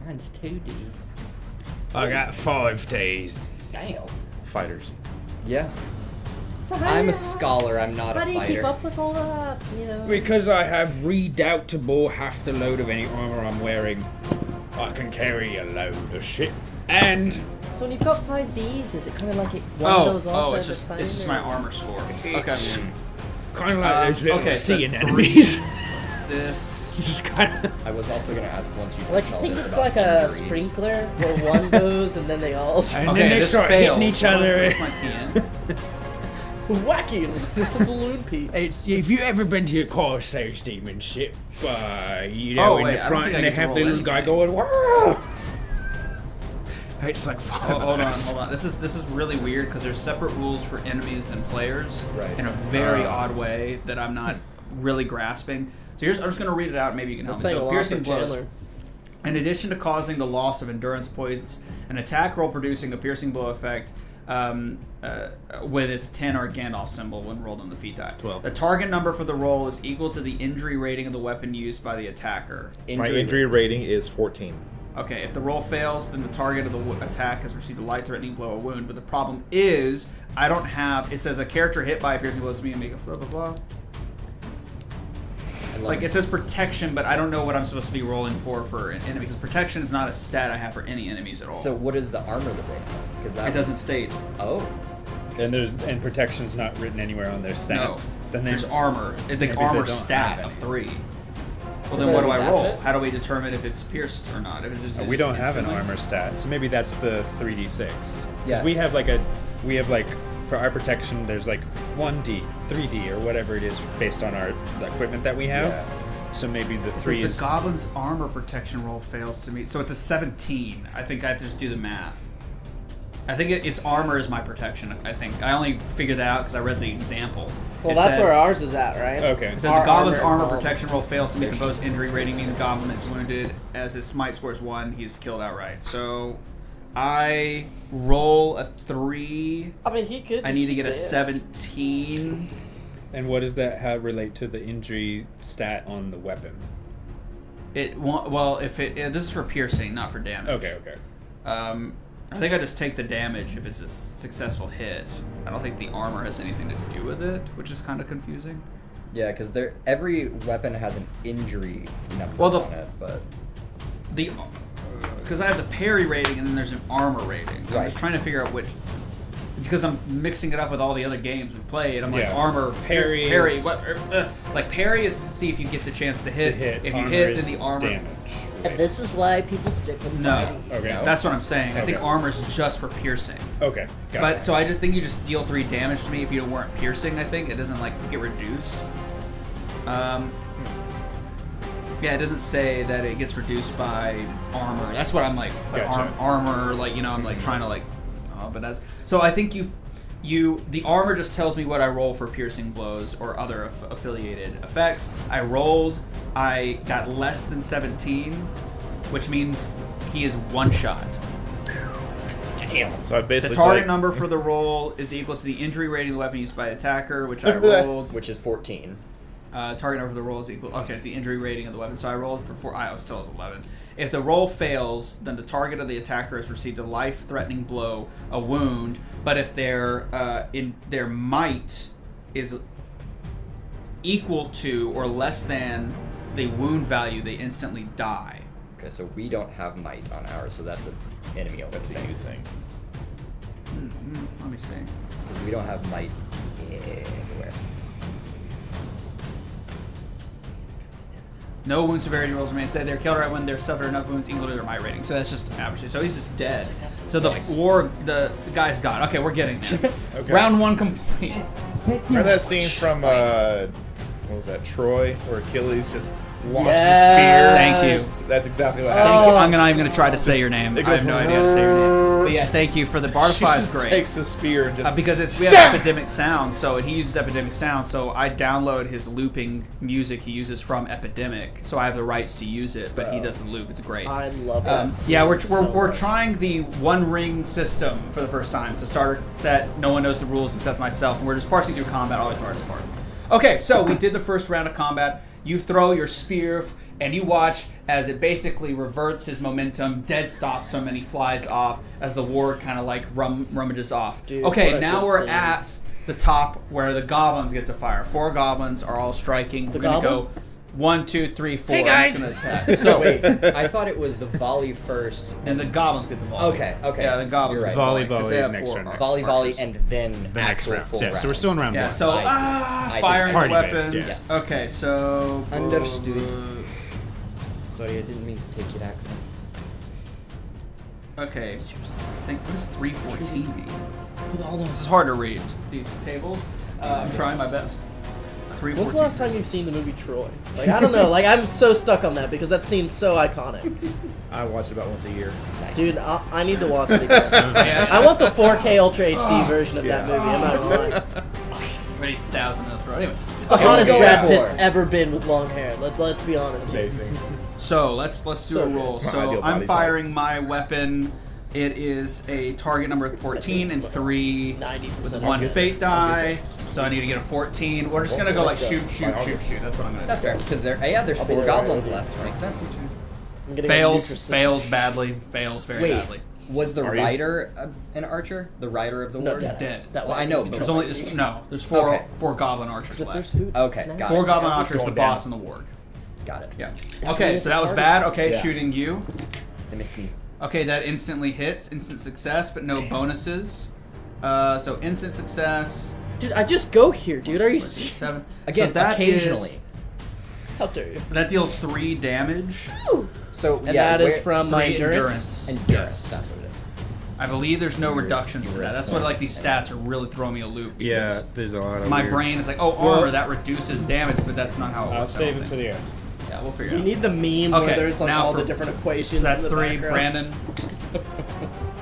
Mine's 2D. I got 5 days. Damn. Fighters. Yeah. So how I'm do a scholar. I'm not How a do you fighter. keep up with all that? You know. Because I have redoubtable half the load of any armor I'm wearing. I can carry a load of shit. And So when you've got 5Ds, is it kind of like one goes off it's every just time, my or- armor score. Okay. kind of like those little okay, so sea it's anemones. This. Just kind of. I was also gonna ask once you Like, finish I all think this it's about like a injuries. sprinkler where one goes and then they all And Okay, then they this start fails. hitting each Hold on, other. where's my TN? whacking with a balloon piece. It's, if you ever been to a Corsairs demon ship, you know, Oh, in wait, the I don't front, think I and they get to have the roll little guy anything. going, "Whoa!" It's like, Oh, hold on. This is really weird because there's separate rules for enemies than players Right. in a very odd way that I'm not really grasping. So I'm just going to read it out. Maybe you can help That's me. saying a So lot piercing for blows. Chandler. In addition to causing the loss of endurance points, an attack roll producing a piercing blow effect with its 10 or Gandalf symbol when rolled on the feat die. 12. The target number for the roll is equal to the injury rating of the weapon used by the attacker. My injury rating is 14. Okay, if the roll fails, then the target of the attack has received a light-threatening blow or wound. But the problem is, I don't have... It says a character hit by a piercing blow is me and make a blah, blah, blah. Like, it says protection, but I don't know what I'm supposed to be rolling for an enemy, because protection is not a stat I have for any enemies at all. So what is the armor that they have? Because it doesn't state. Oh. And protection's not written anywhere on their stat. No. Then There's armor. The maybe they armor don't stat have of any. 3. Well, then what do I That's roll? it? How do we determine if it's pierced or not? If it's just, We don't have an instantly? armor stat, so maybe that's the 3d6. Yeah. Because we have like for our protection, there's like 1d, 3d, or whatever it is based on the equipment that we have. Yeah. So maybe the It 3 says is the goblin's armor protection roll fails to meet, so it's a 17. I think I have to just do the math. I think its armor is my protection. I think I only figured that out because I read the example. Well, It that's said- where ours is at, right? Okay. It said Our the goblin's armor armor roll. protection roll fails to meet the foe's injury rating, meaning the goblin is wounded. As his smite score is 1, he's killed outright. So I roll a 3. I mean, he could. I need to just get a do it. 17. And what does that relate to the injury stat on the weapon? It won't, well, if this is for piercing, not for damage. Okay. I think I just take the damage if it's a successful hit. I don't think the armor has anything to do with it, which is kind of confusing. Yeah, because every weapon has an injury number Well, on it, but Because I have the parry rating and then there's an armor rating. I'm Right. just trying to figure out which. Because I'm mixing it up with all the other games we've played. I'm like, Yeah. armor, Parry parry. is- Like, parry is to see if you get the chance to hit. If you armor hit, is then the armor. damage. And this is why people stick with No. fighting. Okay. No. That's what I'm saying. I think Okay. armor is just for piercing. Okay. Got But it. so I just think you just deal 3 damage to me if you weren't piercing. I think it doesn't like get reduced. Yeah, it doesn't say that it gets reduced by armor. That's what I'm like. Gotcha. Armor, like I'm like trying to like. But that's so. I think the armor just tells me what I roll for piercing blows or other affiliated effects. I rolled. I got less than 17, which means he is one shot. So I The basically target like, number for the roll is equal to the injury rating of the weapon used by the attacker, which I rolled. which is 14. Target number for the roll is equal. Okay, the injury rating of the weapon. So I rolled for 4. I still has 11. If the roll fails, then the target of the attacker has received a life-threatening blow, a wound. But if their might is equal to or less than the wound value, they instantly die. Okay, so we don't have might on ours, so that's an enemy only that's a thing. you thing. Let me see. Because we don't have might anywhere. No wound severity rolls remain steady. They're killed right when they're suffered enough wounds equal to their might rating. So that's just average. So he's just dead. So the guy's gone. Okay, we're getting there. Okay. Round 1 complete. Remember that scene from what was that, Troy, where Achilles just launched Yes. the spear? Thank you. That's exactly what Oh. happened. I'm not even going to try to say your name. it I goes have no idea how to say your name. But yeah, thank you for the She Bartify is just great. takes the spear and just Because we have Epidemic Sound, so he uses Epidemic Sound, so I download his looping music he uses from Epidemic, so I have the rights to use it, but he does the loop. It's great. I love that. Yeah, we're so much. trying the One Ring system for the first time. It's a starter set. No one knows the rules except myself, and we're just parsing through combat. Always the hardest part. Okay, so we did the first round of combat. You throw your spear, and you watch as it basically reverts his momentum, dead stops him, and he flies off as the ward kind of like rummages off. Dude, Okay, what a now good we're scene. at the top where the goblins get to fire. 4 goblins are all striking. We're gonna goblin? go 1, 2, 3, 4. Hey, I'm guys. just gonna attack. So Wait, I thought it was the volley first. and the goblins get the volley. Okay. Yeah, the goblins. You're get right. the Volley, volley, 'cause volley, they have next 4 turn. marks- Volley, volley, markers. and then The next actual round. full Yeah, round. so we're still in round Yeah, 1. so I see. I see. firing the Party-based, weapons. yes. Okay, so Understood. Sorry, I didn't mean to take your accent. Okay, I think what does 314 mean? This is hard to read. These tables. I'm trying my best. 314. When's the last time you've seen the movie Troy? Like, I don't know. Like, I'm so stuck on that because that scene's so iconic. I watch it about once a year. Nice. Dude, I need to watch it again. Yeah, I want the 4K Ultra HD version of that movie. I'm not gonna lie. Everybody stabs in the throw. Anyway, The okay, hottest we'll go Brad for- Pitt's ever been with long hair. Let's be honest. here. Amazing. so let's do So a good. roll. It's my So ideal I'm body firing my weapon. It is a target number 14 and 3 with 90%. 1 fate die. So I need to get a 14. We're just gonna go like Let's go. shoot. That's what I'm gonna That's do. fair, because there's I'll be 4 there goblins right left. Makes sense. I'm gonna go neutral Fails system. badly. Fails very Wait, badly. was the Are you? rider an archer? The rider of the No, ward? dead. dead. That Well, way I know, can but There's control only it. there's four Okay. goblin archers If there's left. food, Okay, snacks, got 4 it. goblin archers, the Going boss down. and the warg. Got it. Yeah. Okay, so that was bad. Okay, Yeah. shooting you. They missed me. Okay, that instantly hits. Instant success, but no bonuses. So instant success. Dude, I just go here, dude. Are you Let's see, serious? 7. Again, so that occasionally. is- How dare you? that deals 3 damage. So And yeah, that is where- from my 3 endurance. endurance. Yes. That's what it is. I believe there's no You were- reductions you to were that. at That's what 20. like these stats are really throwing me a loop. Yeah, Because there's a lot of my weird- brain is like, oh, armor that reduces damage, but that's not how it works. I'll I save don't it for think. the end. Yeah, we'll figure We it out. need the meme Okay, where there's like now all for- the different equations. So that's in the 3, background. Brandon.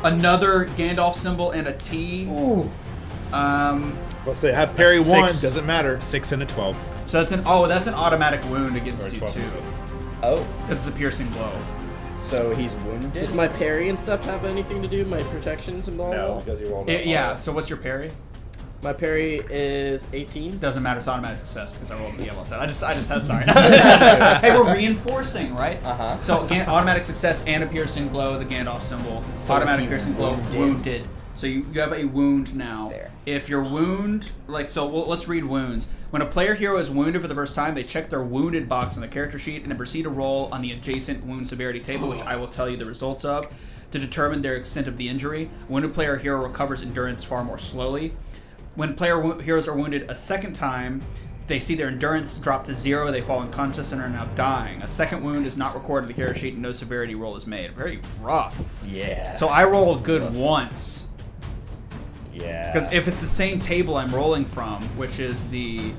Another Gandalf symbol and a T. Ooh. Let's say have parry That's 1, 6. doesn't matter. 6 and a 12. So that's an automatic wound against Or you 12 too. and 6. Oh, Because it's a piercing blow. so he's wounded. Does my parry and stuff have anything to do? My protections and blah blah. No, blah? because you rolled Yeah. So what's your parry? My parry is 18. Doesn't matter. It's automatic success because I rolled the yellow set. I just had sorry. Hey, we're reinforcing, right? Uh-huh. So automatic success and a piercing blow, the Gandalf symbol. So Automatic is he piercing blow, wounded? wounded. So you have a wound now. There. If your wound, let's read wounds. When a player hero is wounded for the first time, they check their wounded box on the character sheet and then proceed to roll on the adjacent wound severity table, which I will tell you the results of, to determine their extent of the injury. Wounded player hero recovers endurance far more slowly. When heroes are wounded a second time, they see their endurance drop to 0, they fall unconscious and are now dying. A second wound is not recorded in the character sheet and no severity roll is made. Very rough. Yeah. So I roll good once. yeah. Because if it's the same table I'm rolling from, which is the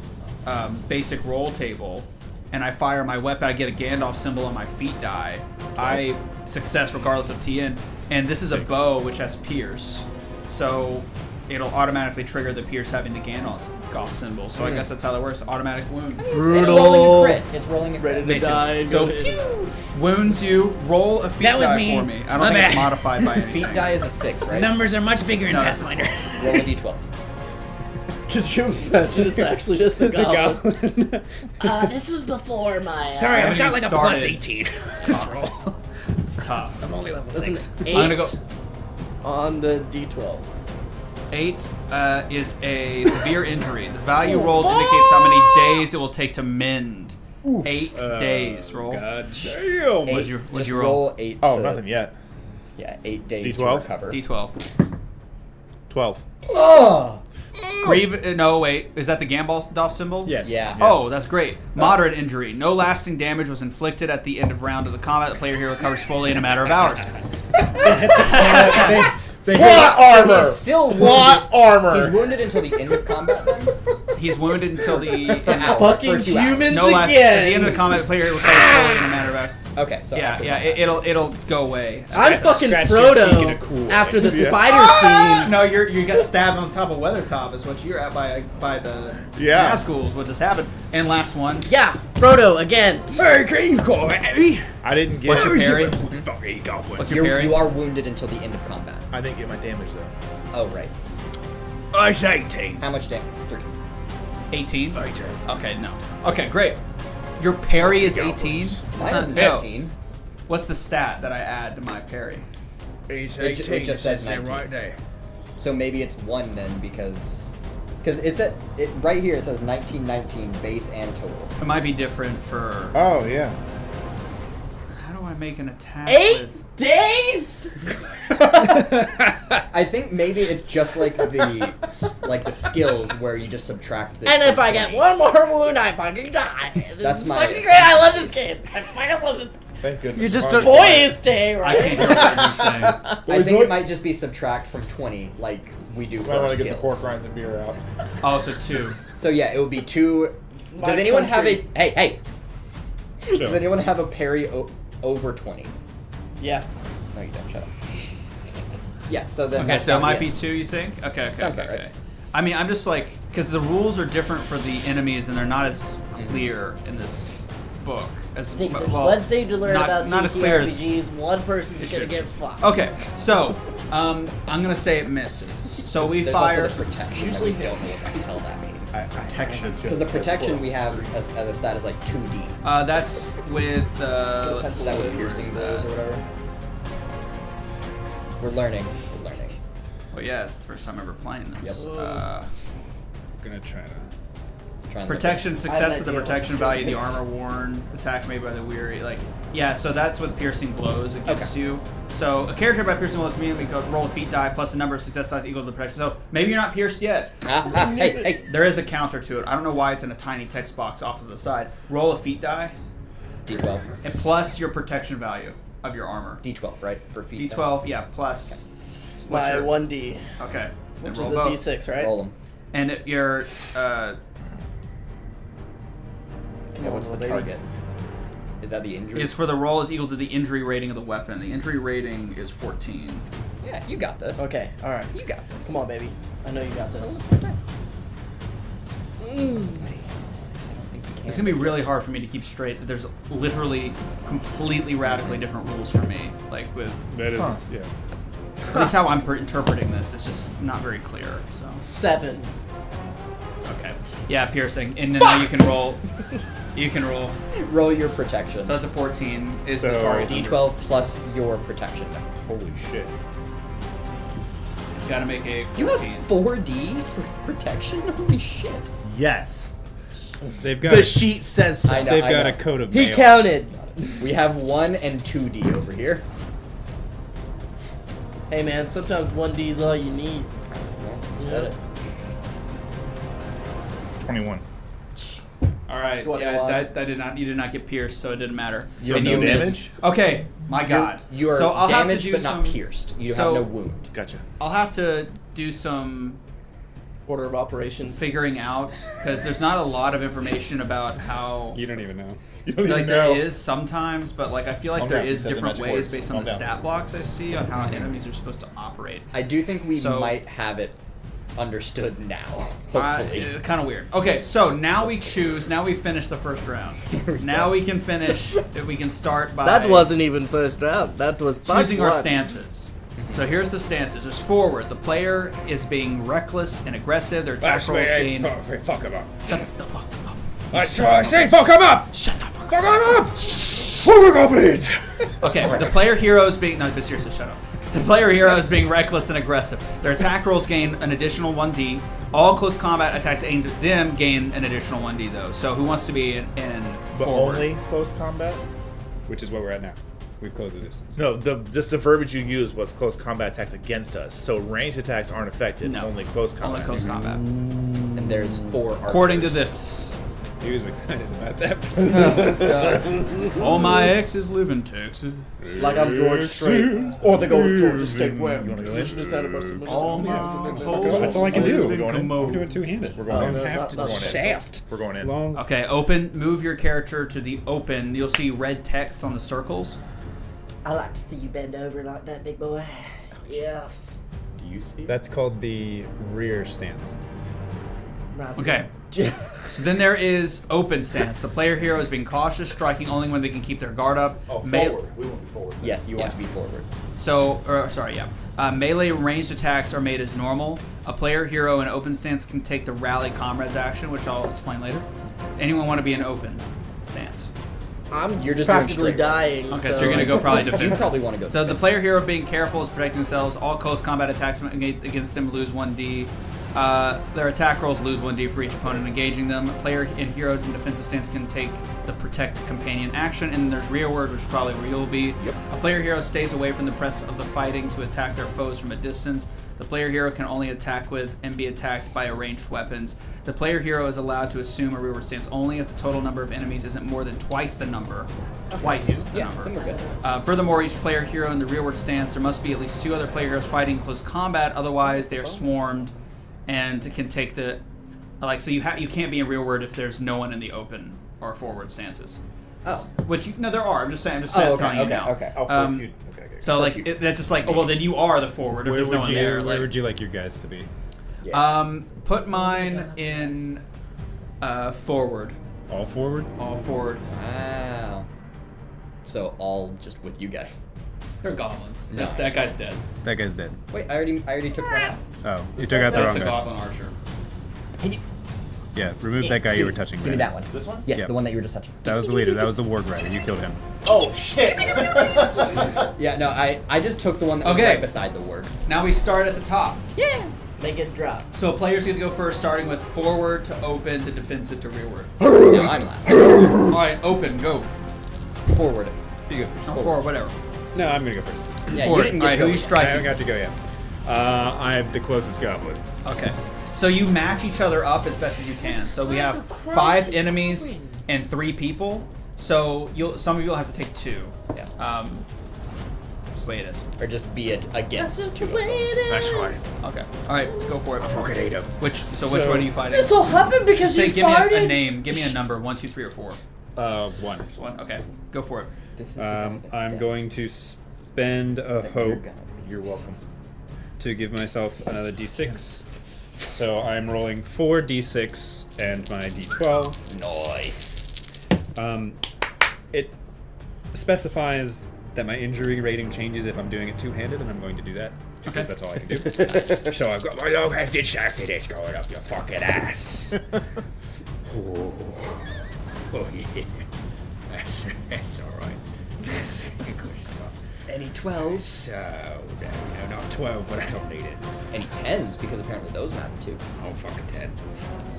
basic roll table, and I fire my weapon, I get a Gandalf symbol on my feet die. I success regardless of TN. And this is a 6. bow which has pierce. So it'll automatically trigger the pierce having the Gandalf symbol. So I guess that's how that works. Automatic wound. It's rolling a crit. It's rolling a Ready crit. to die. and So go to- wounds you, roll a feet That was die me. for me. I don't My think it's bad. modified by anything. Feet die is a 6, The right? numbers are much bigger in No, that's a Pathfinder. Roll a d12. Could you imagine it's actually just the goblin? goblin. This was before my. Sorry, I I've haven't got like even a plus started. 18. Let's roll. It's tough. I'm only level That's 6. an 8 I'm gonna go. on the d12. 8 is a severe injury. The value rolled indicates how many days it will take to mend. 8 days. Roll. God damn. Eight, what'd just you roll? 8 Oh, to, nothing yet. Yeah, 8 days D12? to recover. D12. 12. Oh! No, wait. Is that the Gandalf symbol? Yes. Yeah. Oh, that's great. Moderate injury. No lasting damage was inflicted at the end of round of the combat. The player here recovers fully in a matter of hours. Plot armor! He's still wounded. Plot armor! He's wounded until the end of combat then? He's wounded until the hour. Fucking For a few hours. humans no last. again. At the end of the combat, the player here recovers fully in a matter of hours. Okay, so Yeah, after yeah. combat. It'll go away. I'm fucking scratch your cheek in a Frodo cool way. after the Yeah. spider scene. No, you got stabbed on top of Weathertop is what you're at by the Yeah. Nazgûls, what just happened. And last one. Yeah, Frodo again. Very great, you've got it. I didn't get What's your parry? Fucking goblin. What's your parry? You are wounded until the end of combat. I didn't get my damage though. Oh, right. I say 18. How much damage? 18? 18. Okay, no. Okay, great. Your parry is 18? Mine is No. 19. What's the stat that I add to my parry? It's It ju- 18. it just says sits there 19. right there. So maybe it's 1 then because it's right here it says 1919 base and total. It might be different for... Oh, yeah. How do I make an attack 8 with... days? I think maybe it's just like the skills where you just subtract this. And if from I get 20. one more wound, I fucking die. This That's is my fucking guess. great. I love this game. I fucking love this. Thank goodness. You just Finally. Boys day, I right? can't hear what you're saying. I think it might just be subtract from 20 like we do for I our want to skills. get the pork rinds and beer out. Oh, so 2. So yeah, it would be 2. My Does anyone have country. hey? Does Chill. anyone have a parry over 20? Yeah. No, you don't. Shut up. Yeah. So then. Okay, that's so it not might yet. be 2, you think? Okay, Sounds okay, about okay. I mean, I'm just like, because the rules are different for the enemies and they're not as clear in this book. As I think there's well, one thing to learn not- about not as clear as- TTRPGs. One person's it gonna should. get fucked. Okay, so I'm gonna say it misses. So we There's fire. also the protection that we don't know what the hell that means. Protection. Because the protection we have as a stat is like 2d. That's with let's Is that see, with piercing where's blows or that? whatever? We're learning. We're learning. Oh yeah, it's the first time ever playing this. Yep. Gonna try to. Trying to Protection, I success have to the an idea. protection value, the armor worn, attack made by the weary. Like, yeah, so that's with piercing blows against you. So a character by piercing blows immediately goes roll a feat die plus the number of success dice equal to the protection. So maybe you're not pierced yet. Hey. There is a counter to it. I don't know why it's in a tiny text box off of the side. Roll a feat die D12. and plus your protection value of your armor. D12, right? For feet. D12, yeah, plus. what's My your- 1d, Okay. Then which roll is a both. d6, right? Roll them. And your Come Yeah, on, what's the little baby. target? Is that the injury? is for the roll is equal to the injury rating of the weapon. The injury rating is 14. Yeah, you got this. Okay, all right. You got this. Come on, baby. I know you got this. It's gonna be really hard for me to keep straight that there's literally completely radically different rules for me. Like with That is, yeah. that's how I'm interpreting this. It's just not very clear. So 7. okay, yeah, piercing, and then now you can roll. You can roll. Roll your protection. So that's a 14. Is the So target number. D12 plus your protection. Holy shit. It's got to make a You have 14. 4D for protection? Holy shit. Yes. They've got. The sheet says so. I know. They've got a coat of He mail. counted. We have 1 and 2D over here. Hey man, sometimes 1d is all you need. Well, you said it. 21. All right. What Yeah, one? that did not. You did not get pierced, so it didn't matter. So And no you missed. damage? Okay. My God. You are so I'll damaged have to do but not some, pierced. You so- have no wound. Gotcha. I'll have to do some Order of operations. figuring out because there's not a lot of information about how You don't even know. like there is sometimes, but like I feel like Calm there down. is Said the different magic ways words. based on Calm the down. stat blocks I see on how enemies are supposed to operate. I do think we So- might have it understood now. Hopefully. Kind of weird. Okay, so now we choose. Now we finish the first round. Now we can finish. We can start by That wasn't even first round. That was choosing our one. stances. So here's the stances. There's forward. The player is being reckless and aggressive. Their attack rolls gain. Fuck him up. Shut the fuck up. I say fuck him up! Shut the fuck Fuck him up! Fuck him up, please! Okay, the player hero is being no, but seriously, shut up. The player hero is being reckless and aggressive. Their attack rolls gain an additional 1d. All close combat attacks aimed at them gain an additional 1d though. So who wants to be in But forward? only close combat? Which is where we're at now. We've closed the distance. No, just the verbiage you used was close combat attacks against us. So ranged attacks aren't affected. No. Only close combat. Only close combat. And there's 4 archers. According to this, He was excited about that. all my exes live in Texas. Like I'm George Strait. Or the Golden Georgia State where You wanna go in? Mission is out of Mississippi. All my hoes That's all I can do. We're going in. I'm doing two-handed. We're going in. no, have not- to not shaft. We're going in. Long. Okay, open. Move your character to the open. You'll see red text on the circles. I like to see you bend over like that, big boy. Yeah. Do you see? That's called the rear stance. Right. Okay. So then there is open stance. The player hero is being cautious, striking only when they can keep their guard up. Oh, Me- forward. We want to be forward. Yes, you want Yeah. to be forward. Melee ranged attacks are made as normal. A player hero in open stance can take the rally comrades action, which I'll explain later. Anyone want to be in open stance? I'm You're just doing practically straight. dying. Okay, so you're gonna go probably You defensive. probably want to go. So the defensive. player hero being careful is protecting themselves. All close combat attacks against them lose 1d. Their attack rolls lose 1d for each opponent engaging them. Player and hero in defensive stance can take the protect companion action, and there's rearward, which is probably where you'll be. Yep. A player hero stays away from the press of the fighting to attack their foes from a distance. The player hero can only attack with and be attacked by ranged weapons. The player hero is allowed to assume a rearward stance only if the total number of enemies isn't more than twice the number. Twice the Yeah, I number. think we're good. Furthermore, each player hero in the rearward stance, there must be at least 2 other player heroes fighting in close combat. Otherwise, they are swarmed and can take the so you can't be in rearward if there's no one in the open or forward stances. Oh. Which no, there are. I'm just saying. Oh, telling you okay, now. okay. Oh, for Um, a few. Okay. So like few. it's just like well then you are the forward if Where there's no would one you? there. Where Like, would you like your guys to be? Yeah. Put mine in forward. All forward? All forward. Wow. So all just with you guys. They're goblins. No. That guy's dead. That guy's dead. Wait, I already took one out. Oh, you took out the That's wrong a guy. goblin archer. Can you Yeah, remove that guy you give were me- touching. Give me right? that one. This one? Yes, Yeah. the one that you were just touching. That was the leader. That was the warg rider. You killed him. Oh shit! Yeah, no, I just took the one that was Okay. right beside the ward. Now we start at the top. Make it drop. So players get to go first, starting with forward to open to defensive to rearward. No, I'm last. All right, open, go. Forward. You go first. No, forward, whatever. No, I'm gonna go first. Yeah, Forward. you didn't All get right, to go who you yet. I striking? haven't got to go yet. I'm the closest goblin. Okay. So you match each other up as best as you can. So we have 5 enemies and 3 people. So some of you will have to take 2. Yeah. That's the way it is. Or just be it That's against just two the of way them. it is. That's fine. Okay. All right, go for it. I fucking hate him. Which So- which one are you fighting? This all happened because Say, you give me farted. a name. Give me a number. 1, 2, 3, or 4. 1. Just one. Okay. Go for it. This is the guy that's I'm dead. going to spend a That you're hope gonna- You're welcome. to give myself another d6. So I'm rolling 4 d6 and my d12. Nice. It specifies that my injury rating changes if I'm doing it two-handed, and I'm going to do that because that's all I can do. So I've got my long-handed shaft that's going up your fucking ass. Oh, oh yeah. That's all right. That's good stuff. Any 12s? So, no, not 12, but I don't need it. Any 10s, because apparently those matter too. Oh, fucking 10.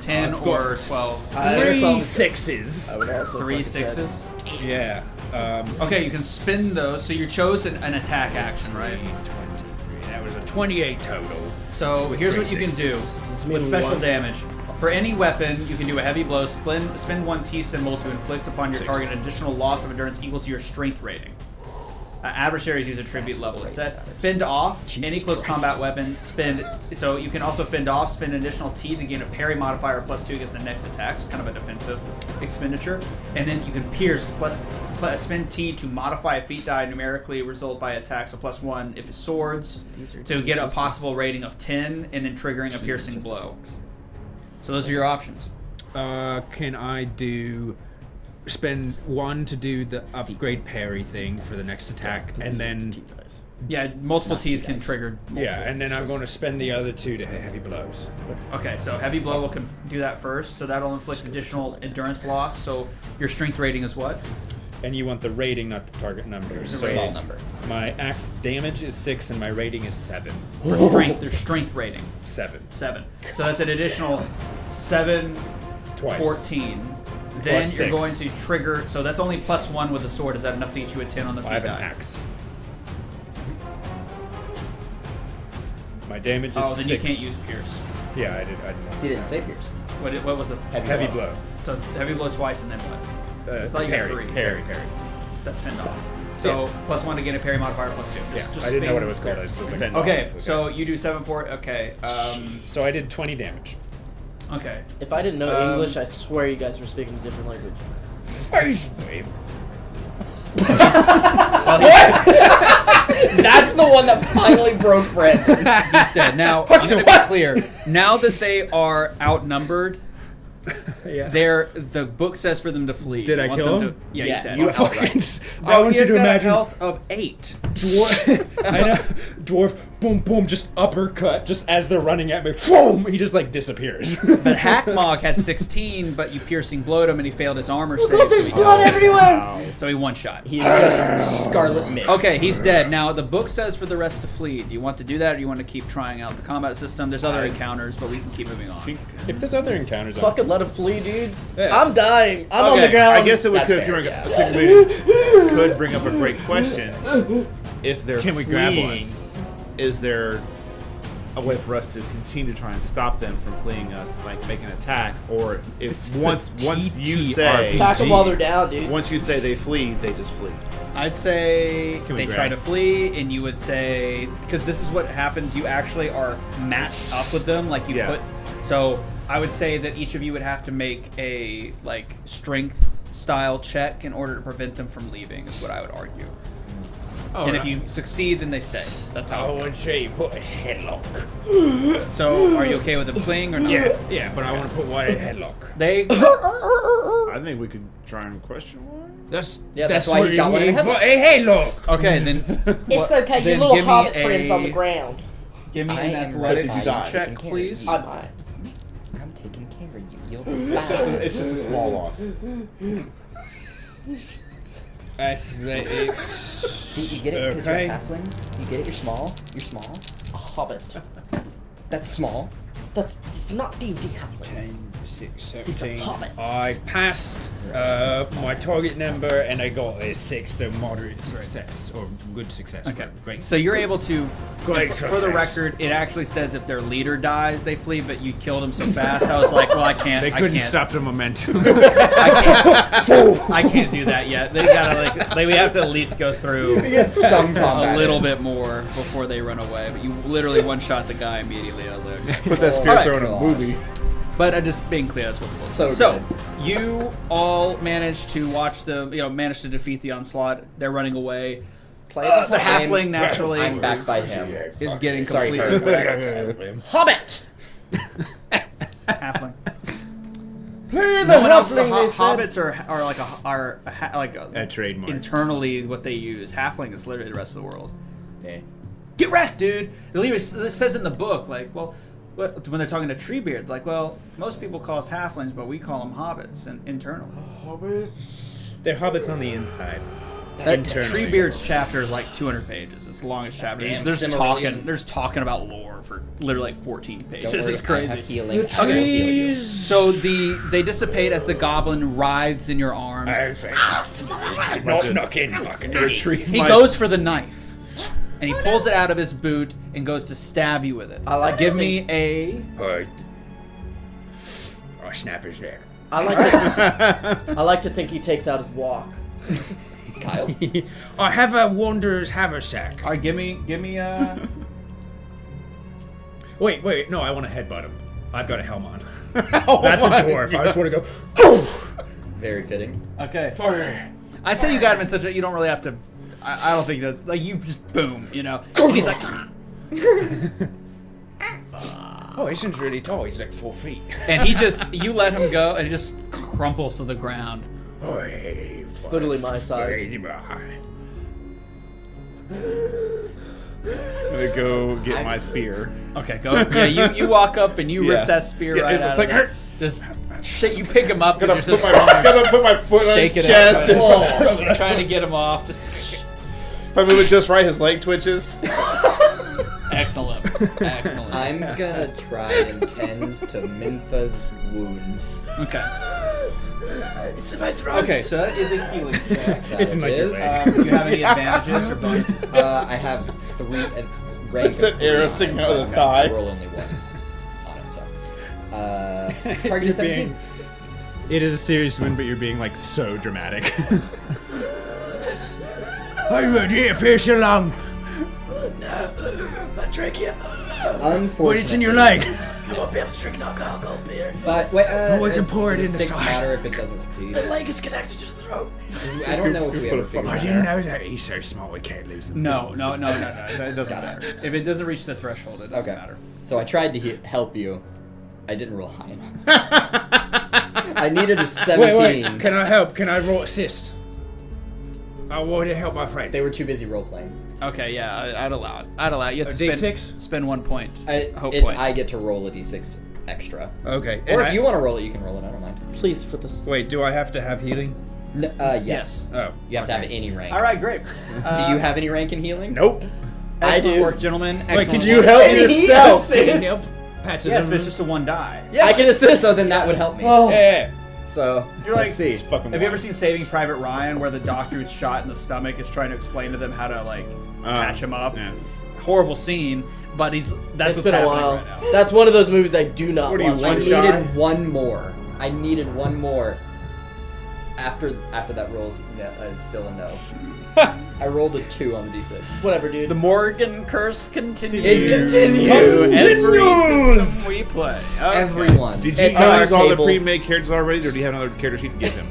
10 I've or got 12. 10 or 12 Three is good. sixes. I would also 3 fucking 6s. Yeah. Okay, you can spin those. So you chose an attack action, right? 23. That was a 28 total. So With here's 3 what you can do sixes. Does this mean with special one? damage. For any weapon, you can do a heavy blow. Spin 1 T symbol to inflict upon your target an additional loss of endurance equal to your strength rating. Adversaries use a tribute level instead. Fend off any close combat weapon. So you can also fend off. Spend an additional T to gain a parry modifier +2 against the next attack. So kind of a defensive expenditure. And then you can pierce. Spend T to modify a feat die numerically result by attack. So +1 if it's swords. These are To two get a pieces. possible rating of 10, and then triggering a piercing blow. So those are your options. Can I spend 1 to do the upgrade parry thing for the next attack, and then Yeah, multiple T's can trigger. yeah, and then I'm going to spend the other 2 to hit heavy blows. Okay, so heavy blow will do that first. So that'll inflict additional endurance loss. So your strength rating is what? And you want the rating, not the target number. It's So a small number. my axe damage is 6, and my rating is 7. For strength, their strength rating 7. 7. So that's an additional 7, Twice. 14. Then Plus you're 6. going to trigger. So that's only +1 with the sword. Is that enough to get you a 10 on the I feat have an die? axe. My damage is Oh, then 6. you can't use pierce. Yeah, I didn't He didn't say pierce. What was the heavy blow. So heavy blow twice and then what? It's like you got parry, 3. parry. That's fend off. So +1 to gain a parry modifier +2. Yeah, Just I didn't know what it being was called. clear. I just was like, Fend Okay, off. so you do 7 4. Okay. So I did 20 damage. Okay. If I didn't know Um, English, I swear you guys were speaking a different language. That's the one that finally broke bread. He's dead. Now I'm gonna be clear. Now that they are outnumbered, Yeah. the book says for them to flee. Did You I want kill them him? to- yeah, Yeah, he's dead. you Fucking, outright. I want he you has to got imagine a health of 8. I know. Dwarf, boom, boom, just uppercut, just as they're running at me, boom, he just like disappears. But Hackmog had 16, but you piercing blowed him and he failed his armor save. God, there's so, blood everywhere. so he one shot. He's just Scarlet Mist. Okay, he's dead. Now the book says for the rest to flee. Do you want to do that, or do you want to keep trying out the combat system? There's other encounters, but we can keep moving on. If there's other encounters, Fucking let him flee, dude. Yeah. I'm dying. I'm on Okay, the ground. I guess it would That's could, fair, bring, yeah. could bring up a great question. If they're Can we grab fleeing, is there a way for us to continue to try and stop them from fleeing us, like make an attack, or if This is once a you say Attack them while they're down, dude. once you say they flee, they just flee? I'd say Can we they grab? try to flee, and you would say, because this is what happens, you actually are matched up with them, like you Yeah. put. So I would say that each of you would have to make a strength style check in order to prevent them from leaving. Is what I would argue. and if you succeed, then they stay. That's how. I it would goes. say put a headlock. So, are you okay with them fleeing or not? Yeah, but I want to put one in headlock. They. I think we could try and question one. That's that's why what he's got you one in need a for a headlock. Okay, then. It's okay. Your then little give me hobbit a- friend's on the ground. Give me I an am athletics ready to check, die. please. I might. I'm taking care of you. You'll be It's just fine. a small loss. Athletics. See, you get it because Okay. you're a halfling. You get it. You're small. You're small. A hobbit. That's small. That's not D&D happening. 10, 6, He's a 17. hobbit. I passed my target number and I got a 6, so moderate success or good success. Okay, great. So you're able to. Great For the success. record, it actually says if their leader dies, they flee. But you killed him so fast, I was like, well, I can't. They I couldn't can't, stop the momentum. I can't do that yet. They gotta we have to at least go through Some combat. a little bit more before they run away. But you literally one shot the guy immediately out of there. Put that spear Alright. throw in a movie. But just being clear, that's what the So so good. you all managed to watch managed to defeat the onslaught. They're running away. Play the The I'm- halfling naturally I'm back by him. is getting Sorry, completely Herb. Hobbit! halfling. Play the No one else. halfling, they said. Hobbits are like A trademark. internally what they use. Halfling is literally the rest of the world. Okay. Get wrecked, dude. This says in the book, like, well, when they're talking to Treebeard, like, well, most people call us halflings, but we call them hobbits, and internally. They're hobbits on the inside. That Internally. Treebeard's chapter is like 200 pages. It's the longest chapter. Damn, There's Silmarillion. talking about lore for literally like 14 pages. Don't worry, It's crazy. I have healing. I will heal you. So they dissipate as the goblin writhes in your arms. Not knocking, fucking idiot. He goes for the knife, and he pulls it out of his boot and goes to stab you with it. I like Give to me a. Alright. I snap his neck. I like to think he takes out his walk. Kyle. I have a Wanderer's Haversack. All right, give me a. Wait, no, I want to headbutt him. I've got a helm on. Oh That's a my dwarf. I God. just want to go. Very fitting. Okay. Fire. I say you got him in such a you don't really have to. I don't think that's like you just boom, you know. He's like, Oh, this one's really tall. He's like 4 feet. and you let him go, and he just crumples to the ground. It's literally my size. I'm gonna go get my spear. Okay, go. Yeah, you walk up and you Yeah. rip that spear Yeah, right it's out like, of there. Just shit. You pick him up. Gonna 'cause you're put just gonna put my foot on his shaking it chest. out, trying to get him off. Just If I move it just right, his leg twitches. excellent. I'm gonna try and tend to Mintha's wounds. Okay. It's in my throat. Okay, so that is a healing check. That It's in my is, leg. Do you have any advantages or bonuses? I have 3 and rank There's an of 3 arrow on it, sticking out of the but thigh. I roll only 1 on it, so. Target is You're being- 17. It is a serious win, but you're being like so dramatic. I'm right here, pierce your lung. My trachea. Unfortunately. But it's in your leg. I won't be able to drink alcohol beer. But wait, we can does- pour it does in the 6 side. matter if it doesn't succeed? The leg is connected to the throat. I don't know if we ever figured I that didn't out. know that he's so small we can't lose him. No. It doesn't Got matter. it. If it doesn't reach the threshold, it doesn't Okay. matter. So I tried to help you. I didn't roll high enough. I needed a 17. Wait, can I help? Can I roll assist? I want to help my friend. They were too busy role playing. Okay, yeah, I'd allow it. You have A to D6? spend 1 point. Hope It's point. I get to roll a d6 extra. Okay. Or if you want to roll it, you can roll it. I don't mind. Please, for the. Wait, do I have to have healing? Yes. Oh. You have to have any rank. All right, great. Do you have any rank in healing? Nope. I Excellent do. work, gentlemen. Wait, Excellent could you work. help Can he yourself? assist? Can you help? Patches Yes, him. but it's just a 1 die. I can assist. So then that would help me. Oh. Yeah. So You're let's like- see. Fucking Have you ever seen Saving Private Ryan, where the doctor who's shot in the stomach is trying to explain to them how to like patch him up? yeah. Horrible scene, but that's It's what's been a happening while. right now. That's one of those movies I do not What are you, watch. I one needed shot? one more. I needed one more. After that rolls, it's still a no. I rolled a 2 on the d6. Whatever, dude. The Morgan curse continues. It continues. To every system we play. Okay. Everyone. Did you It's on our use all the table. pre-made characters already, or do you have another character sheet to give him?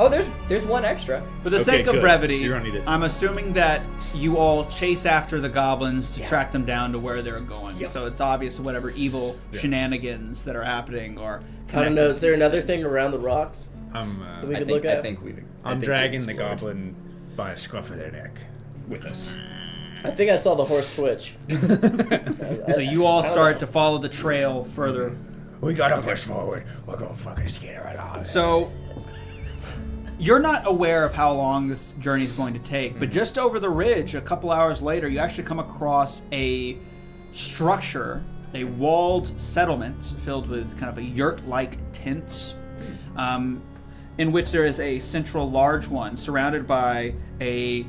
Oh, there's one extra. For the Okay, sake of good. brevity, You're gonna need it. I'm assuming that you all chase after the goblins to track them down to where they're going. So it's obvious whatever evil shenanigans that are happening are. I don't know. Is there another thing around the rocks I'm that we I could think, look at? I think we. I'm dragging the goblin by a scruff of their neck with us. I think I saw the horse twitch. So you all start to follow the trail further. We gotta push forward. We're gonna fucking scare it all. So you're not aware of how long this journey is going to take, but just over the ridge, a couple hours later, you actually come across a structure, a walled settlement filled with kind of a yurt-like tents, in which there is a central large one surrounded by a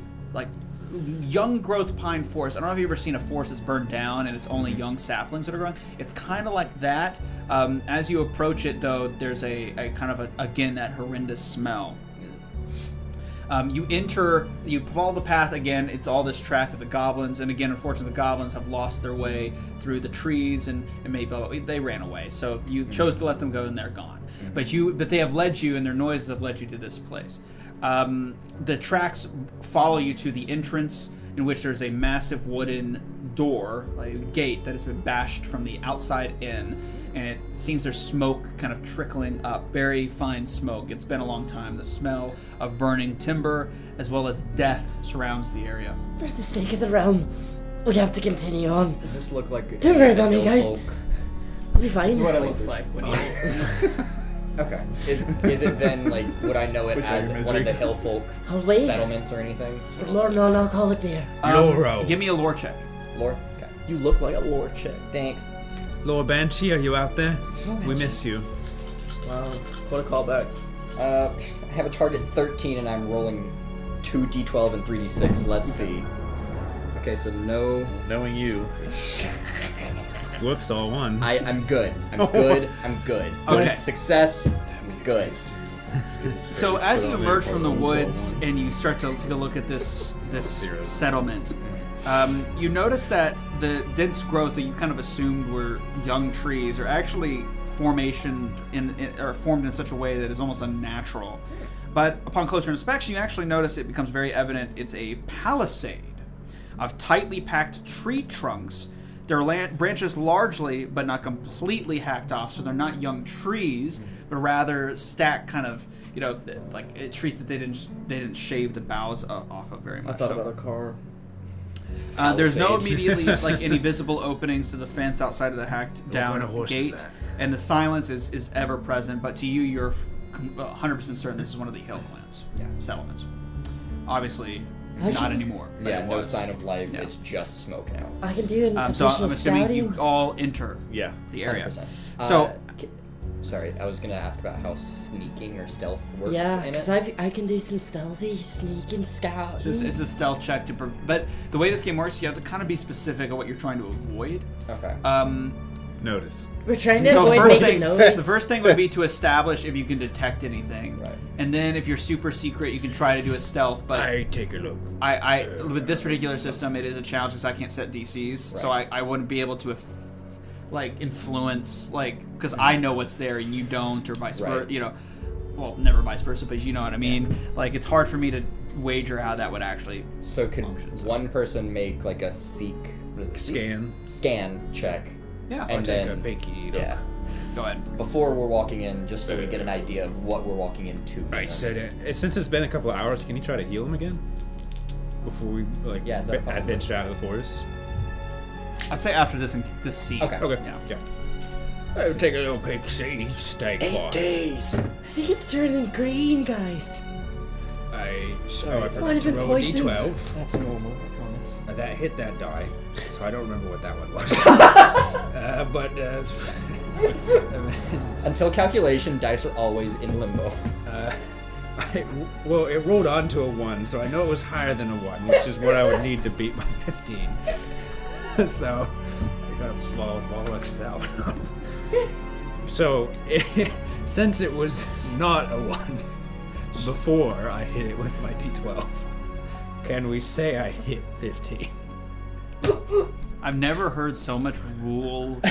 young growth pine forest. I don't know if you've ever seen a forest that's burned down and it's only young saplings that are growing. It's kind of like that. As you approach it, though, there's a kind of again that horrendous smell. You follow the path again. It's all this track of the goblins, and again, unfortunately, the goblins have lost their way through the trees and maybe they ran away. So you chose to let them go, and they're gone. But they have led you, and their noises have led you to this place. The tracks follow you to the entrance, in which there's a massive wooden door, like a gate that has been bashed from the outside in, and it seems there's smoke kind of trickling up, very fine smoke. It's been a long time. The smell of burning timber as well as death surrounds the area. For the sake of the realm, we have to continue on. Does this look like? Don't worry about me, guys. Folk? We'll be fine. This is what it looks like when you... Okay. Is it then like would I know it Which as are your one of the misery? hill folk I'll wait. settlements or anything? For more non-alcoholic beer. Loro. Give me a lore check. Lore. Okay. You look like a lore chick. Thanks. Lord Banshee, are you out there? We missed you. What a callback. I have a target 13 and I'm rolling 2d12 and 3d6. Let's see. Okay, so no. Knowing you. Whoops, all one. I'm good. I'm good. I'm good. Okay. Success. I'm good. So as you emerge from the woods and you start to take a look at this settlement, you notice that the dense growth that you kind of assumed were young trees are actually formed in such a way that is almost unnatural. But upon closer inspection, you actually notice it becomes very evident it's a palisade of tightly packed tree trunks. Their branches largely, but not completely hacked off, so they're not young trees, but rather stacked kind of, like trees that they didn't shave the boughs off of very much. I thought about a car. There's no Palisade. immediately like any visible openings to the fence outside of the hacked down kind of horse is gate, that? and the silence is ever present. But to you, you're 100% certain this is one of the hill clans settlements. Obviously, not anymore. But Yeah, it no was. sign of life. Yeah. It's just smoke now. I can do an So additional I'm assuming scouting. you all enter Yeah. the area. 100%. So Sorry, I was gonna ask about how sneaking or stealth works Yeah, in because it. I can do some stealthy sneaking scout. it's a stealth check but the way this game works, you have to kind of be notice of what you're trying to avoid. Okay. Notice. We're trying to So avoid first making thing, noise. the first thing would be to establish if you can detect anything, Right. and then if you're super secret, you can try to do a stealth. But I take a look. I with this particular system, it is a challenge because I can't set DCs, so Right. I wouldn't be able to influence because I know what's there and you don't, or vice Right. versa. Well, never vice versa, but you know what I mean. Like it's hard for me to wager how that would actually. So could functions. one person make like a seek what is it? Scan. Scan check, Yeah. and Take a then pinky. yeah, Go ahead. before we're walking in, just so we get an idea of what we're walking into. I said it. Since it's been a couple of hours, can you try to heal him again? Before we Yeah, is that a possibility? venture out of the forest? I say after this scene. Okay. Okay. Yeah. I'll take a little peek. See, take 8 one. days. I think it's turning green, guys. So I Might forgot have to been roll a poison. d12. That's normal, I promise. That hit that die, so I don't remember what that one was. Until calculation, dice are always in limbo. Well, it rolled onto a 1, so I know it was higher than a 1, which is what I would need to beat my 15. So, I got bollocks that one up. So, since it was not a 1 before I hit it with my d12, can we say I hit 15? I've never heard so much rule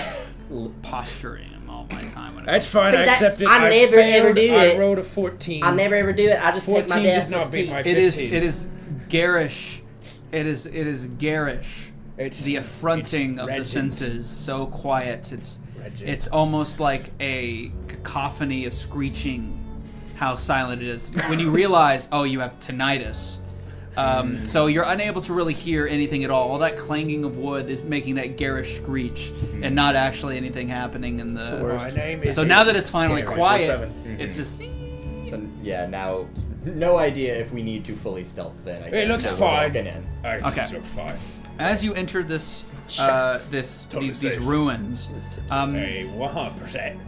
posturing in a moment. my time. When it That's fine. I That- accept it. I never, failed. ever do I it. rolled a 14. I never ever do it. I just take 14 my death does not with beat peace. my It is 15. it is garish. It is garish. It's The affronting it's of the regent. senses. So quiet. Regent. It's almost like a cacophony of screeching. How silent it is when you realize, oh, you have tinnitus. So you're unable to really hear anything at all. All that clanging of wood is making that garish screech, and not actually anything happening in the. My name is. So now that it's finally Garish. quiet, 7. it's just. So yeah, now no idea if we need to fully stealth then. I guess. It looks So we're fine. walking in. Okay. So fine. As you enter this, Totally these safe. ruins, Hey, 100%.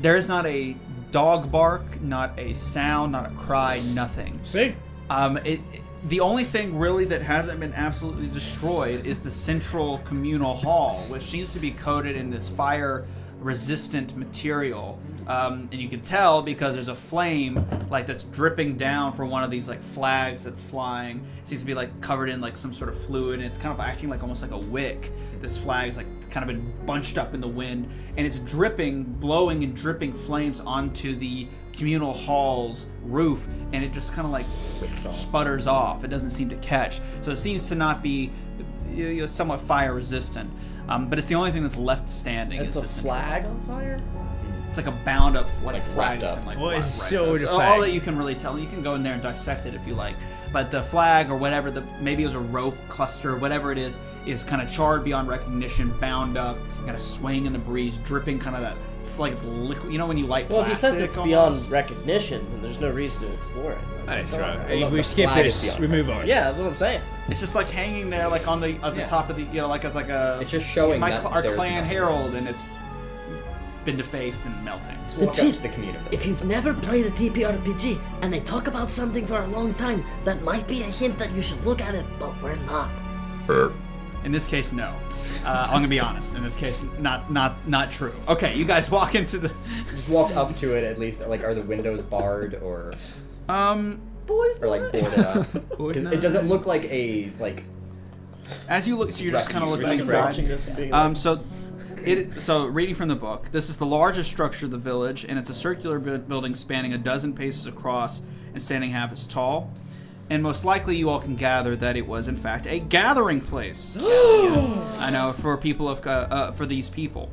there is not a dog bark, not a sound, not a cry, nothing. See? The only thing really that hasn't been absolutely destroyed is the central communal hall, which seems to be coated in this fire-resistant material, and you can tell because there's a flame like that's dripping down from one of these like flags that's flying. It seems to be like covered in like some sort of fluid, and it's kind of acting like almost like a wick. This flag is like kind of been bunched up in the wind, and it's blowing and dripping flames onto the communal hall's roof, and it just kind of like sputters off. It doesn't seem to catch, so it seems to not be somewhat fire resistant. But it's the only thing that's left standing. It's is a this flag on fire? It's like a bound up Like flag wrapped that's up. been like What is wrapped so up. the all flag? that you can really tell. You can go in there and dissect it if you like, but the flag or whatever, maybe it was a rope cluster, whatever it is kind of charred beyond recognition, bound up, kind of swaying in the breeze, dripping kind of that like it's liquid. You know when you light Well, if plastic? he says it's almost? beyond recognition, then there's no reason to explore it. That's Come on. right. Well, We the skip flag is this. beyond We move on. Yeah, that's what I'm saying. It's just like hanging there, like on the Yeah. top of the, like as like a. It's just showing that our there's clan nothing. herald, and it's been defaced and melting. Let's The walk tip- up to the community. If you've never played a TTRPG and they talk about something for a long time, that might be a hint that you should look at it, but we're not. In this case, no. I'm gonna be honest. In this case, not true. Okay, you guys walk into the. Just walk up to it at least. Like, are the windows barred or Boys, like boarded up? 'Cause it doesn't look like a As you look, so you're just kind of Refuse. looking Refuse. watching inside. this and being like, So reading from the book, this is the largest structure of the village, and it's a circular building spanning a dozen paces across and standing half as tall. And most likely, you all can gather that it was in fact a gathering place. I know for people of for these people.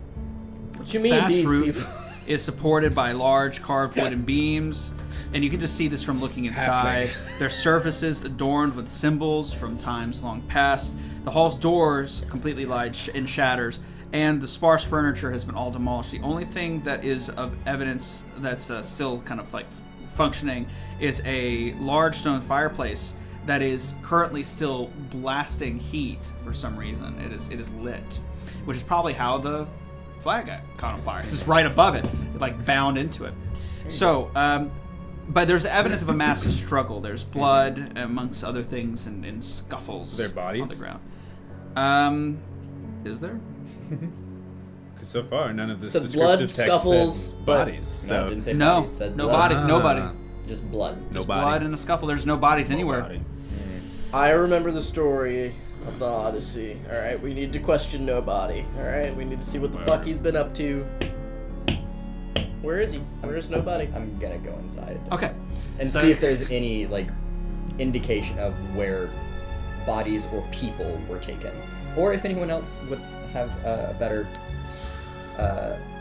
what you mean, Thatch these roof people? is supported by large carved wooden beams, and you can just see this from looking inside. Halflings. Their surfaces adorned with symbols from times long past. The hall's doors completely lie in shatters, and the sparse furniture has been all demolished. The only thing that is of evidence that's still kind of like functioning is a large stone fireplace that is currently still blasting heat for some reason. It is lit, which is probably how the flag got caught on fire. It's just right above it, like bound into it. So, but there's evidence of a massive struggle. There's blood, amongst other things, and scuffles. Their bodies? on the ground. Is there? Because so far, none of this Said descriptive blood, text scuffles, says but- bodies. no, So it didn't say No, bodies, it said no blood. bodies, nobody. Just blood. There's Nobody. blood in a scuffle. There's no bodies anywhere. Nobody. I remember the story of the Odyssey. All right, we need to question nobody. All right, we need to see what the fuck he's been up to. Where is he? Where is nobody? I'm gonna go inside Okay. and So- see if there's any like indication of where bodies or people were taken, or if anyone else would have a better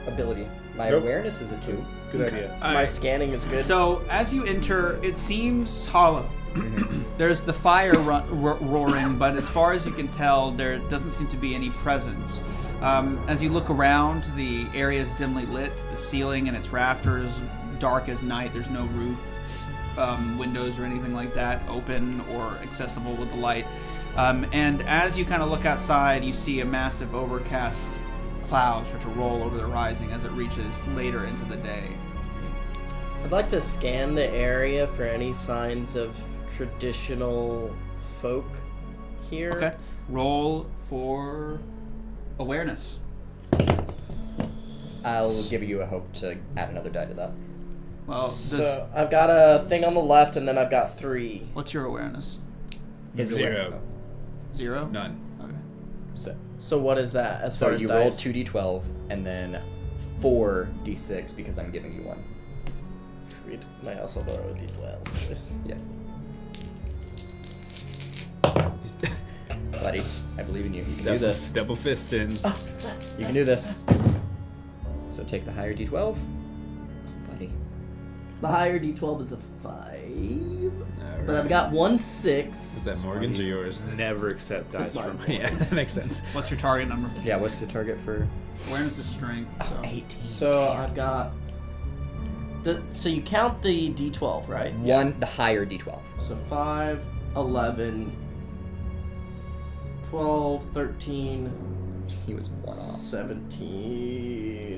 ability. My Nope. awareness is a 2. Good idea. My scanning is good. So as you enter, it seems hollow. There's the fire roaring, but as far as you can tell, there doesn't seem to be any presence. As you look around, the area is dimly lit. The ceiling and its rafters dark as night. There's no roof, windows or anything like that open or accessible with the light. And as you kind of look outside, you see a massive overcast cloud start to roll over the horizon as it reaches later into the day. I'd like to scan the area for any signs of traditional folk here. Okay. Roll for awareness. I'll give you a hope to add another die to that. Well, this, So I've got a thing on the left, and then I've got 3. what's your awareness? His 0. awareness. 0? None. Okay. So what is that as So far as you roll dice? 2d12 and then 4d6 because I'm giving you one. Sweet. I also borrow a d12. Please. Yes. Buddy, I believe in you. You can do this. Double fisting. You can do this. So take the higher d12. Oh, buddy. The higher d12 is a 5. But I've got 1 6. Is that Morgan's or yours? Never accept dice mine. from me. Yeah, that makes sense. What's your target number? Yeah, what's the target for? Awareness is strength. So. 18. So I've got. So you count the d12, right? The higher d12. So 5, 11, 12, 13, He was one off. 17.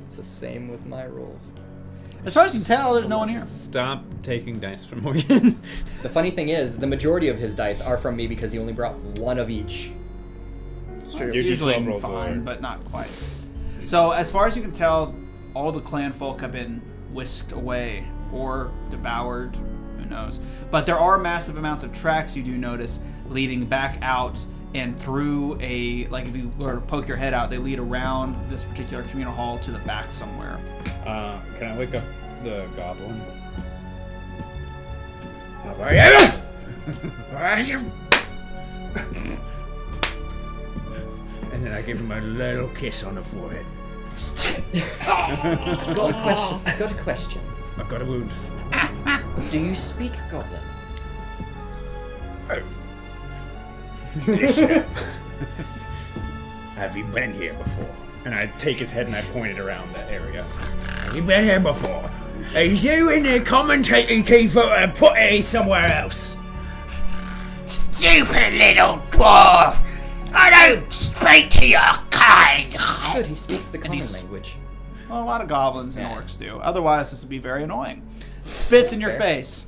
It's the same with my rolls. As far as you can tell, there's no one here. Stop taking dice from Morgan. The funny thing is, the majority of his dice are from me because he only brought one of each. It's true. It's Your usually D12 rolls fine, lower. but not quite. So, as far as you can tell, all the clan folk have been whisked away or devoured. Who knows? But there are massive amounts of tracks you do notice leading back out and through a, like if you were to poke your head out, they lead around this particular communal hall to the back somewhere. Can I wake up the goblin? How are you? How are you? And then I give him a little kiss on the forehead. I've got a question. I've got a question. I've got a wound. Do you speak Goblin? Listen. Have you been here before? And I take his head and I point it around that area. Have you been here before? Is you in the commentating key for and put it somewhere else? Stupid little dwarf! I don't speak to your kind! Good, he speaks the common he's- language. Well, a lot of goblins and orcs do. Otherwise, this would be very annoying. Spits in your face.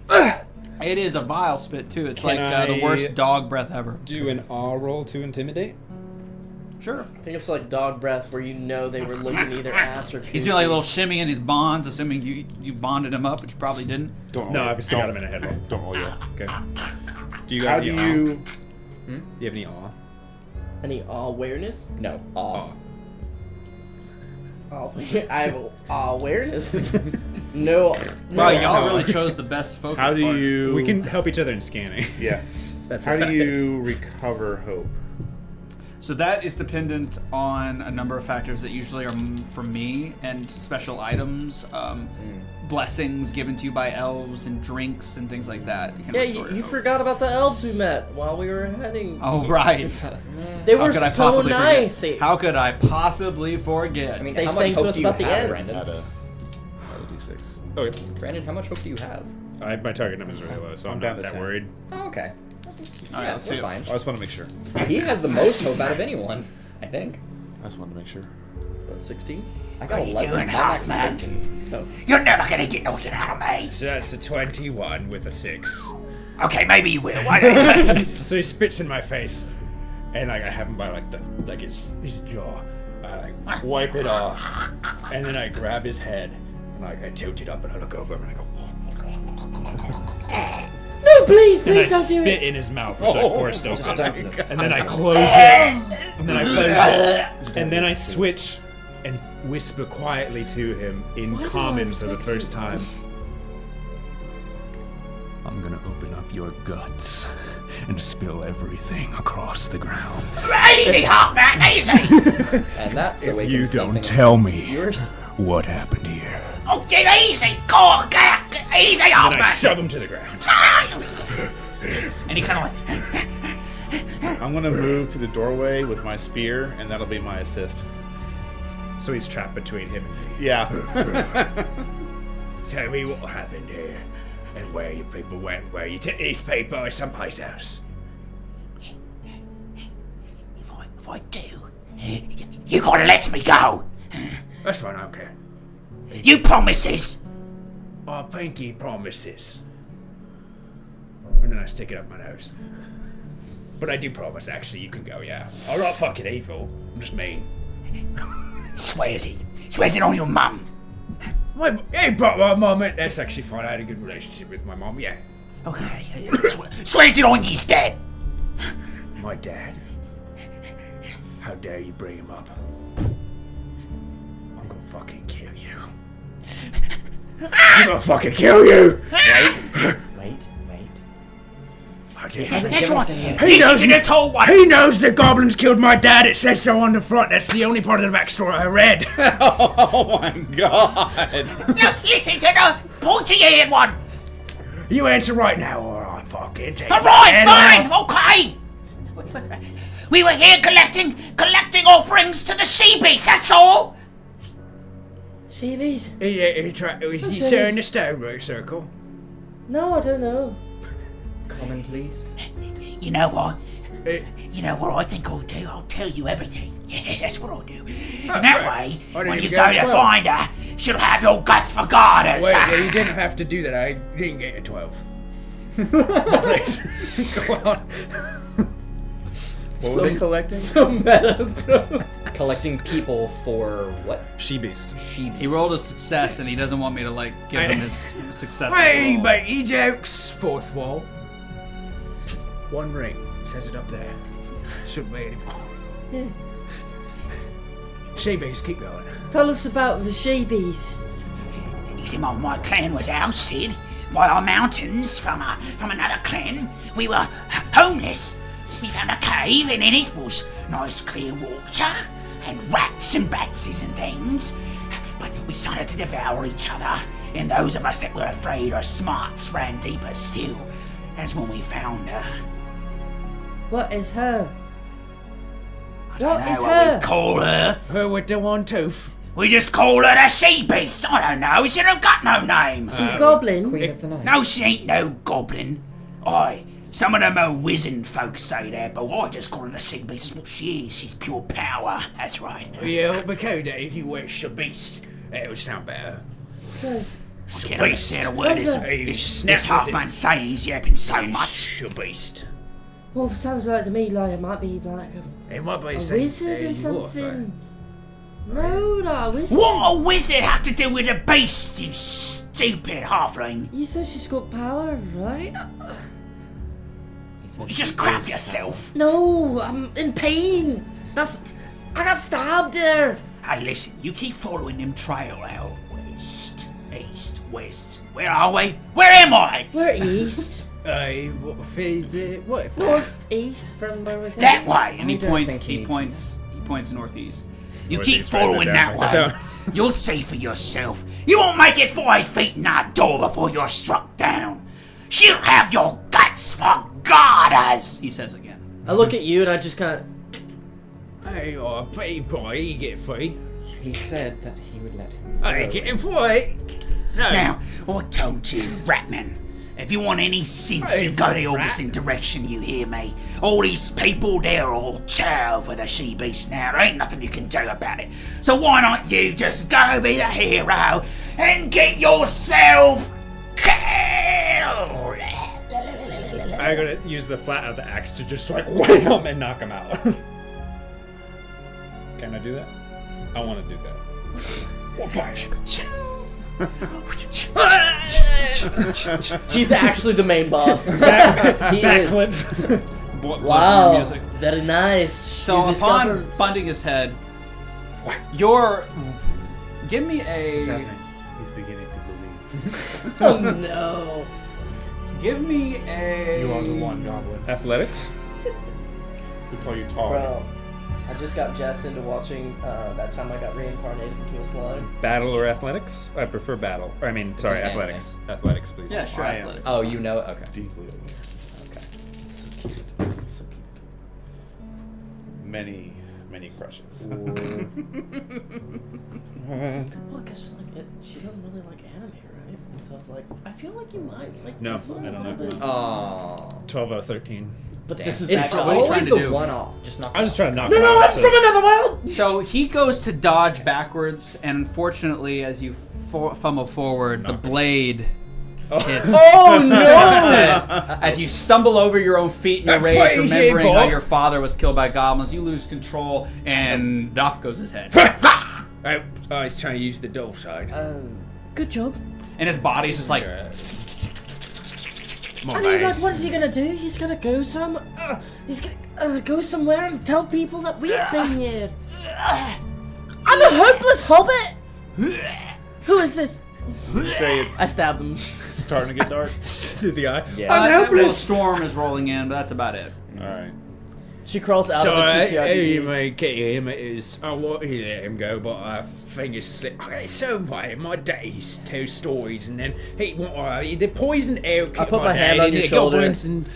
It is a vile spit, too. It's Can like the I- worst dog breath ever. Do an awe roll to intimidate? Sure. I think it's like dog breath where you know they were looking either ass or He's doing like a little shimmy in his bonds, assuming you bonded him up, which you probably didn't. No, I've still got him in a headlock. Don't roll yet. Okay. Do you How have do any awe? you? Do you have any awe? Any awareness? No, awe. Oh, I have awareness. No. Wow, no. y'all really chose the best focus. How do part. you? We can help each other in scanning. Yeah. That's How a do fact. you recover hope? So that is dependent on a number of factors that usually are from me and special items, blessings given to you by elves and drinks and things like that. can Yeah, restore you your hope. forgot about the elves we met while we were heading. Oh right. They How were could I so possibly nice. forget? They, How could I possibly forget? I mean, They how sang much to hope us do you about the have, ends. Brandon? Add a d6. Okay. Brandon, how much hope do you have? My target number is really low, so I'm down not to that 10. worried. Oh, okay. All right, Yeah, let's we're see. fine. I just want to make sure. He has the most hope out of anyone, I think. I just want to make sure. 16. I got What are you 11. doing, My max is Halfman? 13. Oh. You're never gonna get nothing out of me! So that's a 21 with a 6. Okay, maybe you will. Why don't you? So he spits in my face, and like I have him by like his jaw. I like wipe it off, and then I grab his head, and like I tilt it up, and I look over him, and I go, No, please, and I please don't do spit it. in his mouth, which I forced open, don't. and then I close it, and then I close it, and then I switch and whisper quietly to him in common for the first time. I'm gonna open up your guts and spill everything across the ground. Easy, Halfman, easy! And that's the way You don't tell me Yours. what happened here. Oh, get easy, go, easy, And I Halfman! shove him to the ground. And he kind of like, I'm gonna move to the doorway with my spear, and that'll be my assist. So he's trapped between him and me. Yeah. Tell me what happened here, and where your people went, where you took these people or someplace else. If I do, you gotta let me go. That's fine, I don't care. You promises? Our pinky promises. And then I stick it up my nose. But I do promise, actually, you can go, yeah. I'm not fucking evil. I'm just mean. Swears he? Swears it on your mum? He brought my mum in. That's actually fine. I had a good relationship with my mum, yeah. Okay. Swears it on his dad. My dad? How dare you bring him up? I'm gonna fucking kill you. I'm gonna fucking kill you. Wait. I did. That's right. He knows He knows the goblins killed my dad. It said so on the front. That's the only part of the backstory I read. Oh my god. Now listen to the pointy-eared one. You answer right now, or I fucking take All your right, head fine, off. okay. We were here collecting offerings to the sea beast. That's all. Sheebies? Is he That's sir in the Stone Circle? No, I don't know. Common, please. You know what? Uh, You know what I think I'll do? I'll tell you everything. Yeah, that's what I'll do. And that way, I didn't when you even go get to 12. find her, she'll have your guts for garters. Wait, you didn't have to do that. I didn't get a 12. Please. Go on. What were they collecting? So meta, bro. Collecting people for what? She beast. Sheebies. He rolled a success, and he doesn't want me to like give him his success. Hey, matey jokes. Fourth wall. One ring. Says it up there. Shouldn't be anymore. Yeah. She-beast, keep going. Tell us about the sheebies. You see, my clan was ousted by our mountains from another clan. We were homeless. We found a cave, and in it was nice clear water and rats and batses and things. But we started to devour each other, and those of us that were afraid our smarts ran deeper still. That's when we found her. What is her? I don't What know is what her? we call her. Her with the one tooth. We just call her the sea beast. I don't know. She don't got no name. She goblin? Queen of the Night. No, she ain't no goblin. Some of them old wizened folks say that, but I just call her the sea beast. That's what she is. She's pure power. That's right. Yeah, but Coda, if you were she-beast, it would sound better. Yes. I can't understand a word Sounds this half-man saying. He's yapping so much. She-beast. Well, it sounds like to me like it might be like It might be a saying, wizard you or are, something. No, not a wizard. What a wizard have to do with a beast, you stupid halfling? You said she's got power, right? He said You she just crap is yourself. No, I'm in pain. I got stabbed there. Hey, listen, you keep following them trail out west, east, west. Where are we? Where am I? We're east. What? North east from where we're That way. And he I don't points. think He he points. He points northeast. You Or keep these further following down, that like way. that. You'll see for yourself. You won't make it 5 feet in our door before you're struck down. She'll have your guts for garters, he says again. I look at you and I just kind of. Hey, pay boy, you get free. He said that he would let him. I ain't getting free. No. Now, I told you, Ratman, if you want any sense, you go the opposite direction, you hear me? All these people, they're all chow for the she-beast now. There ain't nothing you can do about it. So why not you just go be the hero and get yourself killed? I'm gonna use the flat of the axe to just like wham and knock him out. Can I do that? I want to do that. He's actually the main boss. He is. Backflips. Wow. Music. Very nice. So You upon discovered- bunding his head, your give me What's a happening? He's beginning to believe. Oh no. give me a. You are the one, Goblin. Athletics. We call you tall. Bro, I just got Jess into watching that time I got reincarnated into a slime. Battle or athletics? I prefer battle. Or, I mean, sorry, an athletics. Athletics, please. Yeah, sure. I am. Athletics. Oh, you know it? Okay. Deeply aware. Okay. So cute. So cute. Many, many crushes. Well, because she doesn't really like anime, right? So I was like, I feel like you might like. No, this one I don't a know. little bit. Oh. 12 out of 13. But Damn. this is it's actually. what are you always trying to the do? one off. Just knock. I'm just trying to knock No, him no, out. I'm from another world. So he goes to dodge backwards, and unfortunately, as you fumble forward, the blade hits. Oh no! Instead, as you stumble over your own feet in your rage, Crazy remembering how ball. your father was killed by goblins, you lose control, and off goes his head. Oh, he's trying to use the dull side. Good job. And his body's just like, Come on, I mean, man. like, what is he gonna do? He's gonna go he's gonna go somewhere and tell people that we've been here. I'm a hopeless hobbit. Who is this? You say it's I stab them. starting to get dark. Through the eye. Yeah. I'm That little helpless. storm is rolling in, but that's about it. All right. She crawls out So, of the hey, TTRPG. mate, get him. It is. I want to let him go, but I think it's slip. Okay, so, mate, my daddy's tell stories, and then the poison air. I put my hand on your shoulder. And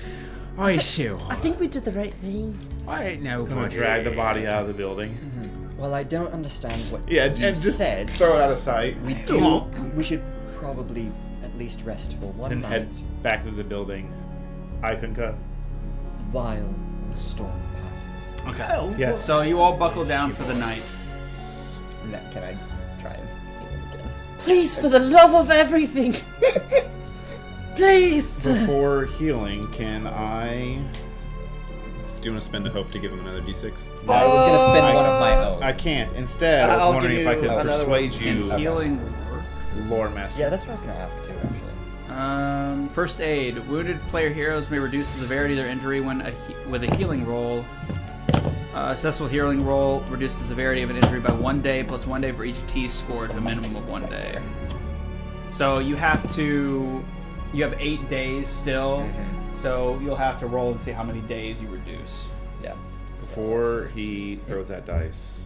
I still. I think we did the right thing. I don't know if I'm I gonna drag the body out of the building. Well, I don't understand what Yeah, you and just said. throw it out of sight. We should probably at least rest for one And night head back to the building. I concur. while the storm passes. Okay. Yes. So you all buckle down for the night. Now, can I try and heal him again? Please, for the love of everything. Please. Before healing, can I? Do you want to spend a hope to give him another d6? I was gonna spend one of my own. I can't. Instead, I was I'll wondering give if I you could another persuade one. you, And healing work. Lore Master. Yeah, that's what I was gonna ask too, actually. First aid. Wounded player heroes may reduce the severity of their injury when with a healing roll. Successful healing roll reduces the severity of an injury by 1 day plus 1 day for each T scored, a minimum of 1 day. So you have 8 days still. So you'll have to roll and see how many days you reduce. Yeah. Before he throws that dice.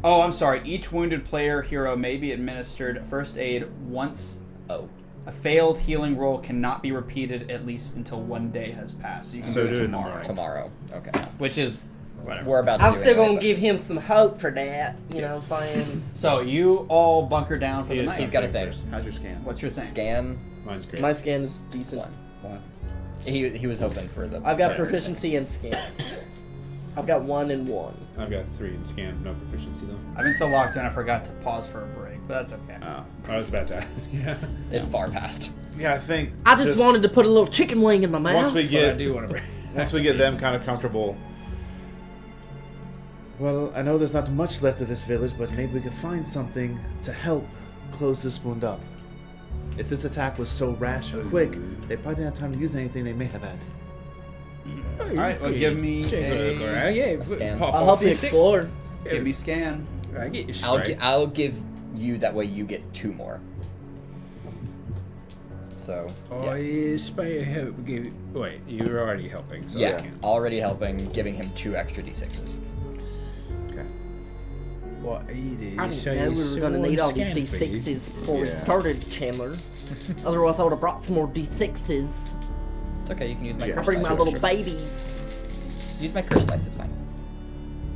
Oh, I'm sorry. Each wounded player hero may be administered first aid once. Oh. A failed healing roll cannot be repeated at least until 1 day has passed. So you can So do it do it tomorrow. Tomorrow. Okay. Which is whatever. We're about to I'm do still anyway, gonna but give him some hope for that. You know what I'm saying? So you all bunker down for the night. He's got a thing. How's your scan? What's your thing? Scan Mine's great. My scan is decent. 1. He was hoping for the. I've got better proficiency in scan. I'i've got 1 and 1. I've got 3 in scan, no proficiency though. I've been so locked in I forgot to pause for a break, but that's okay. Oh. I was about to ask. Yeah. thing. It's far past. Yeah, I think. I just wanted to put a little chicken wing in my mouth. Once we But I get do want to break. once we get them kind of comfortable. Well, I know there's not much left of this village, but maybe we could find something to help close this wound up. If this attack was so rash or quick, they probably didn't have time to use anything they may have had. All right, well, give me Take a look a around. Yeah, scan. pop I'll off help you the six. explore. give me scan. I get you I'll straight. I'll give you that way. You get 2 more. So. Yeah. I spare help. Give. Wait, you're already helping, so I Yeah, can't. already helping, giving him 2 extra d6s. Okay. What you do? I didn't know we were gonna need all these D6s before we Yeah. started, Chandler. Otherwise, I would have brought some more D6s. It's okay. You can use my Yeah. I curse bring dice. my little babies. Use my curse dice. It's fine.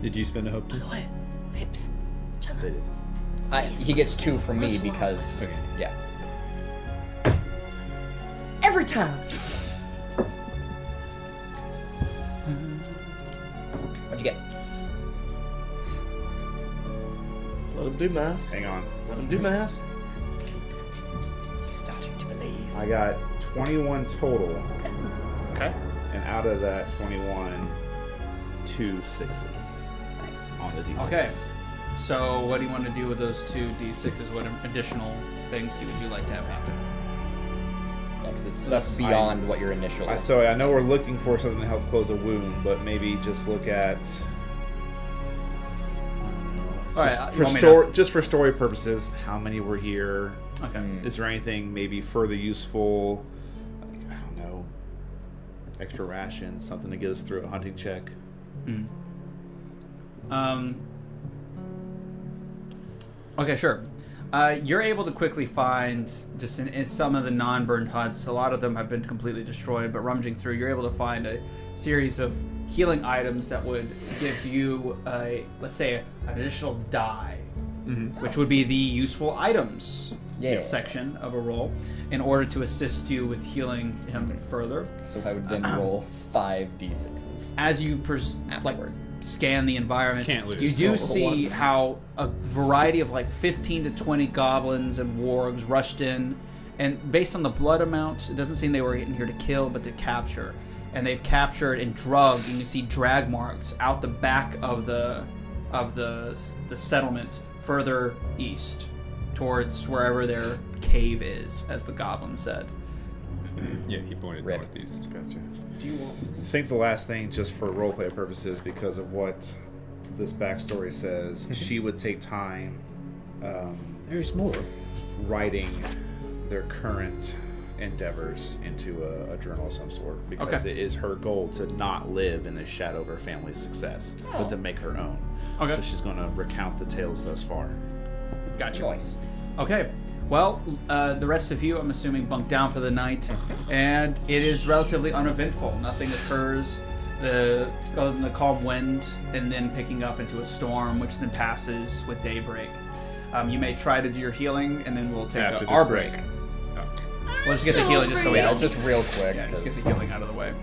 Did you spend a hope too? Hips. He gets 2 from me because. Okay. Yeah. Every time. What'd you get? Let him do math. Hang on. Let him do math. He's starting to believe. I got 21 total, Okay. and out of that 21, 2 6s Nice. on the d6. Okay. So what do you want to do with those 2 d6s? What additional things would you like to have happen? Because it's That's- stuff beyond what your initial. So I know we're looking for something to help close a wound, but maybe just look at. I don't know. All right, Just you for want me story, just for story purposes, how many were here? Okay. Is there anything maybe further useful? Like, I don't know. Extra rations, something to get us through a hunting check. Okay, sure. You're able to quickly find, just in some of the non-burned huts, a lot of them have been completely destroyed, but rummaging through, you're able to find a series of healing items that would give you, let's say, an additional die, which would be the useful items Yeah. section of a roll, in order to assist you with healing him further. So I would then roll 5 d6s. As you Afterward. scan the environment, Can't lose. you do Roll see once. how a variety of 15 to 20 goblins and wargs rushed in, and based on the blood amount, it doesn't seem they were in here to kill but to capture. And they've captured and drugged. You can see drag marks out the back of the settlement further east, towards wherever their cave is, as the goblin said. Yeah, he pointed Rip. northeast. Gotcha. I think the last thing, just for roleplay purposes, because of what this backstory says, she would take time There's more. Writing their current endeavors into a journal of some sort, because it is her goal to not live in the shadow of her family's success, but to make her own. Okay. So she's going to recount the tales thus far. Gotcha. Choice. Okay. Well, the rest of you, I'm assuming, bunk down for the night, and it is relatively uneventful. Nothing occurs. The calm wind, and then picking up into a storm, which then passes with daybreak. You may try to do your healing, and then we'll take After our this break. break. We'll just get the healing just so we Yeah, don't. it's just real quick. Yeah, just get 'cause- the healing out of the way.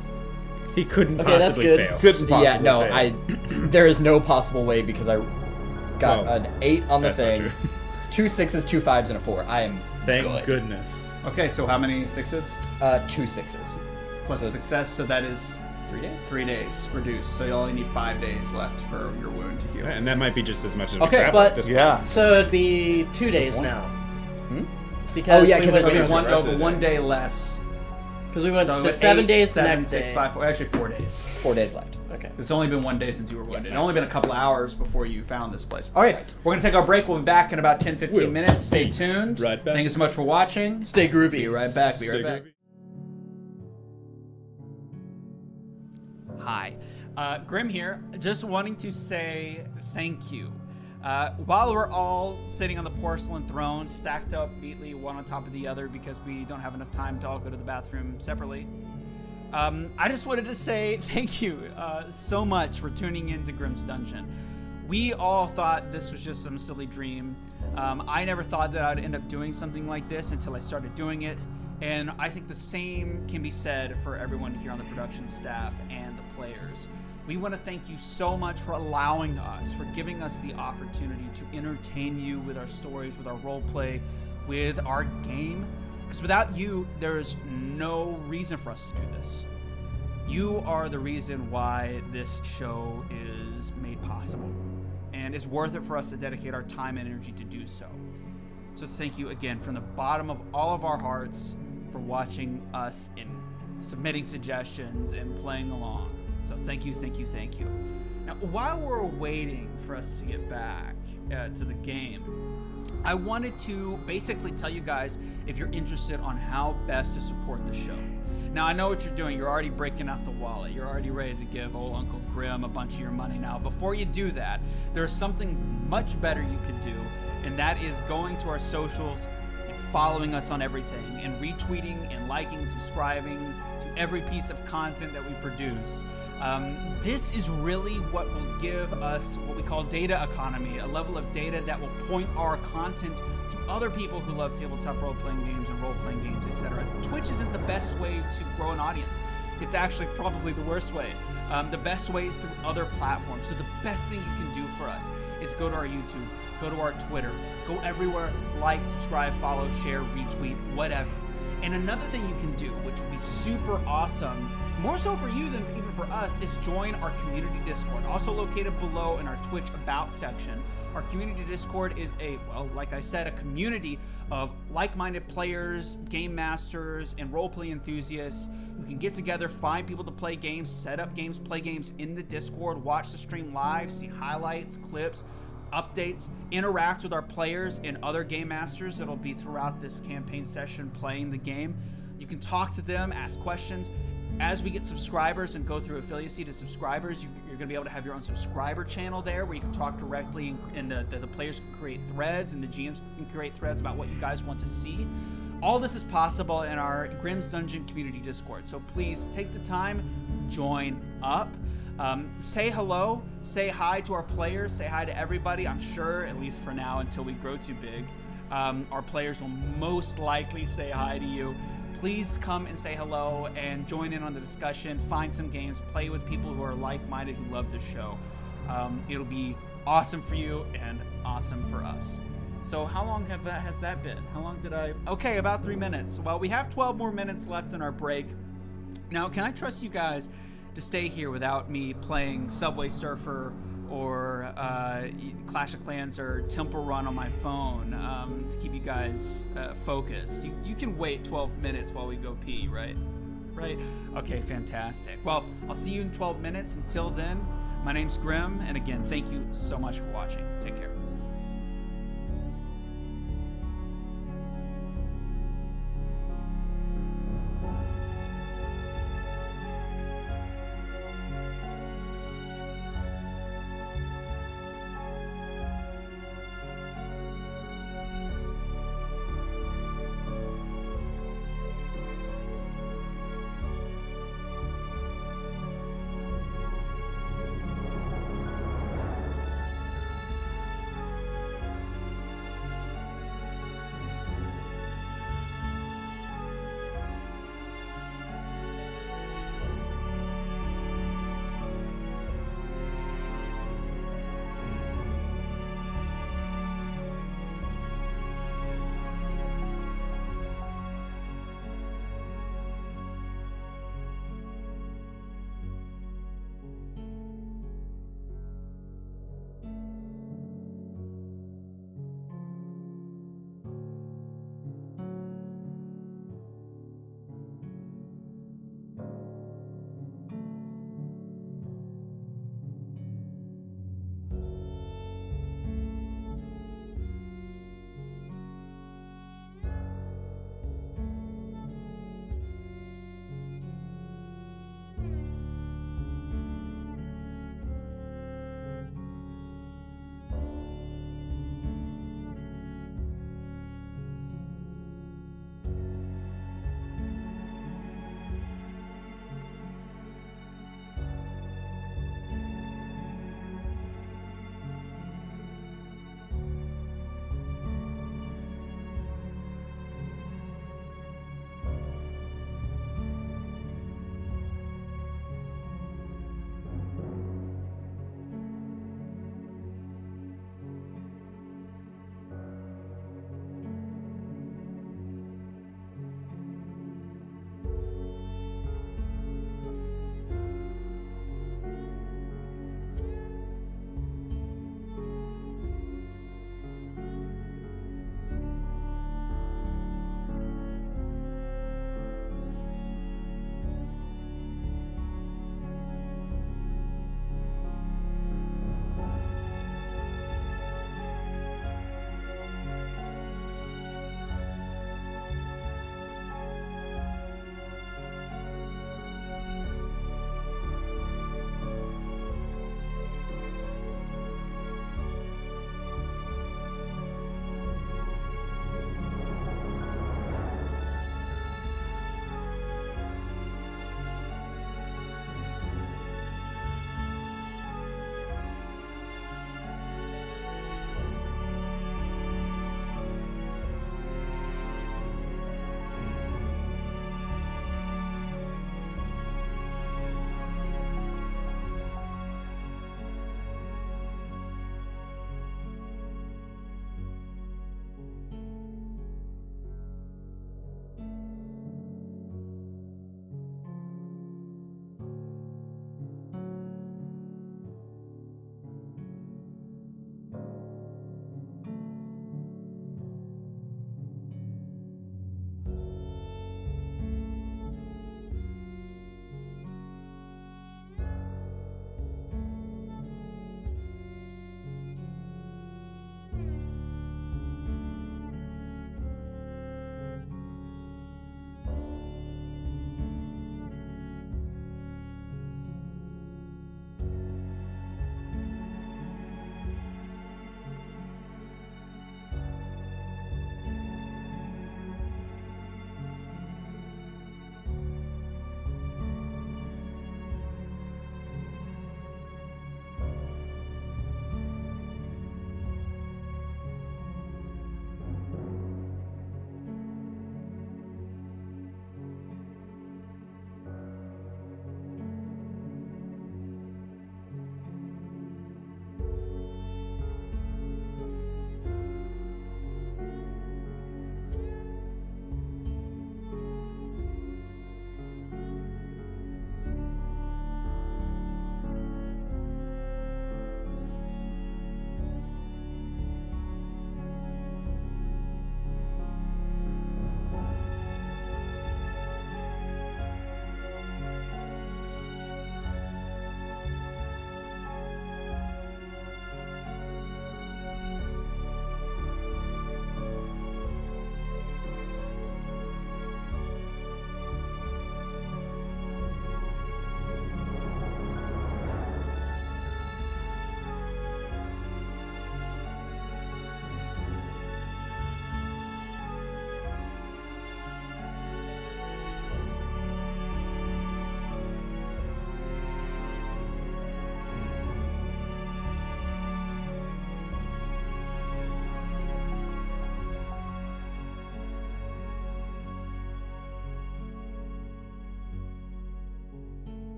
He couldn't Okay, that's possibly good. fail. Couldn't possibly Yeah, no, fail. there is no possible way because I got Well, an 8 on the that's not thing, true. 2 6s, 2 5s, and a 4. I am Thank good. goodness. Okay, so how many 6s? 2 6s. Plus So- success, so that is 3 days? 3 days reduced. So you only need 5 days left for your wound to heal. And that might be just as much as we Okay, travel but- at this Yeah. So it'd be 2 days point. now. Hmm? Because Oh, yeah, we 'cause went, it Okay, went but 1 day less. because we went So to it's 7 8, days 7, the next 6, day. 5, 4, actually 4 days. 4 days left. Okay. It's only been 1 day since you were wounded. Yes. It's only been a couple hours before you found this place. All right, Right. we're going to take our break. We'll be back in about 10-15 We'll minutes. Stay tuned. right back. Thank you so much for watching. Stay groovy. Be right back. Be right Stay back. groovy. Hi. Grim here, just wanting to say thank you. While we're all sitting on the porcelain throne, stacked up neatly one on top of the other because we don't have enough time to all go to the bathroom separately, I just wanted to say thank you so much for tuning in to Grim's Dungeon. We all thought this was just some silly dream. I never thought that I'd end up doing something like this until I started doing it. And I think the same can be said for everyone here on the production staff and the players. We want to thank you so much for allowing us, for giving us the opportunity to entertain you with our stories, with our roleplay, with our game. Because without you, there is no reason for us to do this. You are the reason why this show is made possible. And it's worth it for us to dedicate our time and energy to do so. So thank you again from the bottom of all of our hearts for watching us and submitting suggestions and playing along. So thank you, thank you, thank you. Now, while we're waiting for us to get back to the game, I wanted to basically tell you guys if you're interested on how best to support the show. Now, I know what you're doing. You're already breaking out the wallet. You're already ready to give old Uncle Grim a bunch of your money now. Before you do that, there's something much better you could do, and that is going to our socials and following us on everything and retweeting and liking and subscribing to every piece of content that we produce. This is really what will give us what we call data economy, a level of data that will point our content to other people who love tabletop role-playing games and role-playing games, etc. Twitch isn't the best way to grow an audience. It's actually probably the worst way. The best way is through other platforms. So the best thing you can do for us is go to our YouTube, go to our Twitter, go everywhere, like, subscribe, follow, share, retweet, whatever. And another thing you can do, which would be super awesome, more so for you than even for us, is join our community Discord, also located below in our Twitch About section. Our community Discord is like I said, a community of like-minded players, game masters, and roleplay enthusiasts who can get together, find people to play games, set up games, play games in the Discord, watch the stream live, see highlights, clips, updates, interact with our players and other game masters that'll be throughout this campaign session playing the game. You can talk to them, ask questions. As we get subscribers and go through affiliacy to subscribers, you're going to be able to have your own subscriber channel there where you can talk directly, and the players can create threads and the GMs can create threads about what you guys want to see. All this is possible in our Grim's Dungeon community Discord. So please take the time, join up. Say hello, say hi to our players, say hi to everybody. I'm sure, at least for now, until we grow too big, our players will most likely say hi to you. Please come and say hello and join in on the discussion, find some games, play with people who are like-minded, who love the show. It'll be awesome for you and awesome for us. So how long has that been? How long did I... Okay, about 3 minutes. Well, we have 12 more minutes left in our break. Now, can I trust you guys to stay here without me playing Subway Surfer or Clash of Clans or Temple Run on my phone to keep you guys focused? You can wait 12 minutes while we go pee, right? Right? Okay, fantastic. Well, I'll see you in 12 minutes. Until then, my name's Grim, and again, thank you so much for watching. Take care.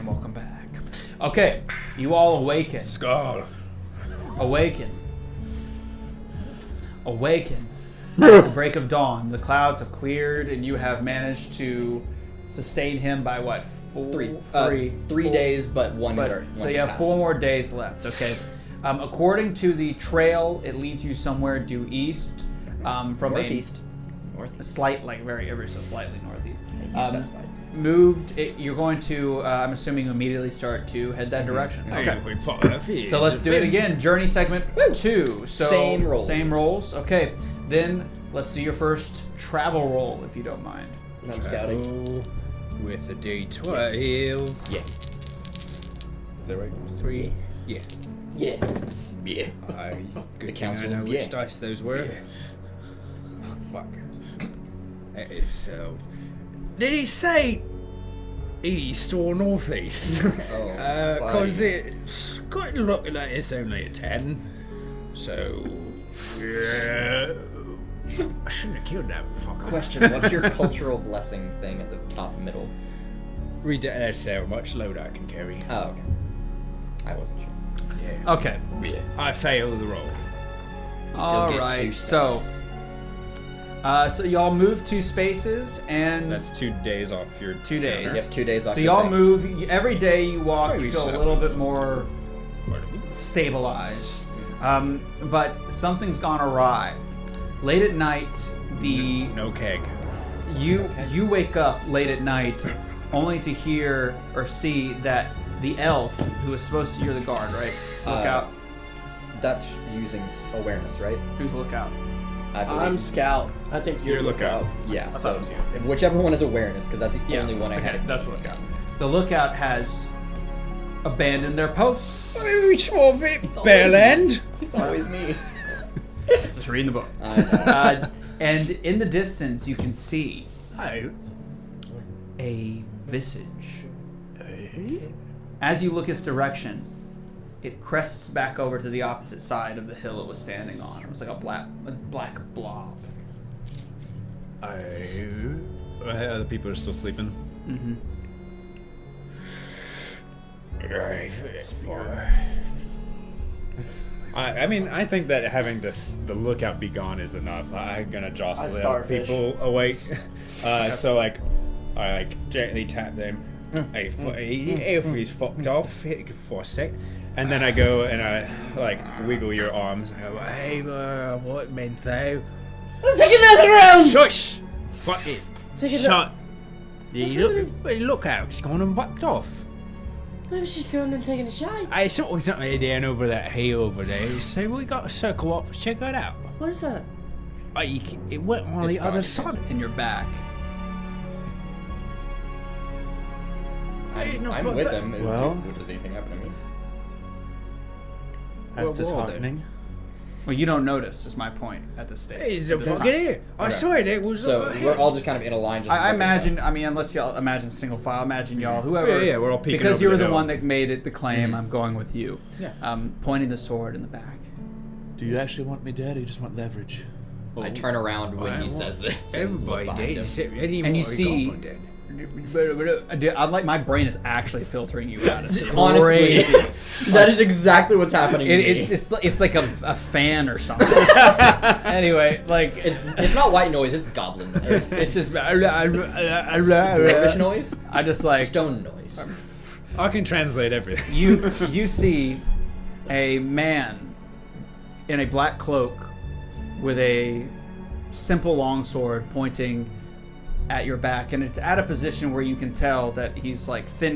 And welcome back. Okay, you all awaken. Skull. Awaken. At the break of dawn. The clouds have cleared, and you have managed to sustain him by what? Three Four- days, but one turn. So you have 4 more days left. Okay. According to the trail, it leads you somewhere due east. From Northeast. a slight, like ever so slightly northeast. You specified. You're going to, I'm assuming, immediately start to head that direction. Okay. We put our feet. So let's do it again. Journey segment 2. So Same rolls. Same rolls. Okay. Then let's do your first travel roll, if you don't mind. And I'm scouting. With a D12. Yeah. Is that right? 3. Yeah. Yeah. Yeah. Good thing council, I know which yeah. dice those were. Oh, fuck. So, did he say east or northeast? Oh, Because buddy. it's good looking like it's only a 10. So, yeah. I shouldn't have killed that fucker. Question: what's your cultural blessing thing at the top middle? That's how much load I can carry. Oh, okay. I wasn't sure. Yeah. Okay. Yeah. I failed the roll. You still All get 2 right. So, spaces. so y'all move 2 spaces, and That's 2 days off your 2 days. counter. Yep, 2 days off. So your y'all thing. move every day you walk. You feel a 37. little bit more Pardon me? stabilized, but something's gone awry. Late at night, No keg. you wake up late at night, only to hear or see that the elf who is supposed to, you're the guard, right? Look out. That's using awareness, right? Who's lookout? I believe. I'm scout. I think you're lookout. Yeah. I So thought it was you. whichever one is awareness, because that's the only one I had. That's the lookout. The lookout has abandoned their post. Which of it, Bell End? It's always me. Just reading the book. I know. And in the distance, you can see a visage. As you look its direction, it crests back over to the opposite side of the hill it was standing on. It was like a black blob. Other people are still sleeping. Mm-hmm. I mean, I think that having the lookout be gone is enough. I'm gonna jostle the other starfish. people awake. So like, I like gently tap them. If he's fucked off, hit it for a sec, and then I go and I like wiggle your arms. I go, hey, what meant though? Take another round! Shush! Fuck it. Take a Shut. The lookout's gone and backed off. I was just going and taking a shite. I saw something down over that hill over there. So we got to circle up, check it out. What is that? It went on the other side. In your back. I'm with him. Well- Does anything happen to me? As Well, disheartening. Well, you don't notice, is my point at this stage. Hey, the This fuck time. it here. I saw it. It was So over we're here. all just kind of in a line. Just I looking imagine, up. I mean, unless y'all imagine single file, imagine y'all, whoever. Yeah, we're all peeking because over you were the the hill. one that made it the claim, I'm going with you. Yeah. Pointing the sword in the back. Do you actually want me dead or you just want leverage? I turn around when I he want says this. Everybody look did. behind him. Except Eddie And you Morty see- Goblin did. I'm like, my brain is actually filtering you out. It's Honestly, crazy. that is exactly what's happening. To me. It's like a fan or something. Anyway, like It's not white noise. It's goblin noise. it's just Dwarvish noise. I just like Stone noise. I can translate everything. you see a man in a black cloak with a simple longsword pointing at your back, and it's at a position where you can tell that he's like thin